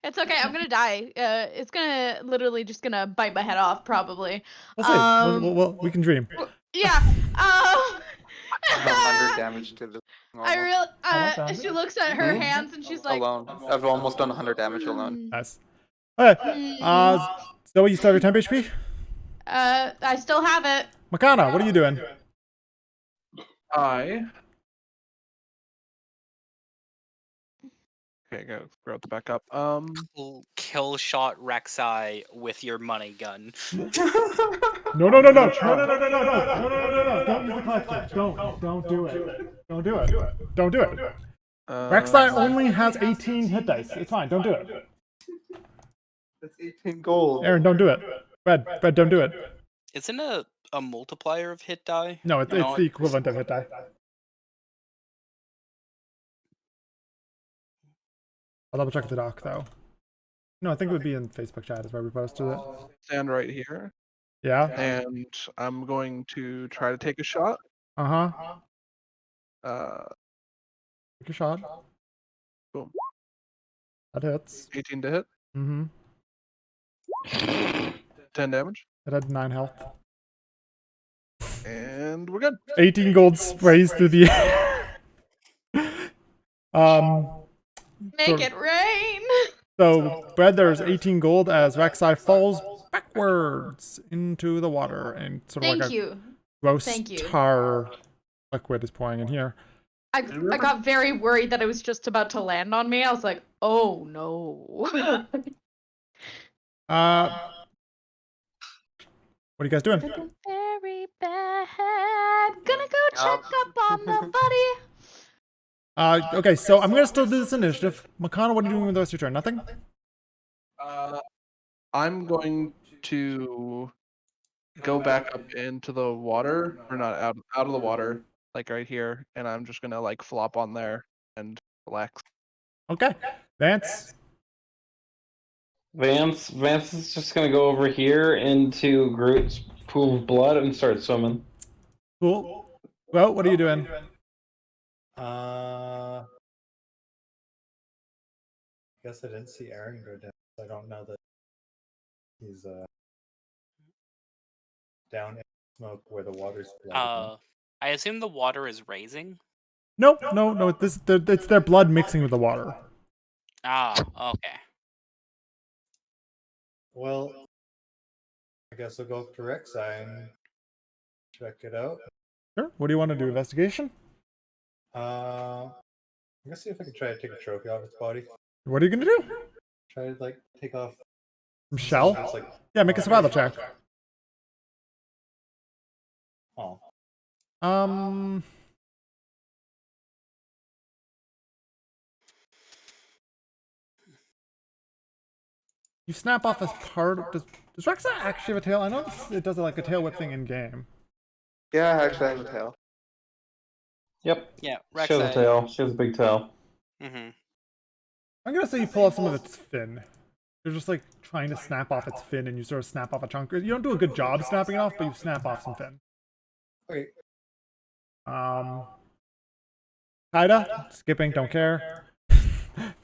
It's okay. I'm gonna die. It's gonna literally just gonna bite my head off probably. We'll see. We can dream. Yeah. 100 damage to the. I really. She looks at her Mhm. hands and she's like, Alone. I've almost done 100 damage alone. Nice. Okay. So you still have your temp HP? I still have it. Makana, what are you doing? Okay, go growth back up. Kill shot Rek'Sai with your money gun. No. Don't use the collective. Don't do it. Don't do it. Rek'Sai only has 18 hit dice. It's fine. Don't do it. That's 18 gold. Aaron, don't do it. Red, don't do it. Isn't a multiplier of hit die? No, it's the equivalent of hit die. I'll double check the doc though. No, I think it would be in Facebook chat is where we posted it. Stand right here. Yeah. And I'm going to try to take a shot. Take a shot. Boom. That hits. 18 to hit. 10 damage. It had 9 health. And we're good. 18 gold sprays through the air. Make it rain. So, Brad, there's 18 gold as Rek'Sai falls backwards into the water and sort of like a gross tar liquid is pouring in here. I got very worried that it was just about to land on me. I was like, oh no. What are you guys doing? Very bad. Gonna go check up on the buddy. Okay, so I'm gonna still do this initiative. Makana, what are you doing with the rest of your turn? Nothing? I'm going to go back up into the water, or not out of the water, like right here, and I'm just gonna like flop on there and relax. Okay. Vance? Vance is just gonna go over here into Groot's pool of blood and start swimming. Cool. Well, what are you doing? I guess I didn't see Aaron go down. So I don't know that he's down in smoke where the water's flooding. I assume the water is raising. No. It's their blood mixing with the water. Okay. Well, I guess I'll go up to Rek'Sai and check it out. Sure. What do you want to do? Investigation? I'm gonna see if I can try to take a trophy off its body. What are you gonna do? Try to take off Some shell? Yeah, make a survival check. Oh. You snap off as part. Does Rek'Sai actually have a tail? I know it does like a tail whip thing in game. Yeah, I actually have a tail. Yep. Yeah, She has a tail. She has a big tail. I'm gonna say you pull off some of its fin. You're just like trying to snap off its fin and you sort of snap off a chunk. You don't do a good job snapping it off, but you snap off some fin. Okay. Kaida, skipping, don't care.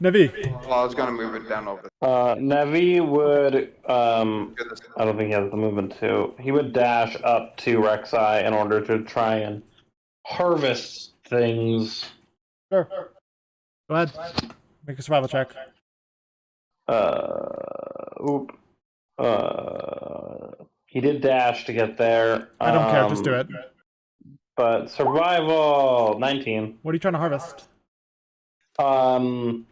Nevi. Well, I was gonna move it down over. Nevi would, I don't think he has the movement to. He would dash up to Rek'Sai in order to try and harvest things. Sure. Go ahead. Make a survival check. He did dash to get there. I don't care, just do it. But survival, 19. What are you trying to harvest? Nevi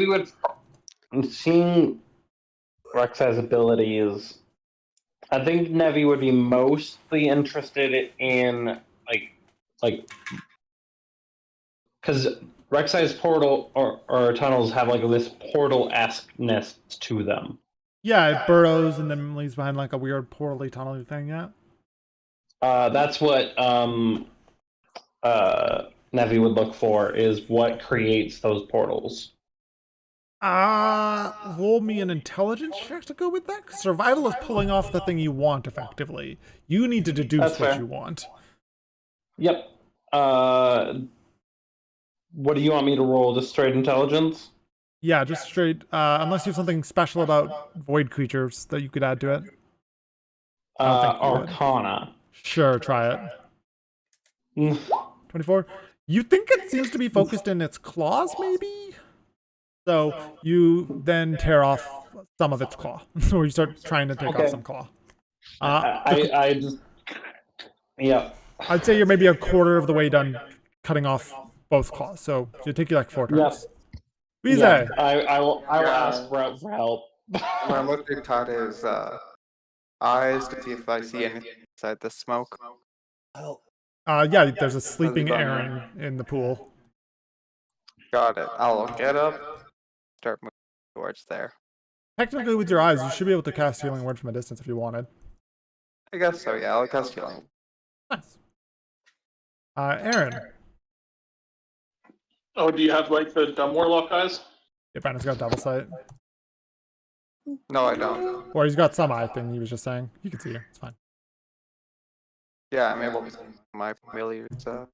would, seeing Rek'Sai's abilities, I think Nevi would be mostly interested in, like, because Rek'Sai's portal or tunnels have like this portal-esque-ness to them. Yeah, it burrows and then leaves behind like a weird portal-y tunnel thing, yeah. That's what Nevi would look for is what creates those portals. Roll me an intelligence check to go with that. 'Cause survival is pulling off the thing you want effectively. You need to deduce That's what fair. you want. Yep. What do you want me to roll? Just straight intelligence? Yeah, just straight. Unless you have something special about void creatures that you could add to it. I don't think you would. Arcana. Sure, try it. 24. You think it seems to be focused in its claws, maybe? So you then tear off some of its claw, or you start trying to take off some claw. I just, yeah. I'd say you're maybe a quarter of the way done cutting off both claws, so it'll take you like 4 turns. Yep. Wize. Yeah, I will ask for help. What I'm looking at is eyes to see if I see anything inside the smoke. Yeah, there's a sleeping Aaron in the pool. Got it. I'll get up, start moving towards there. Technically, with your eyes, you should be able to cast Healing Word from a distance if you wanted. I guess so, yeah. I'll cast healing. Nice. Aaron. Oh, do you have like the dumb warlock eyes? Yeah, Brandon's got double sight. No, I don't. Or he's got some eye thing he was just saying. You can see you. It's fine. Yeah, I'm able to see my familiar.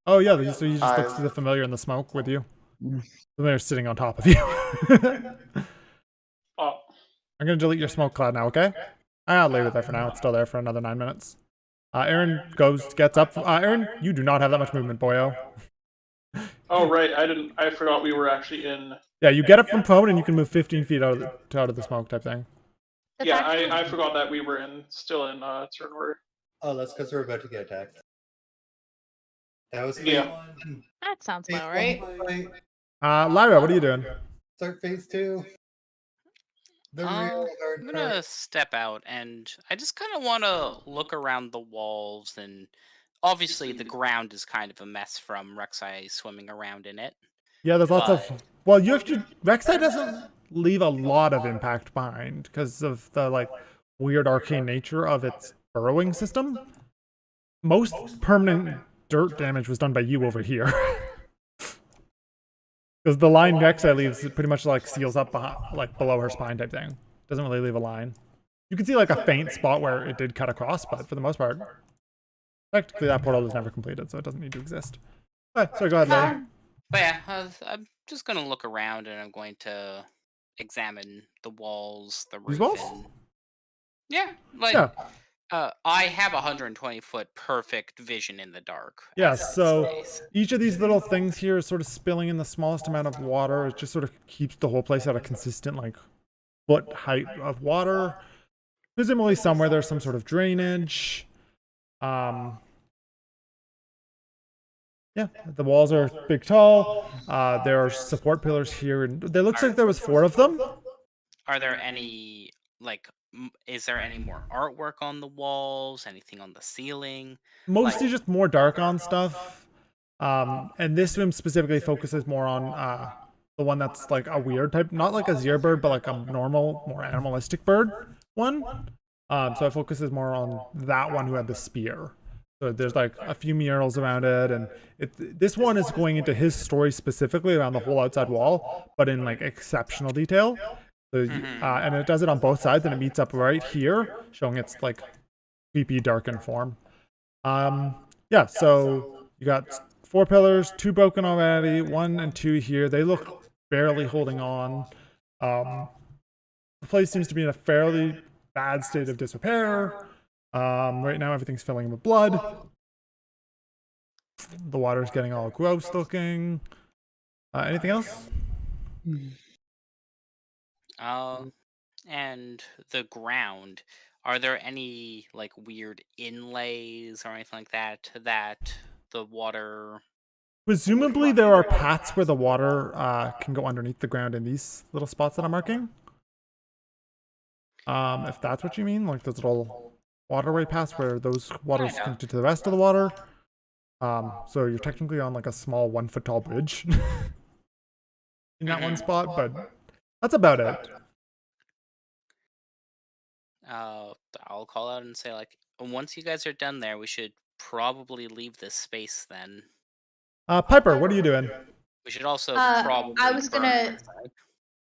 Oh, yeah, so you just look eyes. through the familiar in the smoke with you. The familiar's sitting on top of you. Oh, I'm going to delete your smoke cloud now, okay? I'll leave it there for now. It's still there for another 9 minutes. Aaron gets up. Aaron, you do not have that much movement, boyo. oh right. I forgot we were actually in. Yeah, you get up from prone and you can move 15 feet out of the smoke type thing. That's Yeah, actually- I forgot that we were still in turn order. Oh, that's because we're about to get attacked. That was phase Yeah. 1. That sounds Phase about 1 right. fight. Lyra, what are you doing? Start phase 2. The real hard I'm part. gonna step out and I just kind of want to look around the walls, and obviously the ground is kind of a mess from Rek'Sai swimming around in it. Yeah, there's lots But- of... Well, you actually... Rek'Sai doesn't leave a lot of impact behind because of the, like, weird arcane nature of its burrowing system. Most permanent dirt damage was done by you over here. Because the line Rek'Sai leaves, it pretty much, like, seals up behind, like, below her spine type thing. Doesn't really leave a line. You can see, like, a faint spot where it did cut across, but for the most part... Technically, that portal is never completed, so it doesn't need to exist. Alright, sorry, go ahead, Larry. But yeah, I'm just gonna look around and I'm going to examine the walls, the roof. These walls? And... Yeah, like Yeah. I have 120-foot perfect vision in the dark. Yeah, as so space. each of these little things here is sort of spilling in the smallest amount of water. It just sort of keeps the whole place at a consistent, like, foot height of water. Presumably somewhere there's some sort of drainage. Yeah, the walls are big, tall. There are support pillars here, and there looks like there was 4 of them. Are there any like? Is there any more artwork on the walls? Anything on the ceiling? Mostly just more dark on stuff. And this room specifically focuses more on the one that's like a weird type, not like a zero bird, but like a normal, more animalistic bird one. So it focuses more on that one who had the spear. So there's like a few murals around it, and this one is going into his story specifically around the whole outside wall, but in like exceptional detail. So, and it does it on both sides, and it meets up right here, showing its like creepy, darkened form. Yeah, so you got 4 pillars, 2 broken already, 1 and 2 here. They look barely holding on. The place seems to be in a fairly bad state of disrepair. Right now everything's filling with blood. The water's getting all gross looking. Anything else? And the ground. Are there any like weird inlays or anything like that that the water? Presumably there are paths where the water can go underneath the ground in these little spots that I'm marking. If that's what you mean, like those little waterway paths where those waters connected to the rest of the water. So you're technically on like a small 1-foot tall bridge in that one spot, but that's about it. I'll call out and say like, once you guys are done there, we should probably leave this space then. Piper, what are you doing? We should also I probably was burn gonna- our side.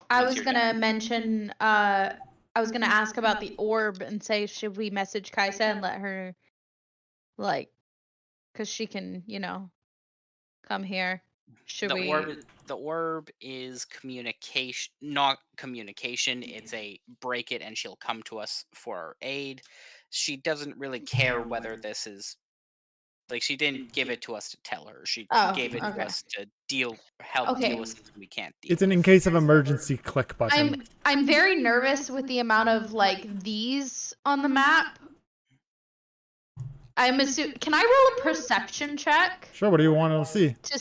I Once was you're gonna done. mention. I was gonna ask about the orb and say, should we message Kaisa and let her, like, cause she can, come here. Should the we? orb is communication, not communication. It's a break it and she'll come to us for our aid. She doesn't really care whether this is like she didn't give it to us to tell her. She gave it to okay. us to help deal with something we can't deal It's an with. in case of emergency click button. I'm very nervous with the amount of like these on the map. I'm assuming. Can I roll a perception check Sure, what do you want to see? to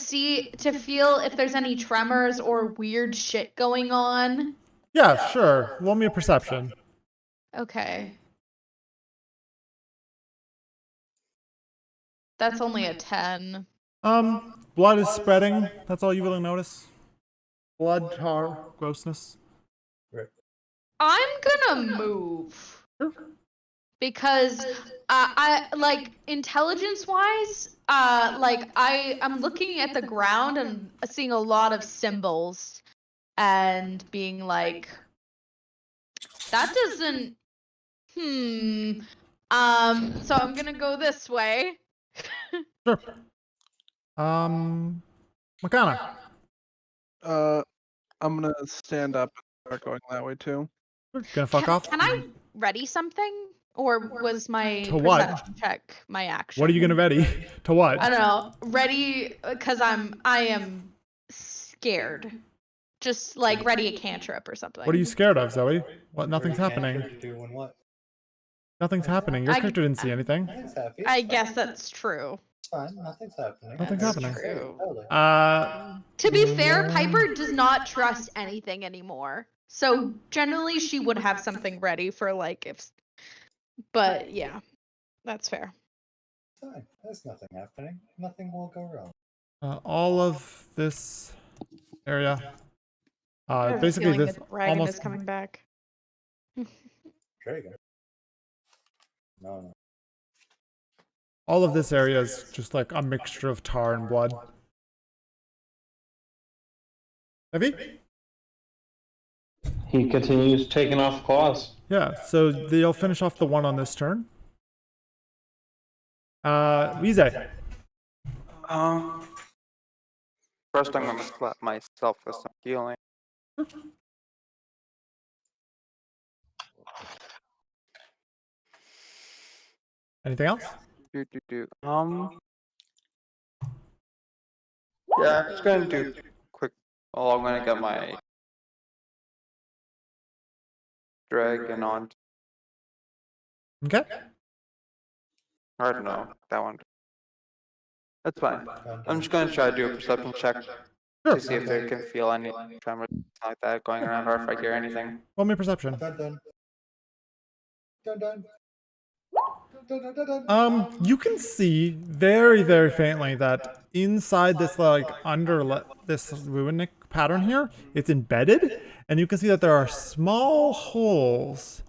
feel if there's any tremors or weird shit going on? Yeah, sure. Roll me a perception. Okay. That's only a 10. Blood is spreading. That's all you really notice. Blood, tar, grossness. I'm gonna move. Because I like intelligence wise, I'm looking at the ground and seeing a lot of symbols and being like, that doesn't so I'm gonna go this way. Sure. Makana. I'm gonna stand up and start going that way too. Gonna fuck off? Can I ready something? Or was my To what? perception check my action? What are you gonna ready? To what? I don't know. Ready because I am scared. Just like ready a cantrip or something. What are you scared of, Zoe? What? Nothing's Ready happening. cantrip to do when what? Nothing's happening. Your character didn't see anything. Nothing's happening. I guess that's true. It's fine. Nothing's happening. Nothing's That's happening. true. Totally. To be fair, Piper does not trust anything anymore. So generally she would have something ready for like if. But yeah, that's fair. Fine. There's nothing happening. Nothing will go wrong. All of this area. I have a Basically feeling this the dragon almost is coming back. Dragon. No. all of this area is just like a mixture of tar and blood. Heavy? He continues taking off claws. Yeah, so they'll finish off the one on this turn. Rize. First I'm gonna slap myself with some healing. Anything else? Yeah, I'm just gonna do quick. Oh, I'm gonna get my dragon on. Okay. I don't know that one. That's fine. I'm just gonna try to do a perception check to see if I can feel any tremors like that going around, or if I hear anything. Roll me perception. Dun dun. Dun dun. You can see very, very faintly that inside this like this runic pattern here, it's embedded, and you can see that there are small holes,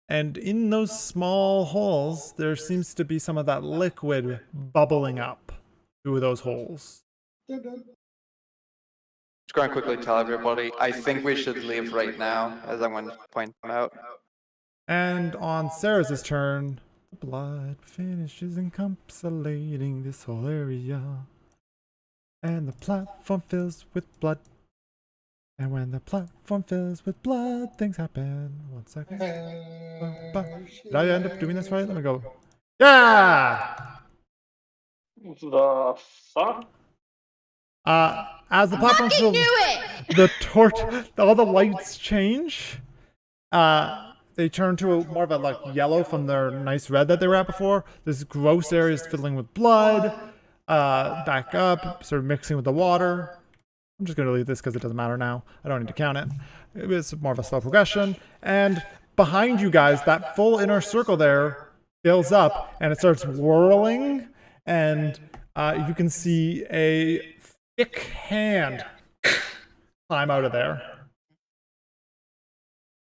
and in those small holes, there seems to be some of that liquid bubbling up through those holes. Just gonna quickly tell everybody, I think we should leave right now, as I'm gonna point them out. And on Sarah's turn, the blood finishes encapsulating this whole area. And the platform fills with blood. And when the platform fills with blood, things happen. 1 second. Did I end up doing this right? Let me go. Yeah! The fuck? As the platform fills, all the lights change. They turn to more of a like yellow from their nice red that they were at before. This gross area is filling with blood. Back up, sort of mixing with the water. I'm just going to leave this because it doesn't matter now. I don't need to count it. It's more of a slow progression. And behind you guys, that full inner circle there fills up and it starts whirling. And you can see a thick hand climb out of there.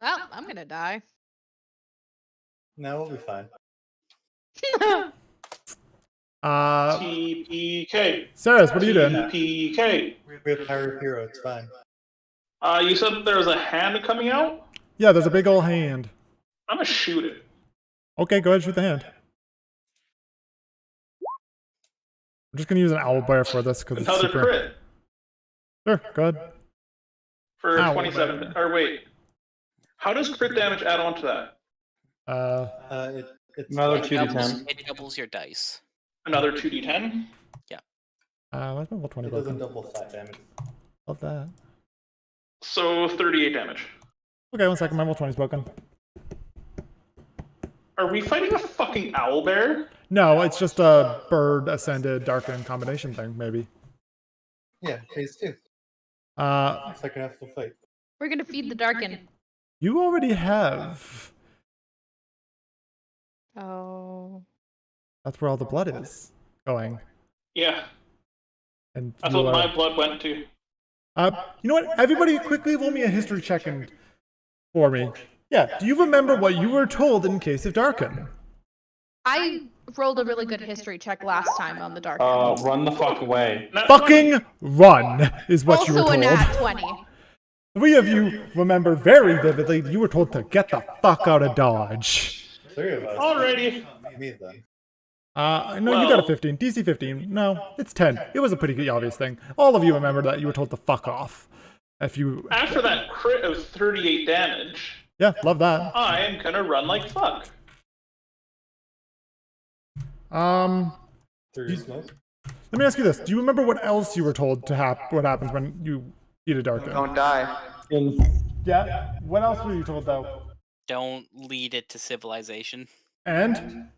Well, I'm gonna die. No, we'll be fine. TPK. Sarahs, what are you doing? TPK. We have Power of Hero, it's fine. You said there was a hand coming out? Yeah, there's a big old hand. I'm gonna shoot it. Okay, go ahead and shoot the hand. I'm just gonna use an owlbear for this because it's Another super. crit Sure, go ahead. for Ow. 27. Or wait. How does crit damage add on to that? It's Another fine. 2d10. It doubles your dice. Another 2d10? What's my level 20 It doesn't broken? double flat damage. Love that. So 38 damage. Okay, 1 second, my level 20's broken. Are we fighting a fucking owlbear? No, it's just a bird ascended darkened combination thing, maybe. Yeah, phase 2. Second half of the fight. We're gonna feed the Darken. You already have. Oh. That's where all the blood is going. Yeah. And That's you what are- my blood went to. You know what? Everybody quickly roll me a history check for me. Yeah, do you remember what you were told in case of Darken? I rolled a really good history check last time on the Darken. Run the fuck away. Nat 20. Fucking run is what you were Also a told. nat 20. 3 of you remember very vividly that you were told to get the fuck out of Dodge. 3 of us. Alrighty. Not me then. No, you got a 15. DC 15. No, it's 10. It was a pretty obvious thing. All of you remember that you were told to fuck off. If you... After that crit of 38 damage, Yeah, love that. I am gonna run like fuck. Through smoke. Let me ask you this. Do you remember what else you were told to what happens when you eat a Darken? Don't die. Yeah, what else were you told though? Don't lead it to civilization. And?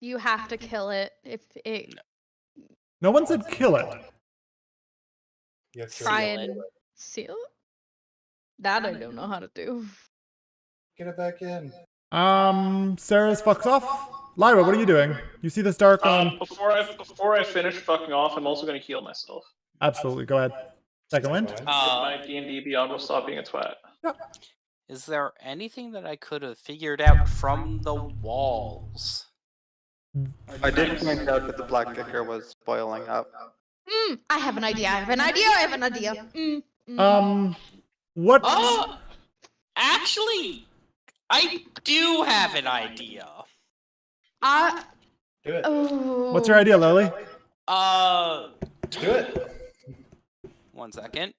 You have to kill it if it No one said kill it. You have to try Seal and seal it. That I don't know how to do. get it back in. Sarah's fucks off. Lyra, what are you doing? You see this dark on... Before I finish fucking off, I'm also gonna heal myself. Absolutely, go ahead. Second wind? My D&D Beyond will stop being a twat. Is there anything that I could have figured out from the walls? I did point out that the black ichor was boiling up. I have an idea. I have an idea. What... Oh! Actually, I do have an idea. Do it. Oh. What's your idea, Lily? Do it. 1 second.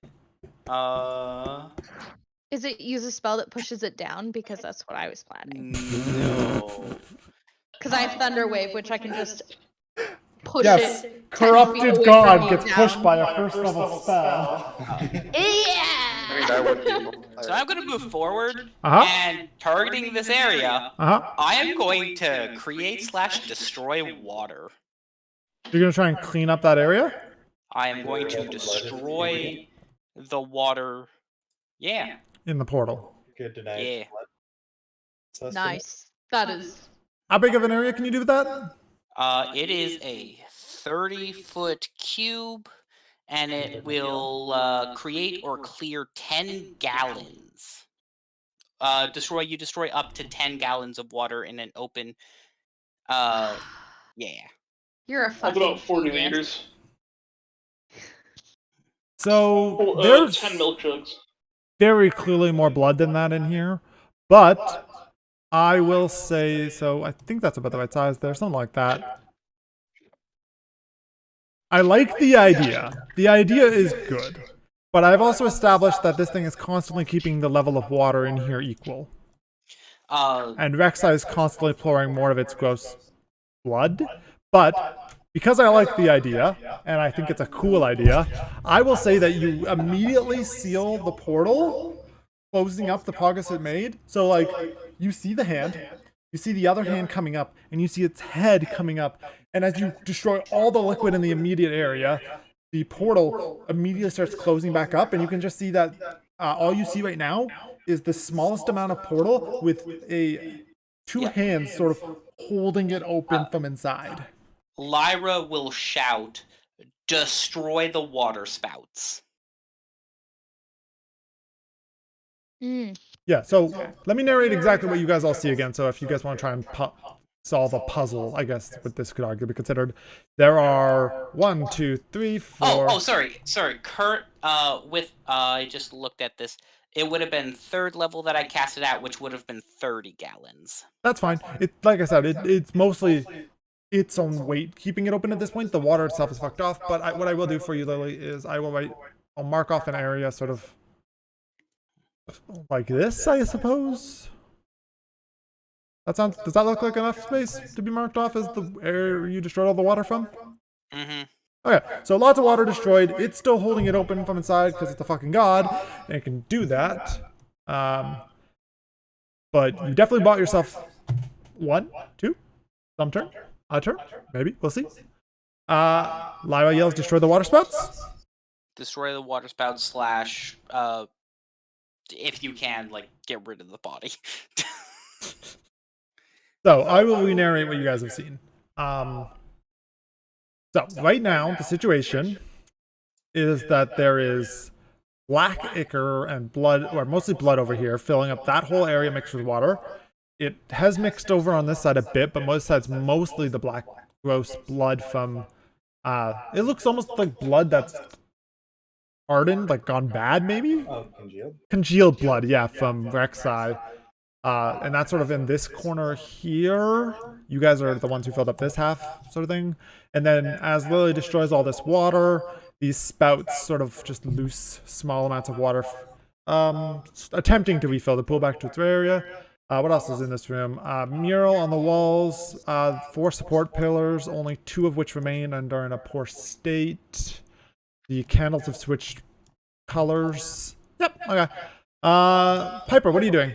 Is it use a spell that pushes it down? Because that's what I was planning. No. Because I have Thunder Wave, which I can just push Yes, it. 10 feet corrupted away god from you gets down. pushed by a first level spell. I mean, Yeah. that would be cool. So I'm going to move forward Uh-huh. and targeting this area. Uh-huh. I am going to create/destroy water. You're gonna try and clean up that area? I am going to destroy the water. Yeah. In the portal. Good to know. Yeah. Sustenance. Nice. That is. How big of an area can you do with that? It is a 30-foot cube, and it will create or clear 10 gallons. You destroy up to 10 gallons of water in an open. Yeah. You're a I'll fucking. do about 40 genius. liters. So, Oh, there's 10 milk jugs. very clearly more blood than that in here, but I will say, so I think that's about the right size there, something like that. I like the idea. The idea is good, but I've also established that this thing is constantly keeping the level of water in here equal. And Rexa is constantly pouring more of its gross blood, but because I like the idea, and I think it's a cool idea, I will say that you immediately seal the portal, closing up the progress it made. So, like, you see the hand, you see the other hand coming up, and you see its head coming up, and as you destroy all the liquid in the immediate area, the portal immediately starts closing back up, and you can just see that all you see right now is the smallest amount of portal with two hands sort of holding it open from inside. Lyra will shout, "Destroy the water spouts." Mm. Yeah, so let me narrate exactly what you guys all see again, so if you guys want to try and solve a puzzle, I guess what this could arguably be considered. There are 1, 2, 3, 4. Sorry. Kurt, I just looked at this. It would have been 3rd level that I cast it at, which would have been 30 gallons. That's fine. It, like I said, it's mostly its own weight keeping it open at this point. The water itself is fucked off, but what I will do for you, Lily, is I'll mark off an area sort of like this, I suppose. Does that look like enough space to be marked off as the area you destroyed all the water from? Mm-hmm. Okay, so lots of water destroyed. It's still holding it open from inside because it's a fucking god, and it can do that. But you definitely bought yourself 1, 2, some turn, a turn, maybe, we'll see. Lyra yells, destroy the water spouts. Destroy the water spout / if you can, like, get rid of the body. So I will re-narrate what you guys have seen. So right now the situation is that there is black ichor and blood, or mostly blood over here, filling up that whole area mixed with water. It has mixed over on this side a bit, but most sides mostly the black gross blood from it looks almost like blood that's hardened, like gone bad maybe? Oh, congealed? Congealed blood, yeah, from Rek'Sai. And that's sort of in this corner here. You guys are the ones who filled up this half, sort of thing. And then as Lily destroys all this water, these spouts sort of just loose small amounts of water, attempting to refill the pool back to its area. What else is in this room? Mural on the walls, 4 support pillars, only 2 of which remain and are in a poor state. The candles have switched colors. Yep, okay. Piper, what are you doing?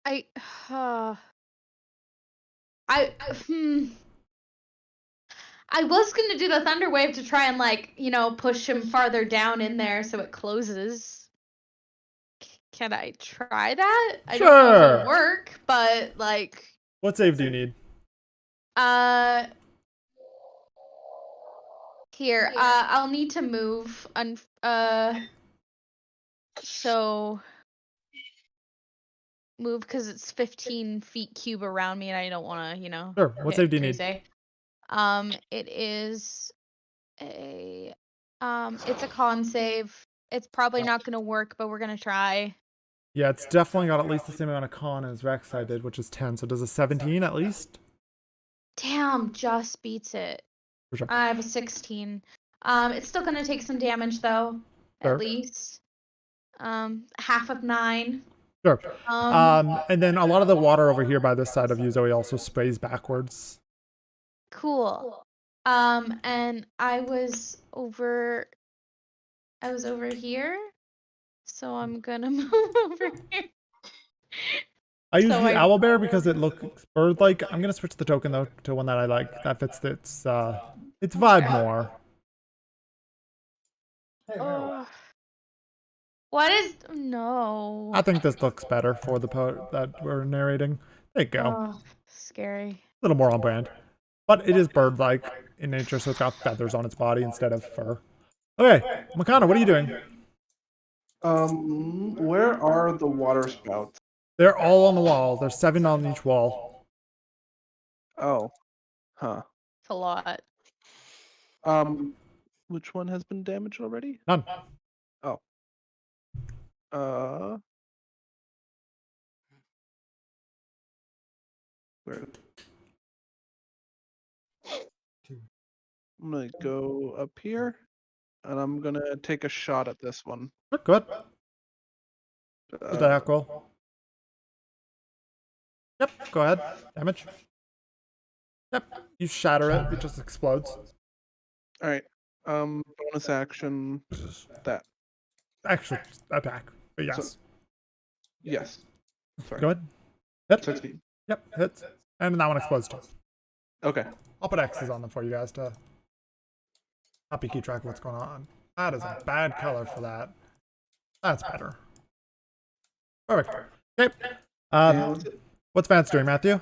I was gonna do the thunder wave to try and, like, you know, push him farther down in there so it closes. Can I try that? I don't know if it'll work, but, like, What save do you need? here, I'll need to move. So move because it's 15 feet cube around me, and I don't want to, you know. Sure. What save do you need? It is a it's a con save. It's probably not gonna work, but we're gonna try. Yeah, it's definitely got at least the same amount of con as Rek'Sai did, which is 10. So does a 17 at least? Damn, just beats it. For sure. I have a 16. It's still gonna take some damage though, Sure. at least. Half of 9. Sure. And then a lot of the water over here by this side of you, Zoe, also sprays backwards. Cool. And I was over here, so I'm gonna move over here. I use the owlbear because it looks bird-like. I'm gonna switch the token though to one that I like. That fits its vibe more. Oh. What is no? I think this looks better for the poet that we're narrating. There you go. Oh, scary. A little more on brand. But it is bird-like in nature, so it's got feathers on its body instead of fur. Okay, Makana, what are you doing? Where are the water spouts? They're all on the wall. There's 7 on each wall. Oh. Huh. It's a lot. Which one has been damaged already? None. Oh. Where? I'm gonna go up here, and I'm gonna take a shot at this one. Good. Attack roll. Yep, go ahead. Damage. Yep, you shatter it. It just explodes. All right. Bonus action. That. Actually, attack. But yes. Yes. Sorry. Go ahead. Hit. 16. Yep, hits. And that one explodes too. Okay. I'll put X's on them for you guys to help you keep track of what's going on. That is a bad color for that. That's better. Perfect. Okay. What's Vance doing, Matthew?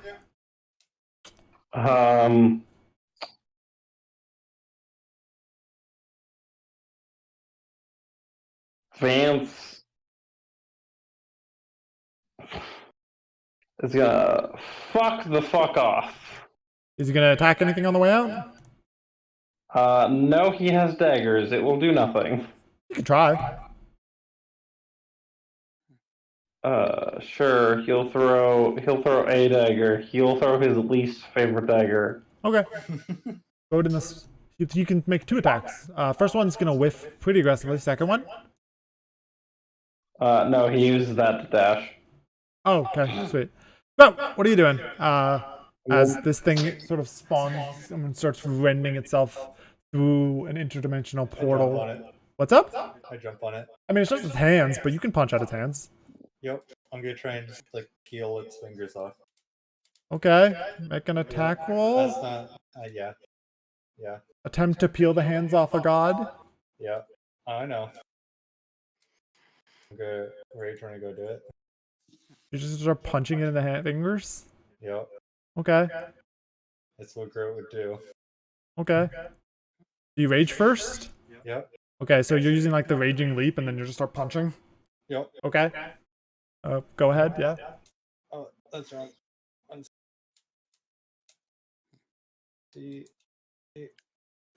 Vance is gonna fuck off. Is he gonna attack anything on the way out? No, he has daggers. It will do nothing. You can try. Sure. He'll throw a dagger. He'll throw his least favorite dagger. Okay. Go in this. You can make 2 attacks. First one's gonna whiff pretty aggressively. Second one. No, he uses that to dash. Oh, okay, sweet. So, what are you doing? As this thing sort of spawns and starts rending itself through an interdimensional portal. I jump on it. What's up? I jump on it. I mean, it's just its hands, but you can punch out its hands. Yep. I'm gonna try and just like peel its fingers off. Okay, make an attack roll. That's not. Yeah. Yeah. Attempt to peel the hands off a god. Yeah. I know. I'm gonna rage when I go do it. You just start punching it in the fingers. Yep. Okay. That's what Groat would do. Okay. Do you rage first? Yep. Okay, so you're using like the raging leap, and then you just start punching. Yep. Okay. Go ahead. Yeah. Oh, that's wrong.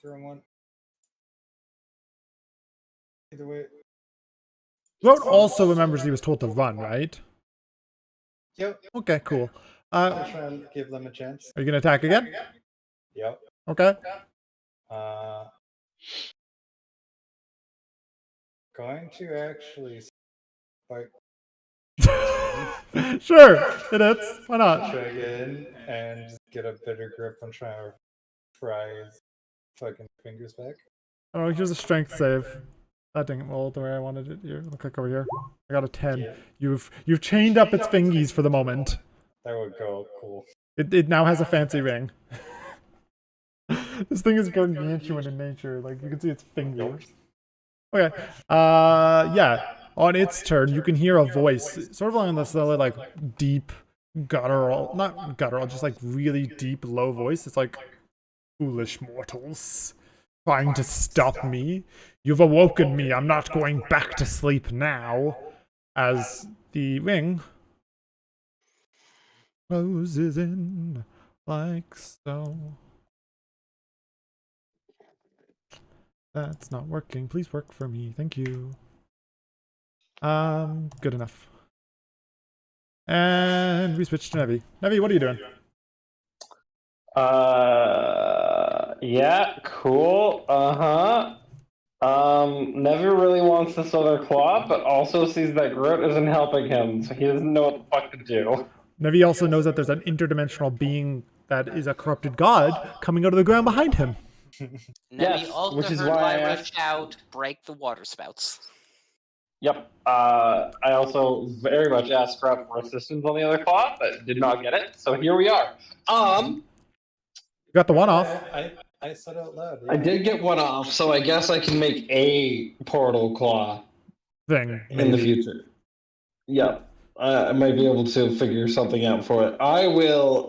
Throwing one. Either way. Road also remembers he was told to run, right? Yep. Okay, cool. I'm trying to give them a chance. Are you gonna attack again? Yep. Okay. Going to actually fight. Sure, it is. Why not? Try again and just get a better grip on trying to pry his fucking fingers back. Oh, here's a strength save. That didn't roll the way I wanted it. Here, I'll click over here. I got a 10. Yeah. You've chained up its fingies for the moment. That would go cool. It now has a fancy ring. This thing is gargantuan in nature. Like you can see its fingers. Okay. Yeah. On its turn, you can hear a voice, sort of along this like deep, guttural, not guttural, just like really deep, low voice. It's like, foolish mortals, trying to stop me. You've awoken me. I'm not going back to sleep now. As the ring closes in like so. That's not working. Please work for me. Thank you. Good enough. And we switch to Nevi. Nevi, what are you doing? Yeah, cool. Never really wants this other claw, but also sees that Groot isn't helping him, so he doesn't know what the fuck to do. Nevi also knows that there's an interdimensional being that is a corrupted god coming out of the ground behind him. Yes, which is why I asked. Out, break the water spouts. Yep. I also very much asked for assistance on the other claw, but did not get it. So here we are. You got the one off. I said out loud. Yeah. I did get one off, so I guess I can make a portal claw Thing in the future. Yep. I might be able to figure something out for it. I will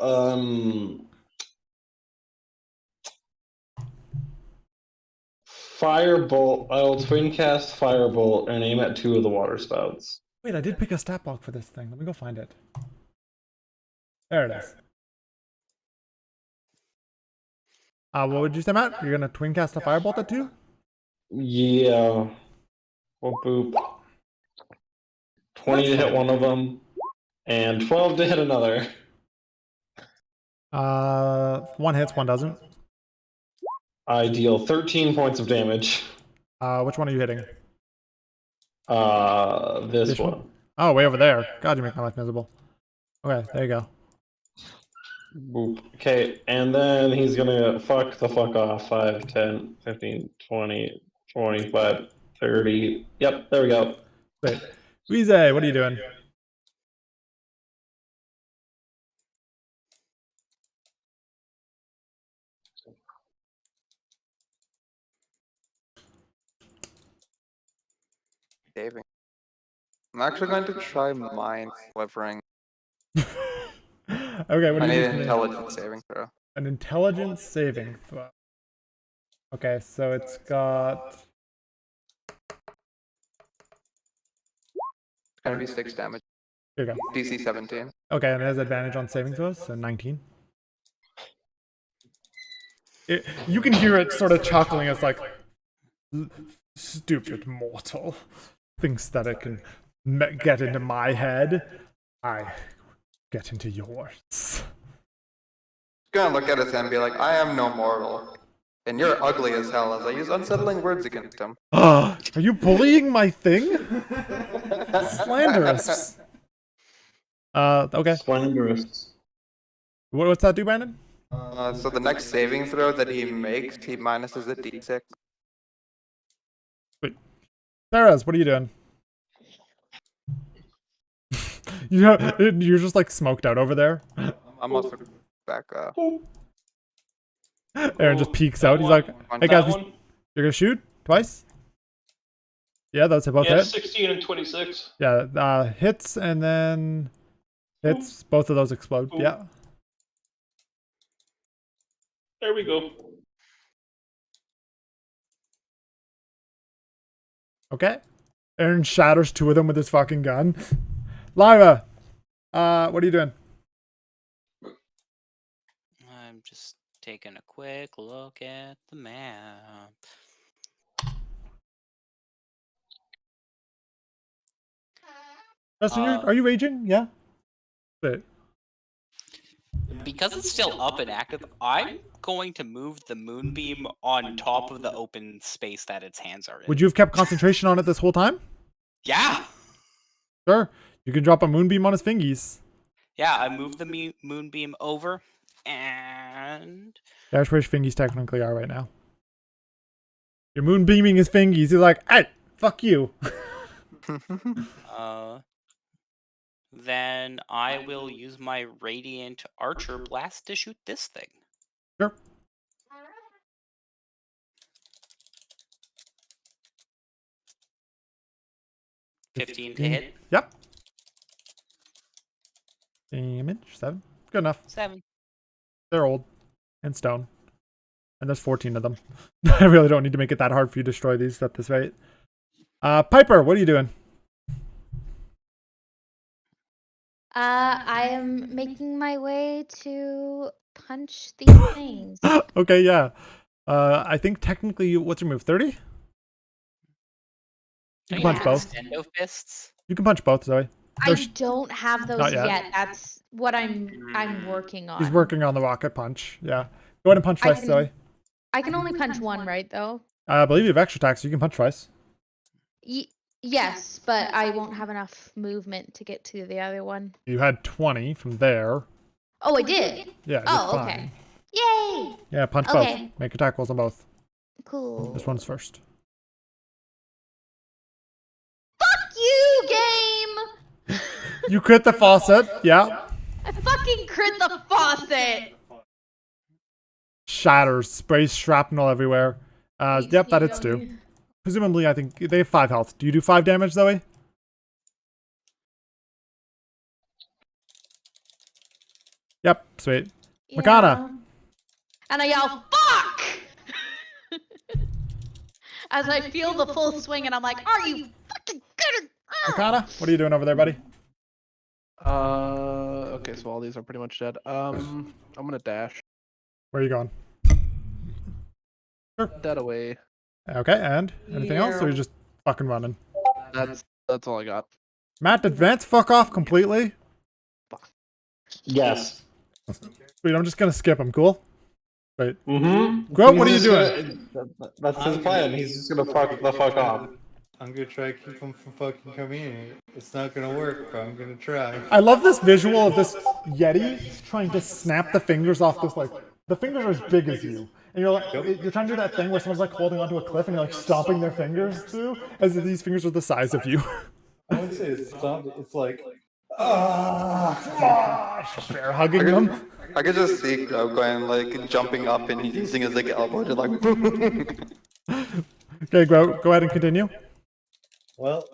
Firebolt. I'll twin cast Firebolt and aim at 2 of the water spouts. Wait, I did pick a stat block for this thing. Let me go find it. There it is. What would you say, Matt? You're gonna twin cast a Firebolt at 2? Yeah. Well, boop. 20 to hit one of them, and 12 to hit another. One hits, one doesn't. I deal 13 points of damage. Which one are you hitting? This one. Oh, way over there. God, you make my life miserable. Okay, there you go. Boop. Okay, and then he's gonna fuck the fuck off. 5, 10, 15, 20, 25, 30. Yep, there we go. Wait. Weezy, what are you doing? Saving. I'm actually going to try mind slivering. Okay, what I do need you an intelligence saving throw. An intelligence saving throw. Okay, so it's got... It's gonna be 6 damage. Here you go. DC 17. Okay, and it has advantage on saving throws, so 19. You can hear it sort of chuckling as like, stupid mortal thinks that it can get into my head. I get into yours. Gonna look at his hand and be like, I am no mortal. And you're ugly as hell as I use unsettling words against him. Are you bullying my thing? Slanderous. Okay. Slanderous. What's that do, Brandon? So the next saving throw that he makes, he minuses a d6. Wait. Sarah's, what are you doing? You're just like smoked out over there. I'm also back up. Aaron just peeks out. He's like, "Hey guys, you're gonna shoot twice." Yeah, that's both Yeah, hit. 16 and 26. Yeah, hits and then hits. Both of those explode. Ooh. Yeah. There we go. Okay. Aaron shatters two of them with his fucking gun. Lyra, what are you doing? I'm just taking a quick look at the map. Justin, are you raging? Yeah. Wait. Because it's still up and active, I'm going to move the moonbeam on top of the open space that its hands are in. Would you have kept concentration on it this whole time? Yeah! Sure. You can drop a moonbeam on his fingies. Yeah, I moved the moonbeam over, and... That's where his fingies technically are right now. You're moonbeaming his fingies. He's like, hey, fuck you. Then I will use my Radiant Archer Blast to shoot this thing. Sure. $15 to hit. Yep. Damage, 7. Good enough. 7. They're old. And stone. And there's 14 of them. I really don't need to make it that hard for you to destroy these at this rate. Piper, what are you doing? I am making my way to punch these things. Okay, yeah. I think technically, what's your move? 30? You can punch both. Extendo fists? You can punch both, Zoe. I don't have those Not yet. yet. That's what I'm working on. He's working on the rocket punch. Yeah. Go ahead and punch twice, Zoe. I can only punch one, right, though? I believe you have extra attacks, so you can punch twice. Yes, but I won't have enough movement to get to the other one. You had 20 from there. Oh, I did? Yeah. Oh, you're okay. fine. Yay! Yeah, punch Okay. both. Make attack rolls on both. Cool. This one's first. Fuck you, game! You crit the faucet. Yeah. I fucking crit the faucet! Shatters. Sprays shrapnel everywhere. Yep, that hits too. Presumably, I think they have 5 health. Do you do 5 damage, Zoe? Yep, sweet. Yeah. Makana. And I yell, fuck! As I feel the full swing and I'm like, are you fucking kidding? Makana, what are you doing over there, buddy? Okay, so all these are pretty much dead. I'm gonna dash. Where are you going? Dead away. Okay, and anything else, or are you just fucking running? That's all I got. Matt, did Vance fuck off completely? Yes. Sweet, I'm just gonna skip him, cool? Wait. Mm-hmm. Grub, what are you doing? That's his plan. He's just gonna fuck the fuck off. I'm gonna try to keep him from fucking coming in. It's not gonna work, but I'm gonna try. I love this visual of this Yeti trying to snap the fingers off this, like, the fingers are as big as you. And you're like, you're trying to do that thing where someone's like holding onto a cliff and you're like stomping their fingers through, as if these fingers are the size of you. I wouldn't say it's stomp, it's like, Bear hugging them. I could just see Grub going like jumping up and using his like elbow to like. Okay, go ahead and continue. well,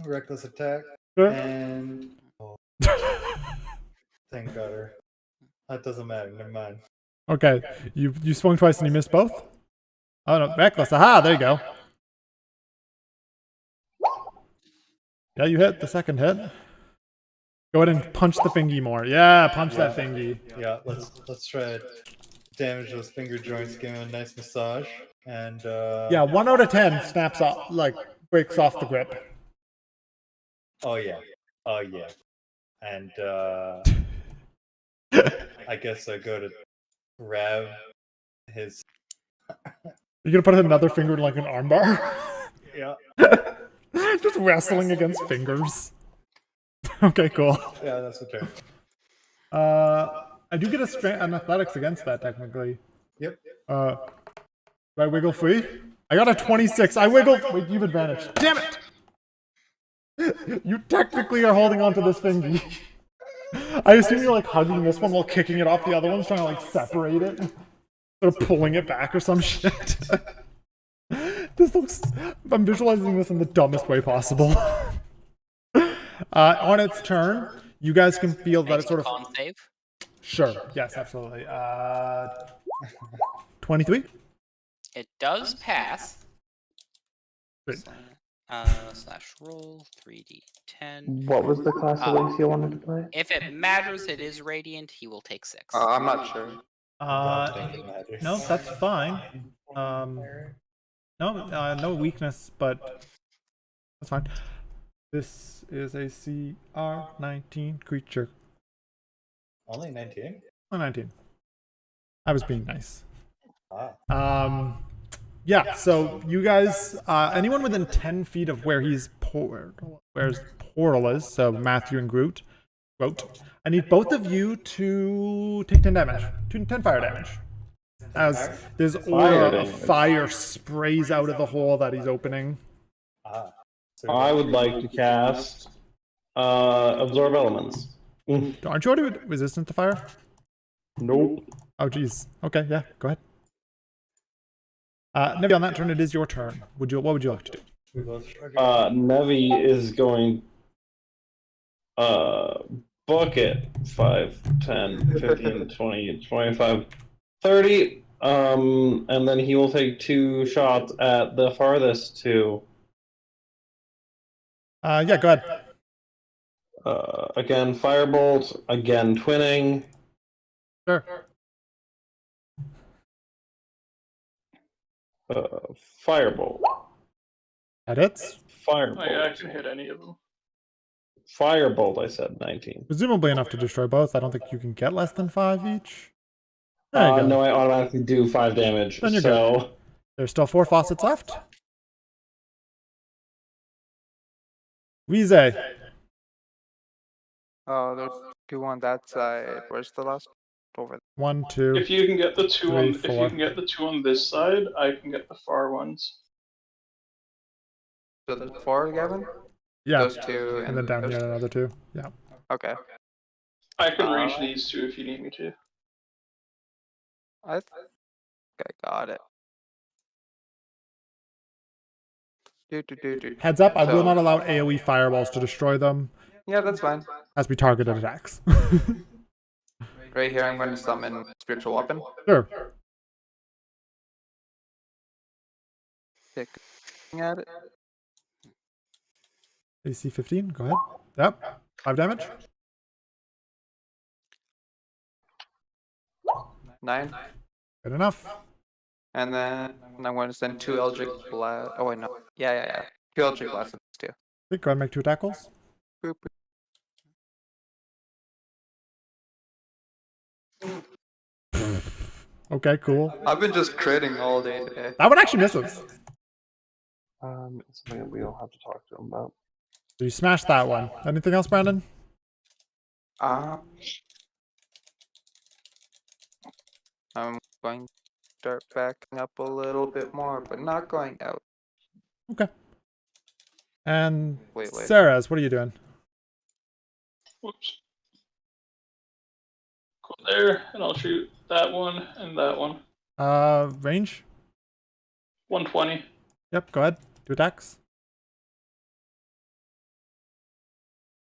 reckless attack, Sure. and thank God her. That doesn't matter. Never mind. Okay, you swung twice and you missed both? Oh no, reckless. Aha, there you go. Yeah, you hit the second hit. Go ahead and punch the fingy more. Yeah, punch that fingy. Yeah, let's try to damage those finger joints, give him a nice massage, and Yeah, 1 out of 10 snaps off, like breaks off the grip. oh yeah, and I guess I go to grab his. You're gonna put another finger in like an armbar? Yeah. Just wrestling against fingers. Okay, cool. Yeah, that's the turn. I do get a strength and athletics against that technically. Yep. Do I wiggle free? I got a 26. I wiggle. Wait, you have advantage. Damn it! You technically are holding on to this thingy. I assume you're like hugging this one while kicking it off the other one's trying to like separate it. Or pulling it back or some shit. This looks... I'm visualizing this in the dumbest way possible. On its turn, you guys can feel that it's sort of... Con save. Sure. Yes, absolutely. 23? It does pass. Great. Slash roll 3d10. What was the class of race you wanted to play? If it matters, it is radiant. He will take 6. I'm not sure. No, that's fine. No weakness, but that's fine. This is a CR19 creature. Only 19? Oh, 19. I was being nice. Ah. Yeah, so you guys, anyone within 10 feet of where he's where's Portal is, so Matthew and Groot, I need both of you to take 10 damage, 10 fire damage. As this aura of fire sprays out of the hole that he's opening. I would like to cast Absorb Elements. Aren't you already resistant to fire? Nope. Oh, geez. Okay, yeah, go ahead. Nevi, on that turn, it is your turn. What would you like to do? Nevi is going book it 5, 10, 15, 20, 25, 30. And then he will take 2 shots at the farthest 2. Yeah, go ahead. Again, Firebolt. Again, Twinning. Sure. Firebolt. That hits. Firebolt. I can hit any of them. Firebolt, I said 19. Presumably enough to destroy both. I don't think you can get less than 5 each. There you go. No, I automatically do 5 damage. Then you're so good. There's still 4 faucets left. Wize. Oh, there's 2 on that side. Where's the last? Over there. 1, 2. If you can get the 2 3, on, if 4. you can get the 2 on this side, I can get the far ones. So there's 4, Gavin? Yeah. Those 2 And then down here, another 2. Yeah. Okay. I can reach these 2 if you need me to. I think I got it. Heads up, I will So- not allow AoE fireballs to destroy them. Yeah, that's fine. Has to be targeted attacks. Right here, I'm going to summon Spiritual Weapon. Sure. Take at it. AC 15, go ahead. Yep. 5 damage. 9. Good enough. And then I'm going to send 2 Eldritch Blast. Oh, wait, no. Yeah. 2 Eldritch Blasts in this too. Okay, go ahead and make 2 attack rolls. Boop, boop. Okay, cool. I've been just critting all day today. That one actually misses. it's something we don't have to talk to him about. So you smashed that one. Anything else, Brandon? I'm going to start backing up a little bit more, but not going out. Okay. And Wait. Sarah's, what are you doing? Whoops. Go there, and I'll shoot that one and that one. Range? 120. Yep, go ahead. 2 attacks.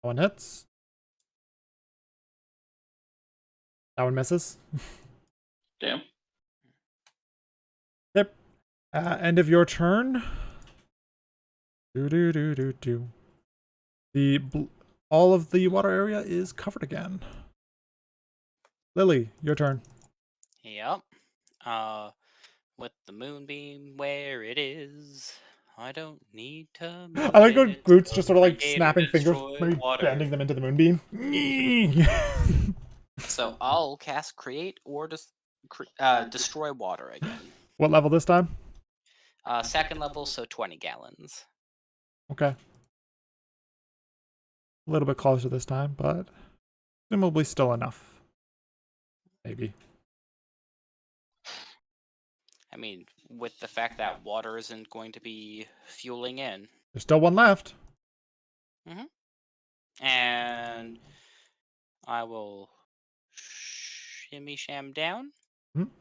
One hits. That one misses. Damn. Yep. End of your turn. The all of the water area is covered again. Lily, your turn. Yep. With the moonbeam where it is, I don't need to move I like how it. Groot's just sort of like Create or snapping fingers, destroy maybe water. bending them into the moonbeam. So I'll cast create or destroy water again. What level this time? Second level, so 20 gallons. Okay. A little bit closer this time, but presumably still enough. Maybe. I mean, with the fact that water isn't going to be fueling in. There's still one left. And I will shimmy sham down,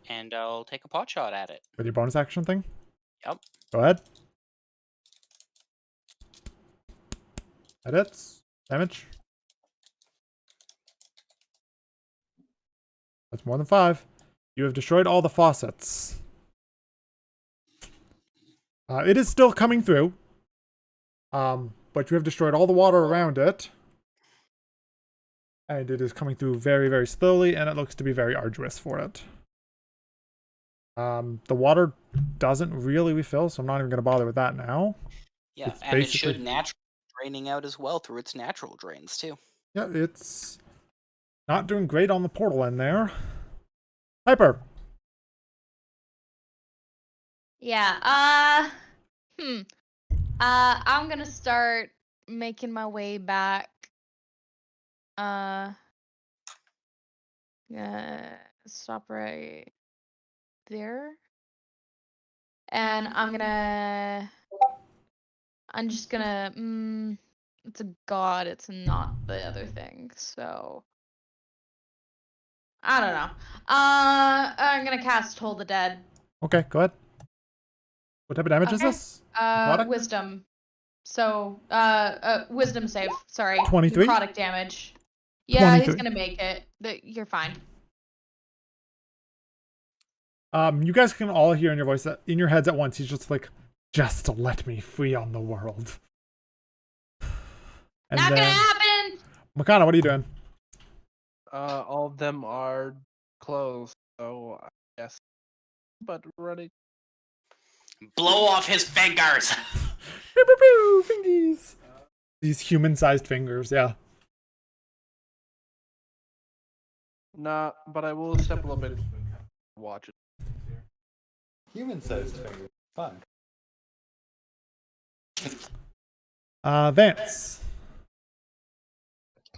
and I'll take a pot shot at it. With your bonus action thing? Yep. Go ahead. Edits. Damage. That's more than 5. You have destroyed all the faucets. It is still coming through. But you have destroyed all the water around it. And it is coming through very, very slowly, and it looks to be very arduous for it. The water doesn't really refill, so I'm not even going to bother with that now. Yeah, It's and it should naturally draining out as well through its natural drains, too. Yeah, it's not doing great on the portal in there. Hyper. Yeah, I'm gonna start making my way back. Stop right there. And I'm just gonna, it's a god, it's not the other thing, so. I don't know. I'm gonna cast Toll the Dead. Okay, go ahead. What type of damage is this? Necrotic? Wisdom. So, wisdom save. Sorry. 23? Necrotic damage. Yeah, 23. he's gonna make it. You're fine. You guys can all hear in your voice, in your heads at once. He's just like, just let me free on the world. And Not then, gonna happen. Makana, what are you doing? All of them are closed, so I guess. But ready. Blow off his fingers! Pew, pew, pew, fingies. These human-sized fingers, yeah. Nah, but I will step a little bit. Watch it. Human-sized finger. Fun. Vance.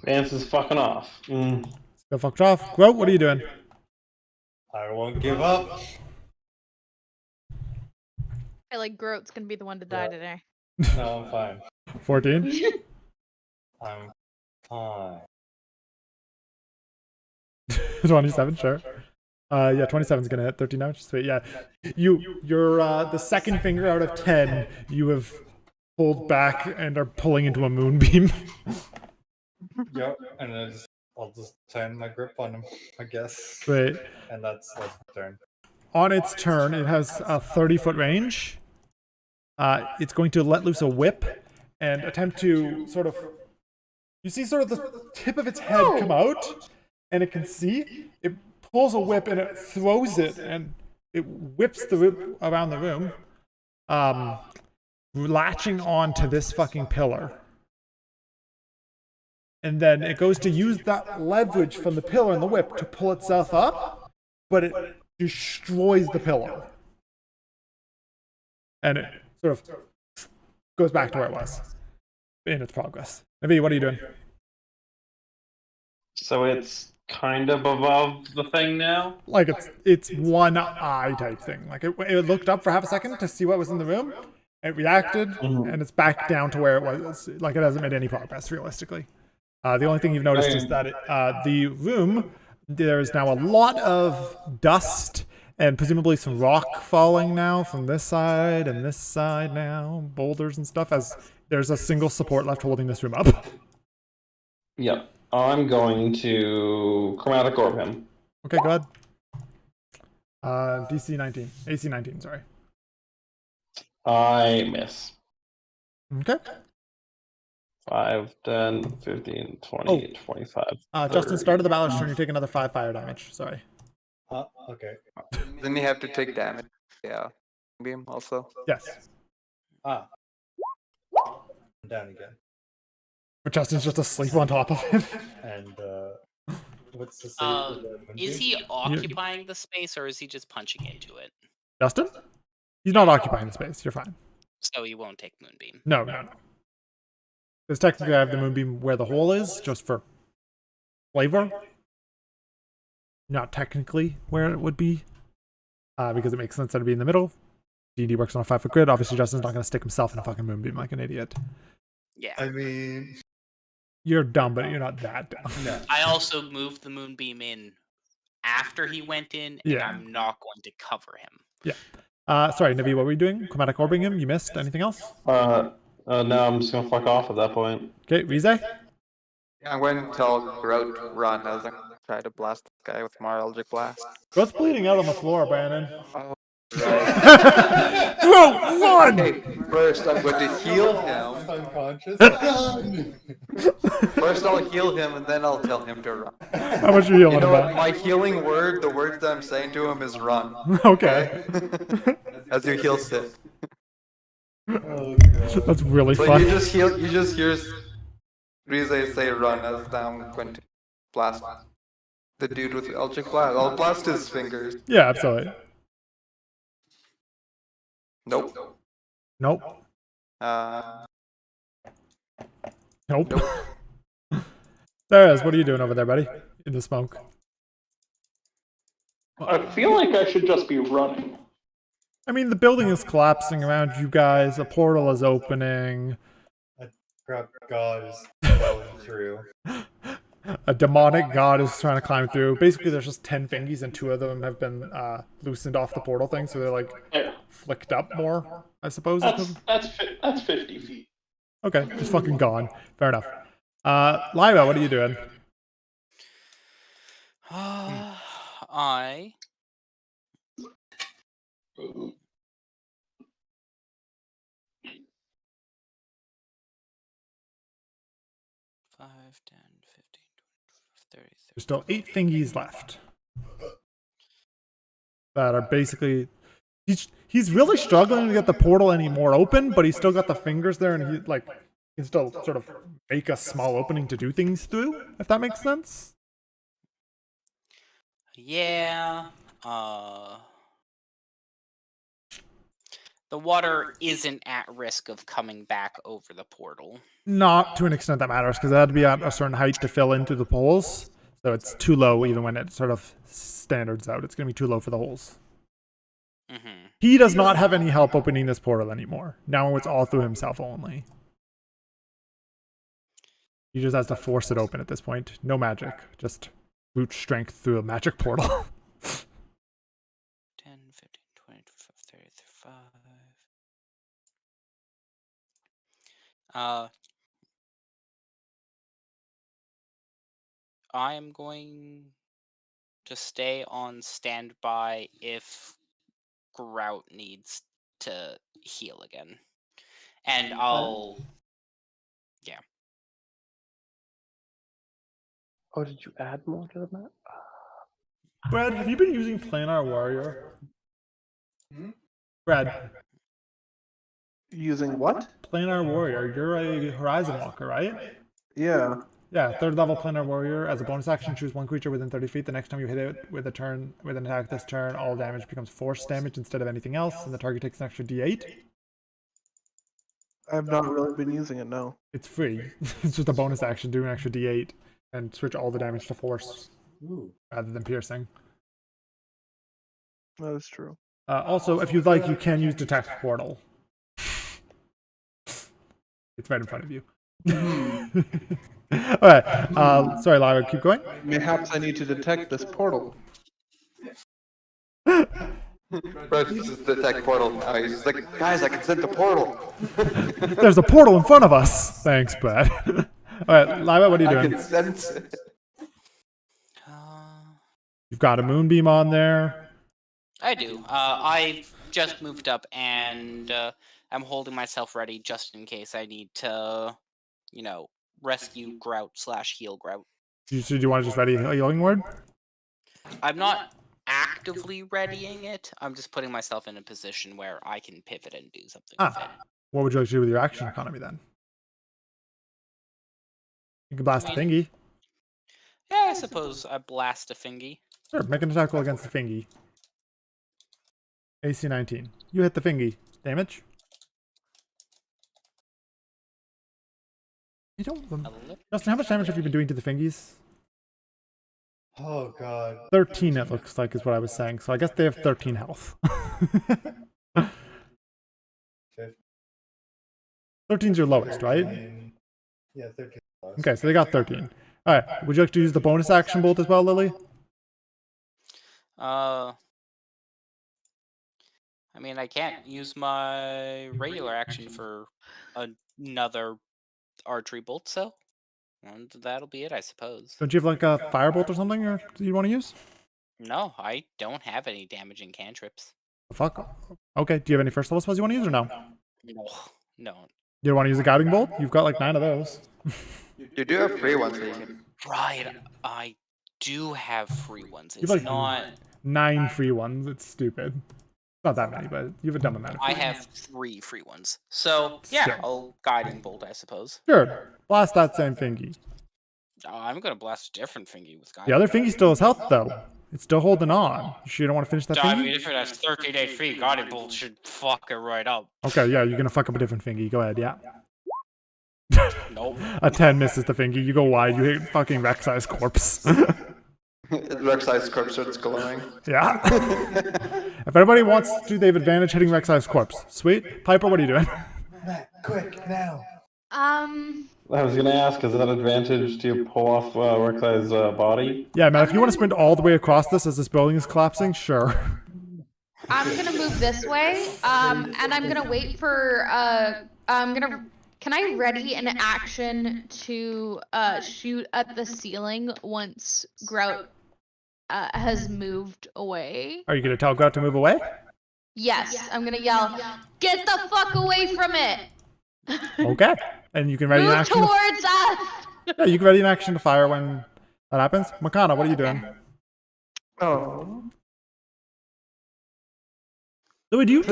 Vance is fucking off. Go fucked off. Groat, what are you doing? I won't give up. I feel like Groat's gonna be the one to die today. No, I'm fine. 14. I'm fine. 27, sure. Yeah, 27's gonna hit. 13 damage. Sweet, yeah. You're the second finger out of 10 you have pulled back and are pulling into a moonbeam. Yep, and I'll just tighten my grip on him, I guess. Right. And that's the turn. On its turn, it has a 30-foot range. It's going to let loose a whip and attempt to sort of... You see sort of the tip of its head come out, and it can see. It pulls a whip and it throws it, and it whips the whip around the room, latching onto this fucking pillar. And then it goes to use that leverage from the pillar and the whip to pull itself up, but it destroys the pillar. And it sort of goes back to where it was in its progress. Navi, what are you doing? So it's kind of above the thing now? Like it's one eye type thing. Like it looked up for half a second to see what was in the room. It reacted, and it's back down to where it was. Like it hasn't made any progress, realistically. The only thing you've noticed is that the room, there's now a lot of dust and presumably some rock falling now from this side and this side now, boulders and stuff, as there's a single support left holding this room up. Yep. I'm going to Chromatic Orb him. Okay, go ahead. DC 19. AC 19, sorry. I miss. Okay. 5, 10, 15, 20, 25. Justin, 30. started the balance turn. You take another 5 fire damage. Sorry. Okay. Then you have to take damage. Yeah. Beam also. Yes. I'm down again. But Justin's just asleep on top of him. And what's the save for the Is Moonbeam? he occupying the space or is he just punching into it? Justin? He's not occupying the space. You're fine. So he won't take Moonbeam. No. Because technically I have the Moonbeam where the hole is, just for flavor. Not technically where it would be. Because it makes sense that it'd be in the middle. D&D works on a 5-foot grid. Obviously, Justin's not going to stick himself in a fucking Moonbeam like an idiot. Yeah. I mean, You're dumb, but you're not that dumb. no. I also moved the Moonbeam in after he went in, and Yeah. I'm not going to cover him. Yeah. Sorry, Navi, what were you doing? Chromatic orbing him? You missed? Anything else? No, I'm just gonna fuck off at that point. Okay, Rize? I'm going to tell Grout run as I try to blast this guy with more Eldritch Blast. What's bleeding out on the floor, Brandon? Oh, Grow, run! Okay, first I'm going to heal him. Unconscious. First I'll heal him and then I'll tell him to run. How much are you healing You know what? about? My healing word, the words that I'm saying to him is run. Okay. As you heal Sith. Oh god. That's really So fun. you just hear Rize say run as I'm going to blast the dude with Eldritch Blast. I'll blast his fingers. Yeah, absolutely. Nope. Nope. Nope. There is. What are you doing over there, buddy? In the smoke. I feel like I should just be running. I mean, the building is collapsing around you guys. A portal is opening. Crap, god is going through. A demonic god is trying to climb through. Basically, there's just 10 fingies, and 2 of them have been loosened off the portal thing, so they're like Yeah, flicked up more, I suppose. that's 50 feet. Okay, just fucking gone. Fair enough. Lyra, what are you doing? I 5, 10, 15, 20, 30, 30. There's still 8 thingies left. That are basically... He's really struggling to get the portal any more open, but he's still got the fingers there, and he can still sort of make a small opening to do things through, if that makes sense. Yeah. The water isn't at risk of coming back over the portal. Not to an extent that matters, because it had to be at a certain height to fill into the holes. So it's too low even when it sort of standards out. It's going to be too low for the holes. Mm-hmm. He does not have any help opening this portal anymore. Now it's all through himself only. He just has to force it open at this point. No magic. Just brute strength through a magic portal. 10, 15, 20, 25, 30, 35. I am going to stay on standby if Grout needs to heal again. And I'll... Yeah. Oh, did you add more to the map? Brad, have you been using Planar Warrior? Brad, Using what? Planar Warrior. You're a Horizon Walker, right? Yeah. Yeah, 3rd level Planar Warrior. As a bonus action, choose 1 creature within 30 feet. The next time you hit it with an attack this turn, all damage becomes force damage instead of anything else, and the target takes an extra d8. I've not really been using it, no. It's free. It's just a bonus action, do an extra d8, and switch all the damage to force rather than piercing. That is true. Also, if you'd like, you can use Detect Portal. It's right in front of you. Alright, sorry, Lyra, keep going. Perhaps I need to detect this portal. Bro, he's just detect portal now. He's just like, guys, I can set the portal. There's a portal in front of us. Thanks, Brad. Alright, Lyra, what are you I doing? can sense it. You've got a moonbeam on there. I do. I just moved up and I'm holding myself ready just in case I need to rescue Grout / heal Grout. So do you want to just ready a healing word? I'm not actively readying it. I'm just putting myself in a position where I can pivot and do something with it. What would you like to do with your action economy then? You can blast a thingy. Yeah, I suppose I blast a thingy. Sure, make an attack roll against the thingy. AC 19. You hit the thingy. Damage? You don't. Justin, how much damage have you been doing to the thingies? Oh god. 13, it looks like, is what I was saying. So I guess they have 13 health. 13's your lowest, right? Yeah, 13. Okay, so they got 13. Alright, would you like to use the bonus action bolt as well, Lily? I mean, I can't use my regular action for another archery bolt, so and that'll be it, I suppose. Don't you have like a firebolt or something you want to use? No, I don't have any damaging cantrips. Fuck. Okay, do you have any first level spells you want to use or no? No. Do you want to use a guiding bolt? You've got like 9 of those. You do have free ones that you can. Right, I do have free ones. It's You've like not. 9 free ones. It's stupid. Not that many, but you have a dumb amount of free I have 3 free ones. So, yeah, Sure. I'll guiding bolt, I suppose. Sure. Blast that same thingy. I'm gonna blast a different thingy with guiding. The other thingy still has health, though. It's still holding on. You sure you don't want to finish that I mean, thingy? if it has 13 HP, guiding bolt should fuck it right up. Okay, yeah, you're gonna fuck up a different thingy. Go ahead, yeah. Nope. A 10 misses the thingy. You go wide. You hit fucking Rek'Sai's corpse. Rek'Sai's corpse starts glowing. Yeah. If anybody wants to, they have advantage hitting Rek'Sai's corpse. Sweet. Piper, what are you doing? Matt, quick, now. I was gonna ask, is that advantage to pull off Rek'Sai's body? Yeah, man, if you want to sprint all the way across this as this building is collapsing, sure. I'm gonna move this way, and I'm gonna wait for, can I ready an action to, shoot at the ceiling once Grout, has moved away? Are you gonna tell Grout to move away? Yes, I'm gonna yell, get the fuck away from it! Okay. And you can ready an Move action. towards us! Yeah, you can ready an action to fire when that happens. Makana, what are you doing? Oh. Louis, do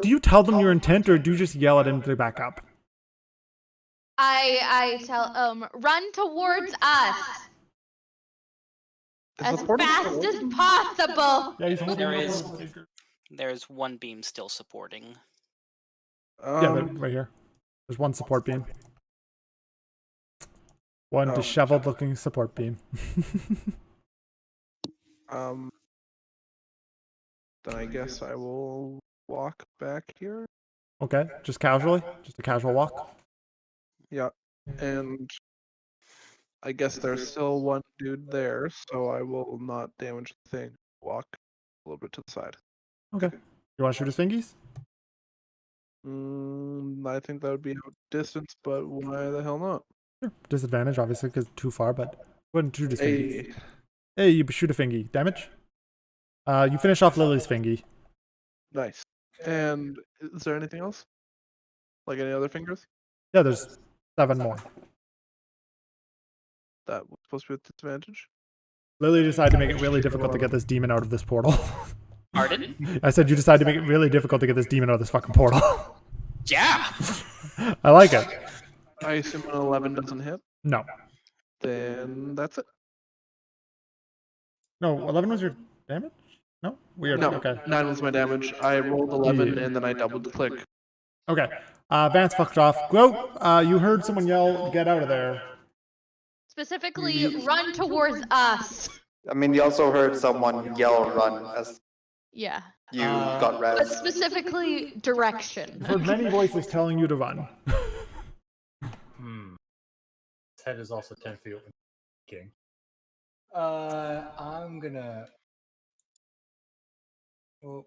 you tell them your intent, or do you just yell at him to back up? I tell, run towards us! As fast as possible! Yeah, he's holding There's one beam still supporting. Yeah, right here. There's one support beam. One disheveled looking support beam. Then I guess I will walk back here. Okay, just casually? Just a casual walk? Yeah. And I guess there's still one dude there, so I will not damage the thing. Walk a little bit to the side. Okay. You want to shoot his fingies? I think that would be out distance, but why the hell not? Sure. Disadvantage, obviously, because too far, but go ahead and shoot his fingies. Hey, Hey, you shoot a fingy. Damage? You finish off Lily's fingy. nice. And is there anything else? Like any other fingers? Yeah, there's 7 more. That was supposed to be with disadvantage? Lily decided to make it really difficult to get this demon out of this portal. Pardon? I said you decided to make it really difficult to get this demon out of this fucking portal. Yeah! I like it. I assume an 11 doesn't hit? No. Then that's it. No, 11 was your damage? No? Weird. No, Okay. 9 was my damage. I rolled 11 and then I doubled the click. Okay. Vance fucked off. Groat, you heard someone yell, get out of there. Specifically, run towards us! I mean, you also heard someone yell "run" as Yeah. you got But res. specifically, direction. Heard many voices telling you to run. His head is also 10 feet open. King. I'm gonna. Oh.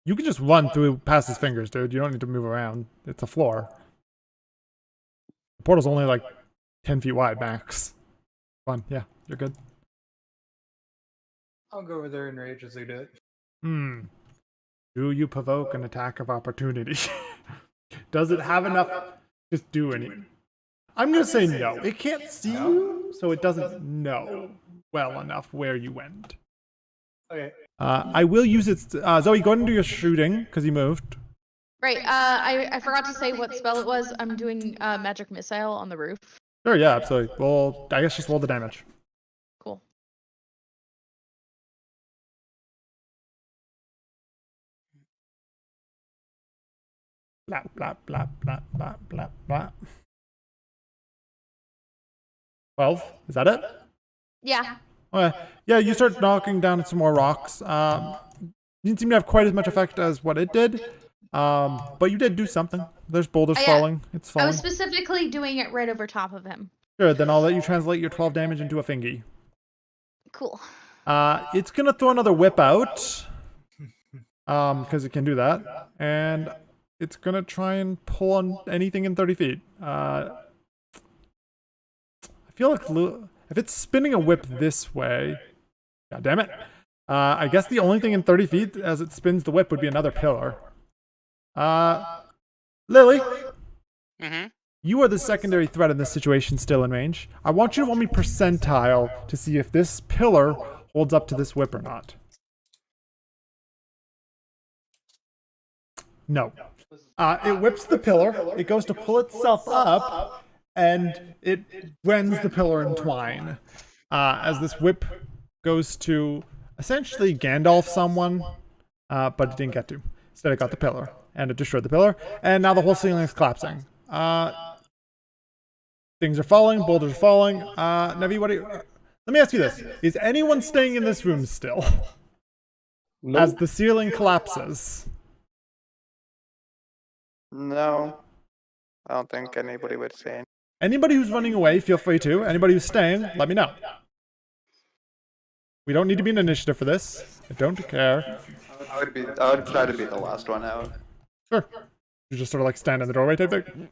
You can just run through past his fingers, dude. You don't need to move around. It's a floor. The portal's only like 10 feet wide, max. Fun. Yeah, you're good. I'll go over there and rage as they do it. Do you provoke an attack of opportunity? Does it have enough? Just do any. I'm gonna say no. It can't see you, so it doesn't know well enough where you went. Okay. I will use it. Zoe, go ahead and do your shooting because you moved. Right. I forgot to say what spell it was. I'm doing magic missile on the roof. Sure, yeah, absolutely. Well, I guess just roll the damage. Cool. Blah blah blah blah blah blah blah. 12. Is that it? Yeah. Okay. Yeah, you start knocking down some more rocks. Didn't seem to have quite as much effect as what it did. But you did do something. There's boulders falling. It's I falling. was specifically doing it right over top of him. Sure, then I'll let you translate your 12 damage into a fingy. Cool. It's gonna throw another whip out. Because it can do that. And it's gonna try and pull on anything in 30 feet. I feel like if it's spinning a whip this way, god damn it. I guess the only thing in 30 feet as it spins the whip would be another pillar. Lily, you are the secondary threat in this situation, still in range. I want you to roll me percentile to see if this pillar holds up to this whip or not. No. It whips the pillar, it goes to pull itself up, and it rends the pillar in twine. As this whip goes to essentially Gandalf someone, but it didn't get to. Instead it got the pillar, and it destroyed the pillar, and now the whole ceiling is collapsing. Things are falling, boulders are falling. Nevi, what are you... Let me ask you this. Is anyone staying in this room still? Nope. As the ceiling collapses. No, I don't think anybody would say anything. Anybody who's running away, feel free to. Anybody who's staying, let me know. We don't need to be an initiative for this. I don't care. I would try to be the last one out. Sure. You just sort of like stand in the doorway type thing?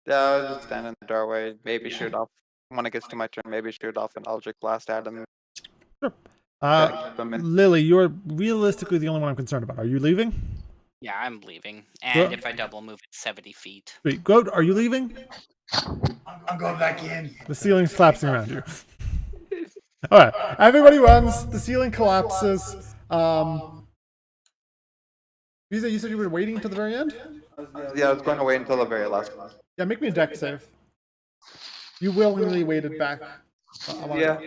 Yeah, I'll just stand in the doorway, maybe shoot off. When it gets to my turn, maybe shoot off an Eldritch Blast at him. Sure. Keep them in. Lily, you're realistically the only one I'm concerned about. Are you leaving? Yeah, I'm leaving. And if I double move, it's 70 feet. Wait, Goat, are you leaving? I'm going back in. The ceiling's collapsing around you. Alright, everybody runs. The ceiling collapses. You said you were waiting until the very end? Yeah, I was going to wait until the very last one. Yeah, make me a deck save. You willingly waited back. Yeah.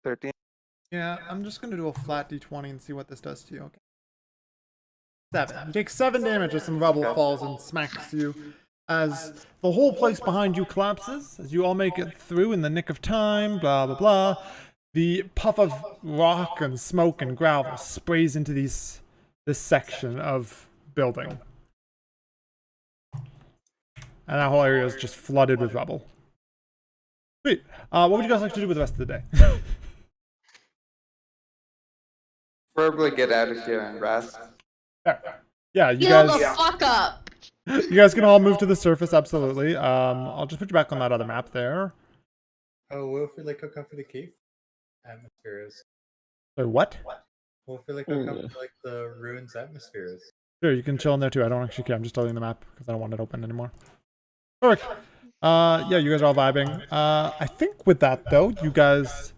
13. Yeah, I'm just gonna do a flat d20 and see what this does to you. Okay. 7. You take 7 damage as some rubble falls and smacks you. As the whole place behind you collapses, as you all make it through in the nick of time, blah blah blah. The puff of rock and smoke and gravel sprays into this section of building. And that whole area is just flooded with rubble. Sweet. What would you guys like to do with the rest of the day? Probably get out of here and rest. Yeah, you Heal guys. the fuck up. You guys can all move to the surface, absolutely. I'll just put you back on that other map there. Oh, what if we like hook up for the cave atmospheres? So what? What if we like hook up for like the ruins atmospheres? Sure, you can chill in there too. I don't actually care. I'm just telling you the map because I don't want it open anymore. Perfect. Yeah, you guys are all vibing. I think with that though, you guys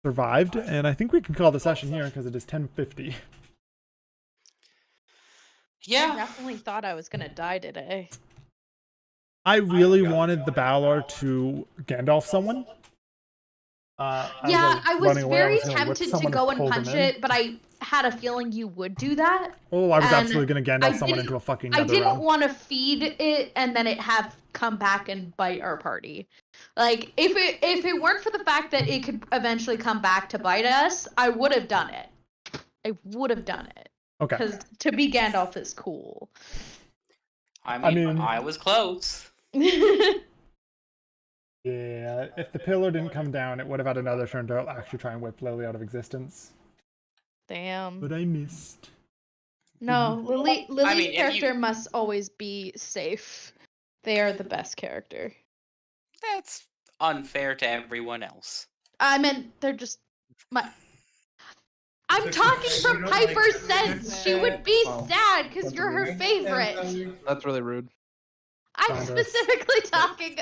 survived, and I think we can call the session here because it is 10:50. Yeah. I definitely thought I was gonna die today. I really wanted the Balor to Gandalf someone. Yeah, I was very tempted to go and punch it, but I had a feeling you would do that. Oh, I was and absolutely going to Gandalf I someone didn't- into a fucking I nether didn't realm. want to feed it and then it have come back and bite our party. Like if it weren't for the fact that it could eventually come back to bite us, I would have done it. I would have done it. Okay. Because to be Gandalf is cool. I mean, I was close. Yeah, if the pillar didn't come down, it would have had another turn to actually try and whip Lily out of existence. Damn. But I missed. No, Lily's I mean, if character must always be safe. They are the best character. That's unfair to everyone else. I meant they're just my. I'm talking from Piper's sense. She would be sad because you're her favorite. That's really rude. I'm Dangerous. specifically talking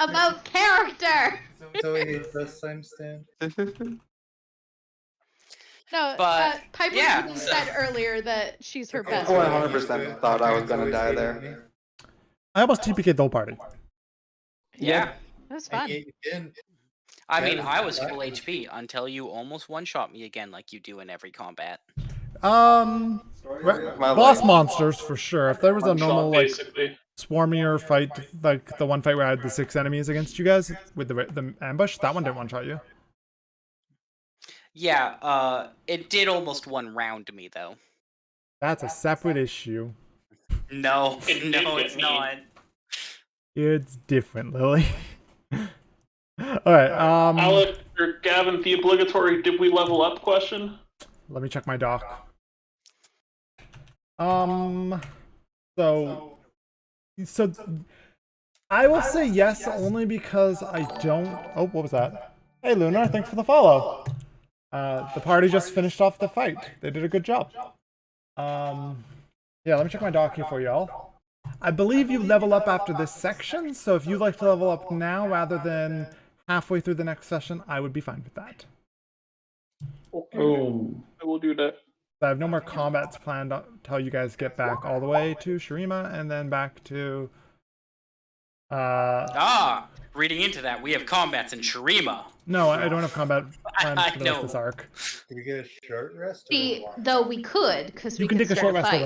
about character. So wait, this time stand. No, But, Piper yeah, even so- said earlier that she's her best Oh, I friend. 100% thought I was gonna die there. I almost TPK'd the whole party. Yeah. That was fun. I mean, Yeah, I was that full was- HP until you almost one-shot me again like you do in every combat. My Boss life. monsters for sure. If there was a One shot, normal like basically. swarmier fight, like the one fight where I had the 6 enemies against you guys with the ambush, that one didn't one-shot you. Yeah, it did almost one round me, though. That's a separate issue. No, It did no, get it's me. not. It's different, Lily. Alright, Alec or Gavin, the obligatory "did we level up" question. let me check my doc. So I will say yes only because I don't. Oh, what was that? Hey, Lunar, thanks for the follow. The party just finished off the fight. They did a good job. Yeah, let me check my doc here for y'all. I believe you level up after this section, so if you'd like to level up now rather than halfway through the next session, I would be fine with that. Oh. I will do that. I have no more combats planned until you guys get back all the way to Shurima and then back to Reading into that, we have combats in Shurima. No, I don't have combat plans I for the rest of know. this arc. Did we get a short rest? See, though we could, because we You can could take a start short rest fight.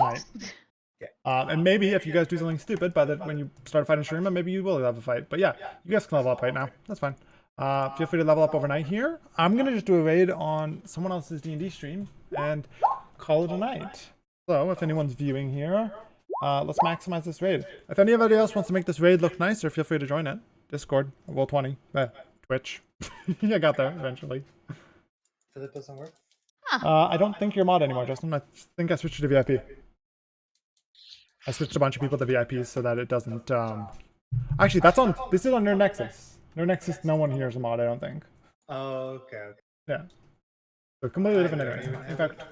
overnight. And maybe if you guys do something stupid, when you start fighting Shurima, maybe you will have a fight. But yeah, you guys can level up right now. That's fine. Feel free to level up overnight here. I'm gonna just do a raid on someone else's D&D stream and call it a night. So if anyone's viewing here, let's maximize this raid. If anybody else wants to make this raid look nicer, feel free to join it. Discord, Roll20, Twitch. I got there eventually. So that doesn't work? I don't think you're a mod anymore, Justin. I think I switched you to VIP. I switched a bunch of people to VIPs so that it doesn't, Actually, this is on Nerd Nexus. Nerd Nexus, no one here is a mod, I don't think. Oh, okay. Yeah. So completely different anyways. In fact,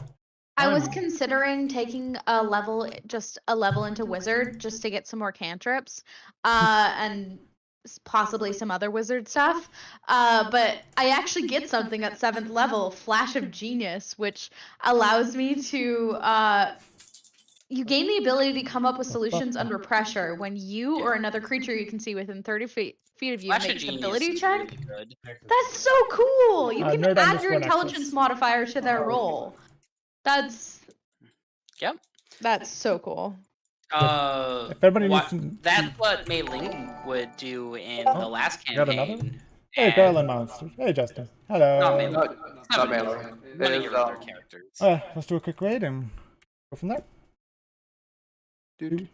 I was considering taking a level into wizard just to get some more cantrips, and possibly some other wizard stuff. But I actually get something at 7th level, Flash of Genius, which allows me to you gain the ability to come up with solutions under pressure when you or another creature you can see within 30 feet of you Flash of makes an Genius ability is check. really good. That's so cool! You can nerd add your underscore intelligence Nexus. modifier to their roll. That's so cool. if everybody needs to... That's what Mei Ling would do in the last got another? campaign. Hey, Garland Monsters. Hey, Justin. Hello. Not Mei Ling. Not Mei Ling. One of It your is, other characters. Let's do a quick raid and go from there. Do.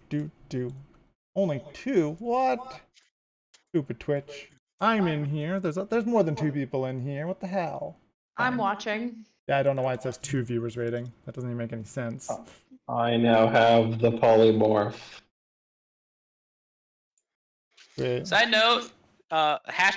Only 2? What? Stupid Twitch. I'm in here. There's more than 2 people in here. What the hell? I'm watching. Yeah, I don't know why it says 2 viewers rating. That doesn't even make any sense. I now have the polymorph. Wait. Side note,